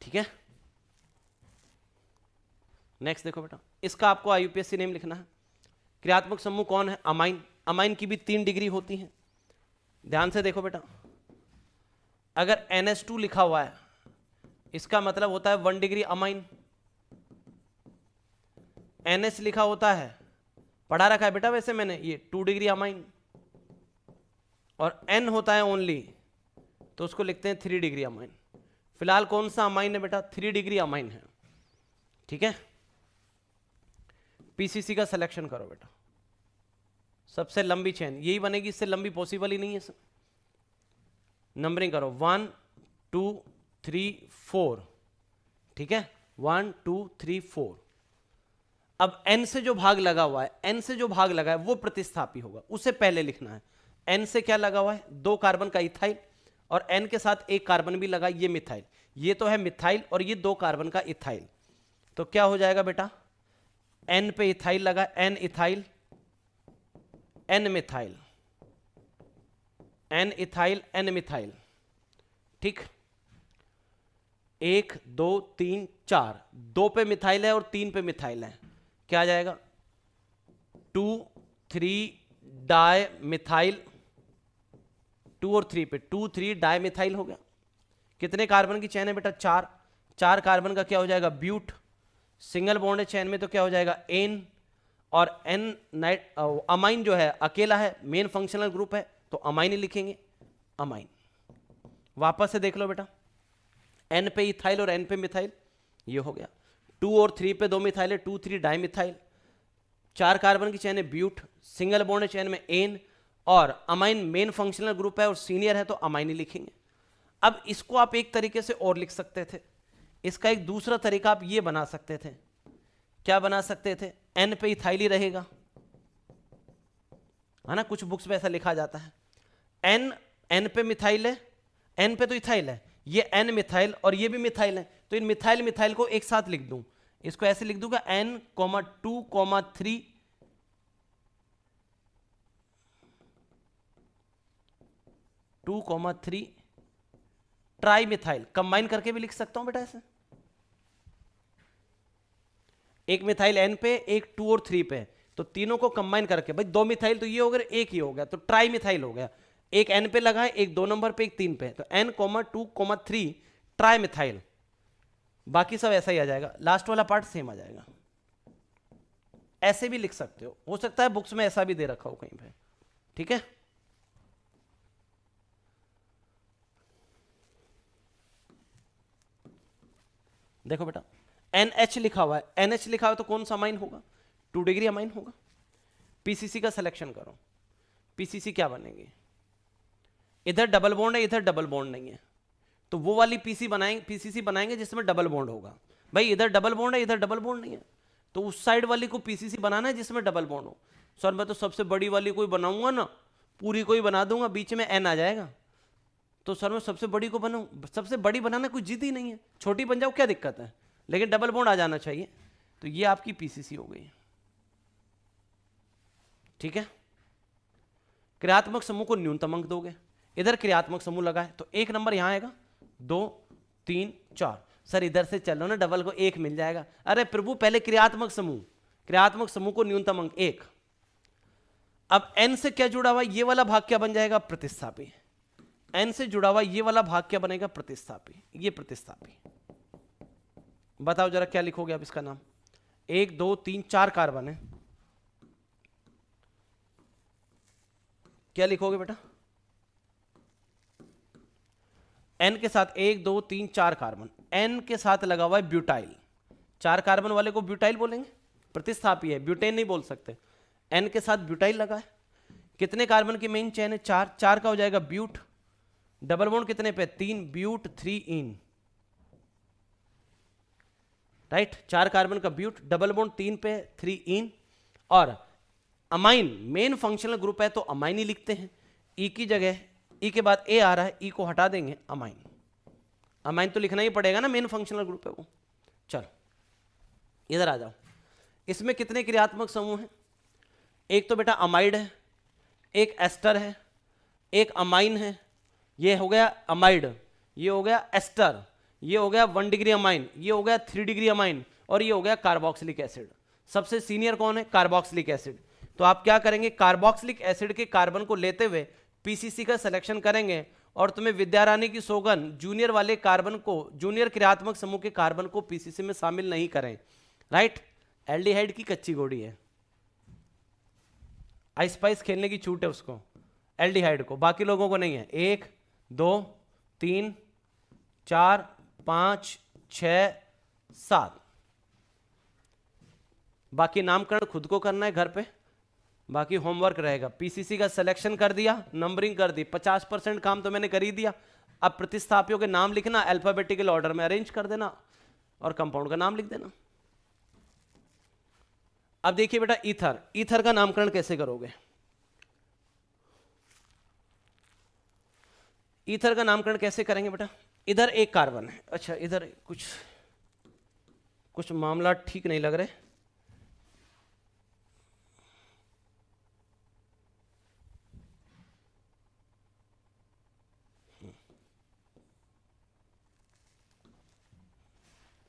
ठीक है। नेक्स्ट देखो बेटा, इसका आपको IUPAC नेम लिखना है। क्रियात्मक समूह कौन है, अमाइन। अमाइन की भी 3 डिग्री होती है। ध्यान से देखो बेटा, अगर NH2 लिखा हुआ है इसका मतलब होता है 1 डिग्री अमाइन। NH लिखा होता है, पढ़ा रखा है बेटा वैसे मैंने, ये 2 डिग्री अमाइन। और N होता है ओनली तो उसको लिखते हैं 3 डिग्री अमाइन। फिलहाल कौन सा अमाइन है बेटा, 3 डिग्री अमाइन है, ठीक है। पीसीसी का सिलेक्शन करो बेटा। सबसे लंबी चेन यही बनेगी, इससे लंबी पॉसिबल ही नहीं है सर। नंबरिंग करो 1 2 3 4, ठीक है। 1 2 3 4। अब N से जो भाग लगा हुआ है, N से जो भाग लगा है वो प्रतिस्थापी होगा, उसे पहले लिखना है। N से क्या लगा हुआ है, 2 कार्बन का इथाइल, और N के साथ 1 कार्बन भी लगा, ये मिथाइल। ये तो है मिथाइल और ये 2 कार्बन का इथाइल। तो क्या हो जाएगा बेटा, N पे इथाइल लगा, N ethyl, N methyl, N ethyl, N methyl, ठीक। 1 2 3 4, 2 पे मिथाइल है और 3 पे मिथाइल है, क्या आ जाएगा 2 3 डाई मिथाइल। 2 और 3 पे 2 3 डाई मिथाइल हो गया। कितने कार्बन की चेन है बेटा, 4। 4 कार्बन का क्या हो जाएगा, ब्यूट। सिंगल बॉन्ड है चेन में तो क्या हो जाएगा, एन। और एन नाइट अमाइन जो है अकेला है, मेन फंक्शनल ग्रुप है तो अमाइन ही लिखेंगे, अमाइन। वापस से देख लो बेटा, एन पे इथाइल और एन पे मिथाइल, ये हो गया। 2 और 3 पे 2 मिथाइल है, 2 3 डाई मिथाइल। 4 कार्बन की चेन है ब्यूट, सिंगल बॉन्ड है चेन में एन, और अमाइन मेन फंक्शनल ग्रुप है और सीनियर है तो अमाइन ही लिखेंगे। अब इसको आप एक तरीके से और लिख सकते थे। इसका एक दूसरा तरीका आप ये बना सकते थे, क्या बना सकते थे, एन पे इथाइल ही रहेगा, है ना। कुछ बुक्स में ऐसा लिखा जाता है, एन पे मिथाइल है, एन पे तो इथाइल है, ये एन मिथाइल और ये भी मिथाइल है, तो इन मिथाइल मिथाइल को एक साथ लिख दूं। इसको ऐसे लिख दूंगा N, 2, 3, 2, 3 ट्राई मिथाइल। कंबाइन करके भी लिख सकता हूं बेटा ऐसे, एक मिथाइल N पे, एक 2 और 3 पे, तो तीनों को कंबाइन करके, भाई 2 मिथाइल तो ये हो गया, एक ही हो गया तो ट्राई मिथाइल हो गया। एक N पे लगा है, एक 2 नंबर पे, एक 3 पे, तो N, 2, 3 ट्राई मिथाइल। बाकी सब ऐसा ही आ जाएगा, लास्ट वाला पार्ट सेम आ जाएगा। ऐसे भी लिख सकते हो सकता है बुक्स में ऐसा भी दे रखा हो कहीं पे, ठीक है। देखो बेटा NH लिखा हुआ है, NH लिखा हुआ है तो कौन सा अमाइन होगा? 2 डिग्री अमाइन होगा। पीसीसी का सिलेक्शन करो, पीसीसी क्या बनेगी? इधर डबल बॉन्ड है, इधर डबल बॉन्ड नहीं है, तो वो वाली पीसीसी बनाएंगे जिसमें डबल बॉन्ड होगा। भाई इधर डबल बॉन्ड है, इधर डबल बॉन्ड नहीं है, तो उस साइड वाली को पीसीसी बनाना है जिसमें डबल बॉन्ड हो। सर मैं तो सबसे बड़ी वाली कोई बनाऊंगा ना, पूरी कोई बना दूंगा, बीच में N आ जाएगा, तो सर मैं सबसे बड़ी को बनाऊं? सबसे बड़ी बनाना कोई जिद ही नहीं है, छोटी बन जाओ क्या दिक्कत है, लेकिन डबल बॉन्ड आ जाना चाहिए। तो ये आपकी पीसीसी हो गई, ठीक है। क्रियात्मक समूह को न्यूनतम अंक दोगे, इधर क्रियात्मक समूह लगा है तो 1 नंबर यहां आएगा, 2 3 4। सर इधर से चलो ना, डबल को 1 मिल जाएगा। अरे प्रभु पहले क्रियात्मक समूह को न्यूनतम अंक 1। अब N से क्या जुड़ा हुआ, ये वाला भाग क्या बन जाएगा? प्रतिस्थापी। N से जुड़ा हुआ ये वाला भाग क्या बनेगा? प्रतिस्थापी। ये प्रतिस्थापी, बताओ जरा क्या लिखोगे आप इसका नाम? 1 2 3 4 कार्बन है, क्या लिखोगे बेटा? N के साथ 1 2 3 4 कार्बन, N के साथ लगा हुआ है ब्यूटाइल। 4 कार्बन वाले को ब्यूटाइल बोलेंगे, प्रतिस्थापी है, ब्यूटेन नहीं बोल सकते। N के साथ ब्यूटाइल लगा है, कितने कार्बन की मेन चेन है? 4, 4 का हो जाएगा ब्यूट, डबल बॉन्ड कितने पे? 3, ब्यूट 3 इन, राइट। 4 कार्बन का ब्यूट, डबल बॉन्ड 3 पे 3 इन। और अमाइन मेन फंक्शनल ग्रुप है तो अमाइन ही लिखते हैं, ई की जगह ई के बाद ए आ रहा है, ई को हटा देंगे, अमाइन। अमाइन तो लिखना ही पड़ेगा ना, मेन फंक्शनल ग्रुप है वो। चलो इधर आ जाओ, इसमें कितने क्रियात्मक समूह हैं? एक तो बेटा अमाइड है, एक एस्टर है, एक अमाइन है, ये हो गया अमाइड, ये हो गया एस्टर, ये हो गया 1 डिग्री अमाइन, ये हो गया 3 डिग्री अमाइन, और ये हो गया कार्बोक्सिलिक एसिड। सबसे सीनियर कौन है? Carboxylic acid. तो आप क्या करेंगे? कार्बोक्सिलिक एसिड के कार्बन को लेते हुए पीसीसी का सिलेक्शन करेंगे, और तुम्हें विद्यारानी की सौगन जूनियर वाले कार्बन को, जूनियर क्रियात्मक समूह के कार्बन को पीसीसी में शामिल नहीं करें, राइट। एल्डिहाइड की कच्ची गोड़ी है, आइस पाइस खेलने की छूट है उसको, एल्डिहाइड को, बाकी लोगों को नहीं है। 1 2 3 4 5 6 7, बाकी नामकरण खुद को करना है घर पे, बाकी होमवर्क रहेगा। पीसीसी का सिलेक्शन कर दिया, नंबरिंग कर दी, 50% काम तो मैंने कर ही दिया। अब प्रतिस्थापियों के नाम लिखना, अल्फाबेटिकल ऑर्डर में अरेंज कर देना, और कंपाउंड का नाम लिख देना। अब देखिए बेटा ईथर, ईथर का नामकरण कैसे करोगे? ईथर का नामकरण कैसे करेंगे बेटा? इधर एक कार्बन है, अच्छा इधर कुछ मामला ठीक नहीं लग रहे,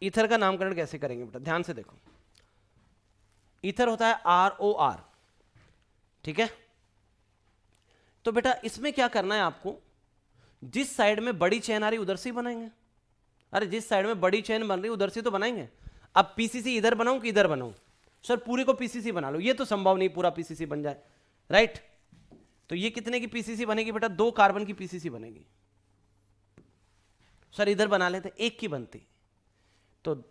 ईथर का नामकरण कैसे करेंगे बेटा? ध्यान से देखो, ईथर होता है ROR, ठीक है। तो बेटा इसमें क्या करना है आपको? जिस साइड में बड़ी चेन आ रही उधर से ही बनाएंगे। अरे जिस साइड में बड़ी चेन बन रही उधर से तो बनाएंगे। अब पीसीसी इधर बनाऊं कि इधर बनाऊं? सर पूरी को पीसीसी बना लो, ये तो संभव नहीं पूरा पीसीसी बन जाए, राइट। तो ये कितने की पीसीसी बनेगी बेटा? 2 कार्बन की पीसीसी बनेगी। सर इधर बना लेते, 1 की बनती, तो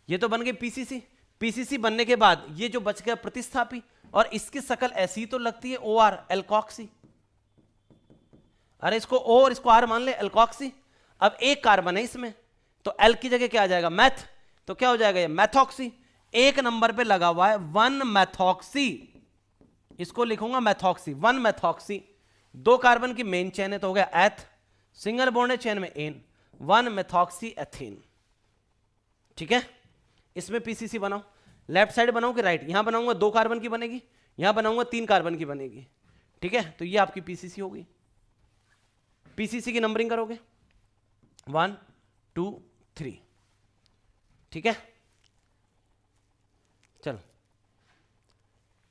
ये तो बन गई पीसीसी। पीसीसी बनने के बाद ये जो बच गया प्रतिस्थापी, और इसकी शक्ल ऐसी तो लगती है OR, एल्कॉक्सी। अरे इसको O और इसको R मान ले, एल्कॉक्सी। अब 1 कार्बन है इसमें, तो L की जगह क्या आ जाएगा? मैथ, तो क्या हो जाएगा? ये मैथॉक्सी। 1 नंबर पे लगा हुआ है 1 मैथॉक्सी, इसको लिखूंगा मैथॉक्सी, 1 मैथॉक्सी। 2 कार्बन की मेन चेन है तो हो गया एथ, सिंगल बॉन्ड है चेन में एन, 1 मैथॉक्सी एथेन, ठीक है। इसमें पीसीसी बनाओ, लेफ्ट साइड बनाऊं कि राइट? यहां बनाऊंगा 2 कार्बन की बनेगी, यहां बनाऊंगा 3 कार्बन की बनेगी, ठीक है। तो ये आपकी पीसीसी होगी। पीसीसी की नंबरिंग करोगे 1 2 3, ठीक है। चलो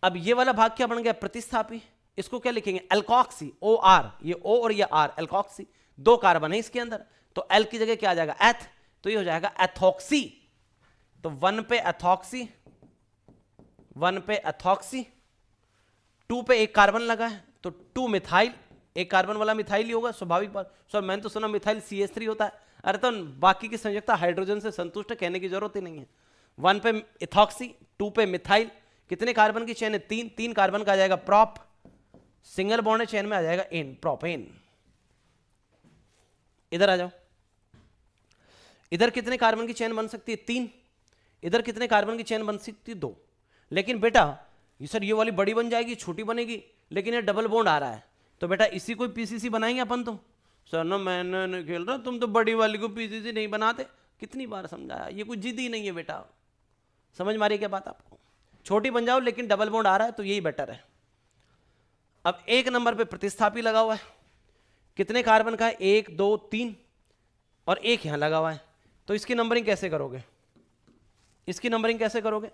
अब ये वाला भाग क्या बन गया? प्रतिस्थापी। इसको क्या लिखेंगे? एल्कॉक्सी, OR, ये O और ये R, एल्कॉक्सी। 2 कार्बन है इसके अंदर, तो L की जगह क्या आ जाएगा? एथ, तो ये हो जाएगा एथॉक्सी। तो 1 पे एथॉक्सी, 1 पे एथॉक्सी, 2 पे 1 कार्बन लगा है तो 2 मिथाइल एक कार्बन वाला मिथाइल ही होगा, स्वाभाविक बात। सर मैंने तो सुना मिथाइल CH3 होता है। अरे तो बाकी की संयुक्ता हाइड्रोजन से संतुष्ट है, कहने की जरूरत ही नहीं है। 1 पे इथॉक्सी, 2 पे मिथाइल, कितने कार्बन की चेन है? 3, 3 कार्बन का आ जाएगा प्रॉप, सिंगल बॉन्ड चेन में आ जाएगा एन, प्रोपेन। इधर आ जाओ, इधर कितने कार्बन की चेन बन सकती है? 3। इधर कितने कार्बन की चेन बन सकती है? 2। लेकिन बेटा ये सर ये वाली बड़ी बन जाएगी, छोटी बनेगी, लेकिन ये डबल बॉन्ड आ रहा है, तो बेटा इसी को पीसीसी बनाएंगे अपन। तो सर ना मैंने नहीं खेल रहा, तुम तो बड़ी वाली को पीसीसी नहीं बनाते, कितनी बार समझाया, ये कोई जिद ही नहीं है बेटा। समझ मारी क्या बात आपको? छोटी बन जाओ लेकिन डबल बॉन्ड आ रहा है तो यही बेटर है। अब 1 नंबर पे प्रतिस्थापी लगा हुआ है, कितने कार्बन का है? 1 2 3 और 1 यहां लगा हुआ है, तो इसकी नंबरिंग कैसे करोगे? इसकी नंबरिंग कैसे करोगे?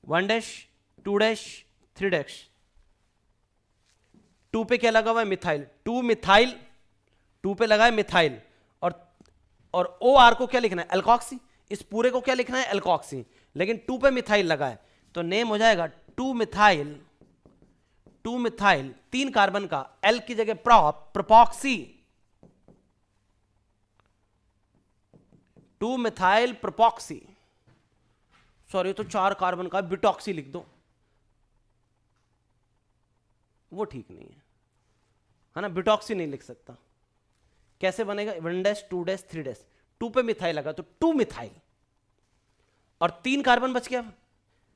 1 डैश 2 डैश 3 डैश। 2 पे क्या लगा हुआ है? मिथाइल, 2 मिथाइल, 2 पे लगा है मिथाइल, और ओ आर को क्या लिखना है? एल्कॉक्सी। इस पूरे को क्या लिखना है? एल्कॉक्सी, लेकिन 2 पे मिथाइल लगा है तो नेम हो जाएगा 2 मिथाइल, 2 मिथाइल, 3 कार्बन का, एल की जगह प्रोपॉक्सी, 2 मिथाइल प्रोपॉक्सी। सॉरी तो 4 कार्बन का बिटॉक्सी लिख दो, वो ठीक नहीं है ना, बिटॉक्सी नहीं लिख सकता। कैसे बनेगा? 1 डैश 2 डैश 3 डैश, 2 पे मिथाइल लगा तो 2 मिथाइल, और 3 कार्बन बच गया,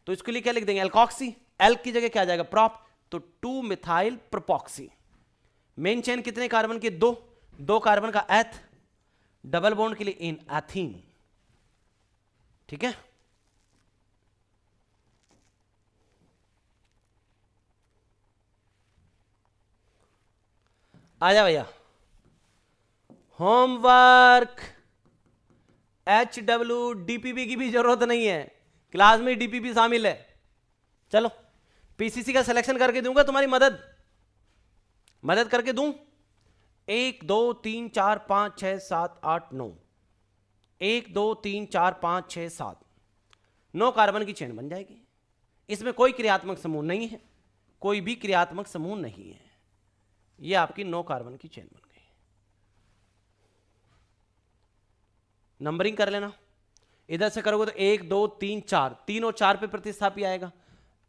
तो इसके लिए क्या लिख देंगे? एल्कॉक्सी, एल की जगह क्या आ जाएगा? प्रॉप, तो 2 मिथाइल प्रोपॉक्सी। मेन चेन कितने कार्बन की? 2 कार्बन का एथ, डबल बॉन्ड के लिए इन, एथीन। ठीक है, आ जा भैया। होमवर्क, HW DPP की भी जरूरत नहीं है, क्लास में DPP शामिल है। चलो PCC का सिलेक्शन करके दूंगा, तुम्हारी मदद करके दूं। 1 2 3 4 5 6 7 8 9, 1 2 3 4 5 6 7, 9 कार्बन की चेन बन जाएगी। इसमें कोई क्रियात्मक समूह नहीं है, कोई भी क्रियात्मक समूह नहीं है, ये आपकी 9 कार्बन की चेन बन गई। नंबरिंग कर लेना, इधर से करोगे तो 1 2 3 4, 3 और 4 पे प्रतिस्थापी आएगा,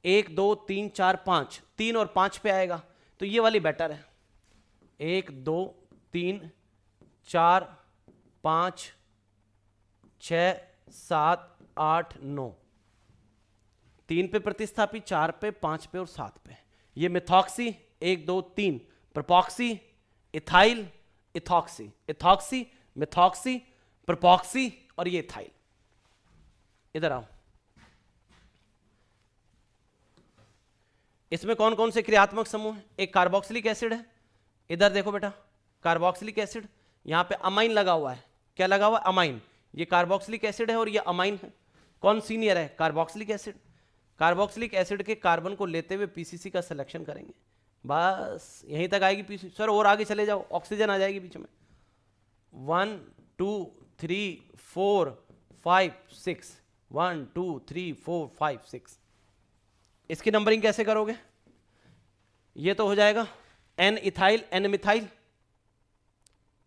1 2 3 4 5, 3 और 5 पे आएगा, तो ये वाली बेटर है। 1 2 3 4 5 6 7 8 9, 3 पे प्रतिस्थापी, 4 पे, 5 पे और 7 पे। ये methoxy, 1 2 3, propoxy, ethyl, ethoxy, ethoxy, methoxy, propoxy, और ये इथाइल। इधर आओ, इसमें कौन कौन से क्रियात्मक समूह है? एक कार्बोक्सिलिक एसिड है, इधर देखो बेटा, कार्बोक्सिलिक एसिड, यहां पे अमाइन लगा हुआ है। क्या लगा हुआ है? अमाइन। ये कार्बोक्सिलिक एसिड है और ये अमाइन है। कौन सीनियर है? Carboxylic acid. कार्बोक्सिलिक एसिड के कार्बन को लेते हुए पीसीसी का सिलेक्शन करेंगे, बस यहीं तक आएगी पीसीसी। सर और आगे चले जाओ, ऑक्सीजन आ जाएगी बीच में। 1 2 3 4 5 6, 1 2 3 4 5 6। इसकी नंबरिंग कैसे करोगे? ये तो हो जाएगा एन इथाइल, एन मिथाइल,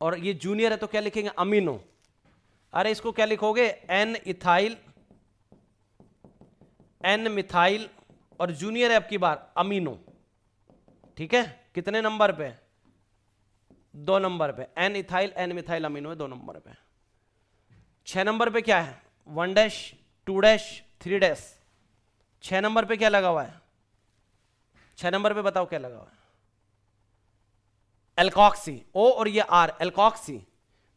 और ये जूनियर है तो क्या लिखेंगे? अमीनो। अरे इसको क्या लिखोगे? एन इथाइल, एन मिथाइल, और जूनियर है अब की बार अमीनो। ठीक है, कितने नंबर पे? 2 नंबर पे। N ethyl, N methyl, amino है 2 नंबर पे। 6 नंबर पे क्या है? 1 डैश 2 डैश 3 डैश। 6 नंबर पे क्या लगा हुआ है? 6 नंबर पे बताओ क्या लगा हुआ है? एल्कॉक्सी, ओ और ये आर, एल्कॉक्सी।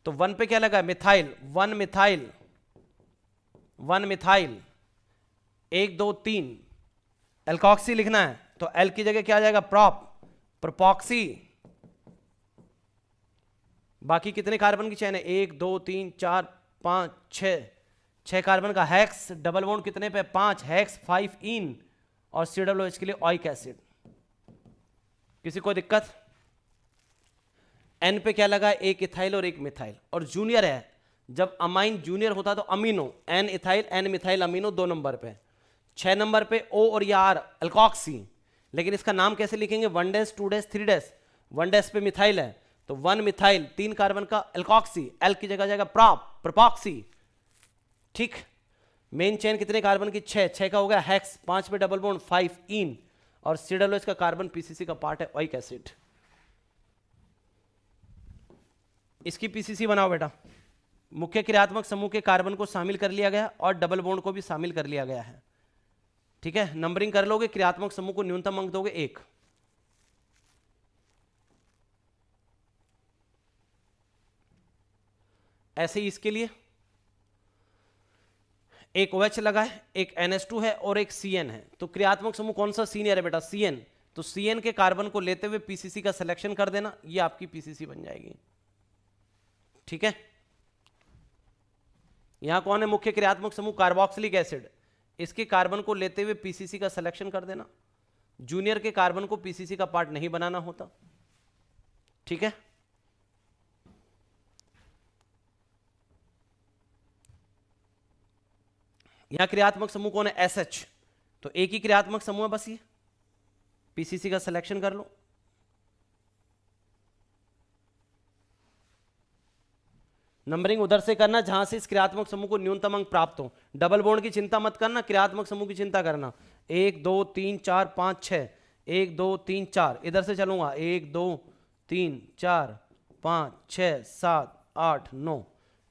तो 1 पे क्या लगा है? मिथाइल, 1 मिथाइल, 1 मिथाइल, 1 2 3, एल्कॉक्सी लिखना है तो एल की जगह क्या आ जाएगा? प्रोपॉक्सी। बाकी कितने कार्बन की चेन है? 1 2 3 4 5 6 कार्बन का हेक्स, डबल बॉन्ड कितने पे? 5, हेक्स 5 इन, और COOH के लिए ऑइक एसिड। किसी को दिक्कत? एन पे क्या लगा? 1 इथाइल और 1 मिथाइल, और जूनियर है। जब अमाइन जूनियर होता तो amino, N ethyl, N methyl, amino 2 number पे। 6 नंबर पे ओ और ये आर, एल्कॉक्सी। लेकिन इसका नाम कैसे लिखेंगे? 1 डैश 2 डैश 3 डैश, 1 डैश पे मिथाइल है तो 1 मिथाइल, 3 कार्बन का एल्कॉक्सी, एल की जगह जाएगा प्रोपॉक्सी। ठीक, मेन चेन कितने कार्बन की? 6 का हो गया हेक्स, 5 पे डबल बॉन्ड 5 इन, और COO इसका कार्बन पीसीसी का पार्ट है, ओइक एसिड। इसकी पीसीसी बनाओ बेटा। मुख्य क्रियात्मक समूह के कार्बन को शामिल कर लिया गया और डबल बॉन्ड को भी शामिल कर लिया गया है। ठीक है, नंबरिंग कर लोगे, क्रियात्मक समूह को न्यूनतम अंक दोगे 1। ऐसे ही इसके लिए एक OH लगा है, एक NH2 है और एक CN है, तो क्रियात्मक समूह कौन सा सीनियर है बेटा? CN। तो CN के कार्बन को लेते हुए पीसीसी का सिलेक्शन कर देना, ये आपकी पीसीसी बन जाएगी। ठीक है, यहां कौन है मुख्य क्रियात्मक समूह? Carboxylic acid. इसके कार्बन को लेते हुए पीसीसी का सिलेक्शन कर देना। जूनियर के कार्बन को पीसीसी का पार्ट नहीं बनाना होता। ठीक है, यहां क्रियात्मक समूह कौन है? SH। तो एक ही क्रियात्मक समूह है बस, ये पीसीसी का सिलेक्शन कर लो। नंबरिंग उधर से करना जहां से इस क्रियात्मक समूह को न्यूनतम अंक प्राप्त हो। डबल बॉन्ड की चिंता मत करना, क्रियात्मक समूह की चिंता करना। 1 2 3 4 5 6, 1 2 3 4, इधर से चलूंगा 1 2 3 4 5 6 7 8 9,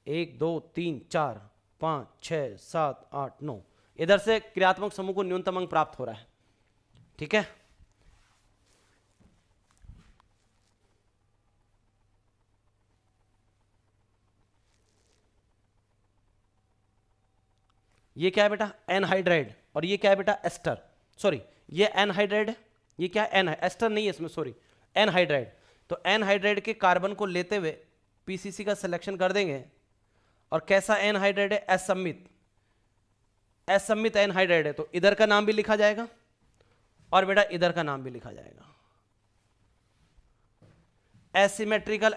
1 2 3 4 5 6 7 8 9, इधर से क्रियात्मक समूह को न्यूनतम अंक प्राप्त हो रहा है। ठीक है, ये क्या है बेटा? एनहाइड्राइड। और ये क्या है बेटा? एस्टर। सॉरी, ये एनहाइड्राइड है, ये क्या है? एन है, एस्टर नहीं है इसमें, सॉरी, एनहाइड्राइड। तो एनहाइड्राइड के कार्बन को लेते हुए पीसीसी का सिलेक्शन कर देंगे। और कैसा एनहाइड्राइड है? असम्मित। असम्मित एनहाइड्राइड है, तो इधर का नाम भी लिखा जाएगा और बेटा इधर का नाम भी लिखा जाएगा। एसिमेट्रिकल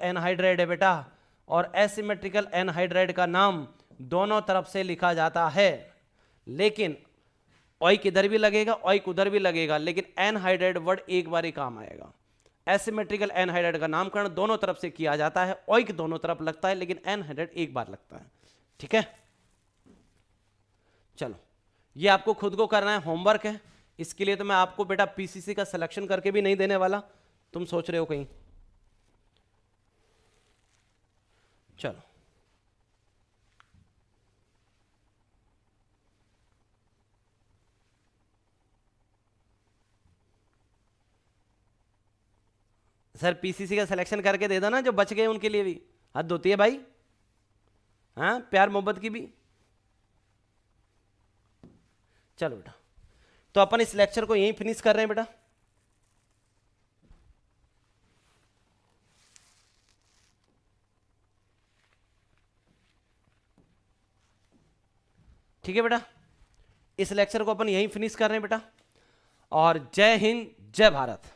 एनहाइड्राइड है बेटा, और एसिमेट्रिकल एनहाइड्राइड का नाम दोनों तरफ से लिखा जाता है, लेकिन ओइक इधर भी लगेगा, ओइक उधर भी लगेगा, लेकिन एनहाइड्राइड वर्ड एक बार ही काम आएगा। एसिमेट्रिकल एनहाइड्राइड का नामकरण दोनों तरफ से किया जाता है, ओइक दोनों तरफ लगता है, लेकिन एनहाइड्राइड एक बार लगता है। ठीक है, चलो ये आपको खुद को करना है, होमवर्क है। इसके लिए तो मैं आपको बेटा पीसीसी का सिलेक्शन करके भी नहीं देने वाला, तुम सोच रहे हो कहीं। चलो सर पीसीसी का सिलेक्शन करके दे दो ना, जो बच गए उनके लिए भी हद होती है भाई, हाँ प्यार मोहब्बत की भी। चलो बेटा, तो अपन इस लेक्चर को यहीं फिनिश कर रहे हैं बेटा। ठीक है बेटा, इस लेक्चर को अपन यहीं फिनिश कर रहे हैं बेटा। और जय हिंद, जय भारत।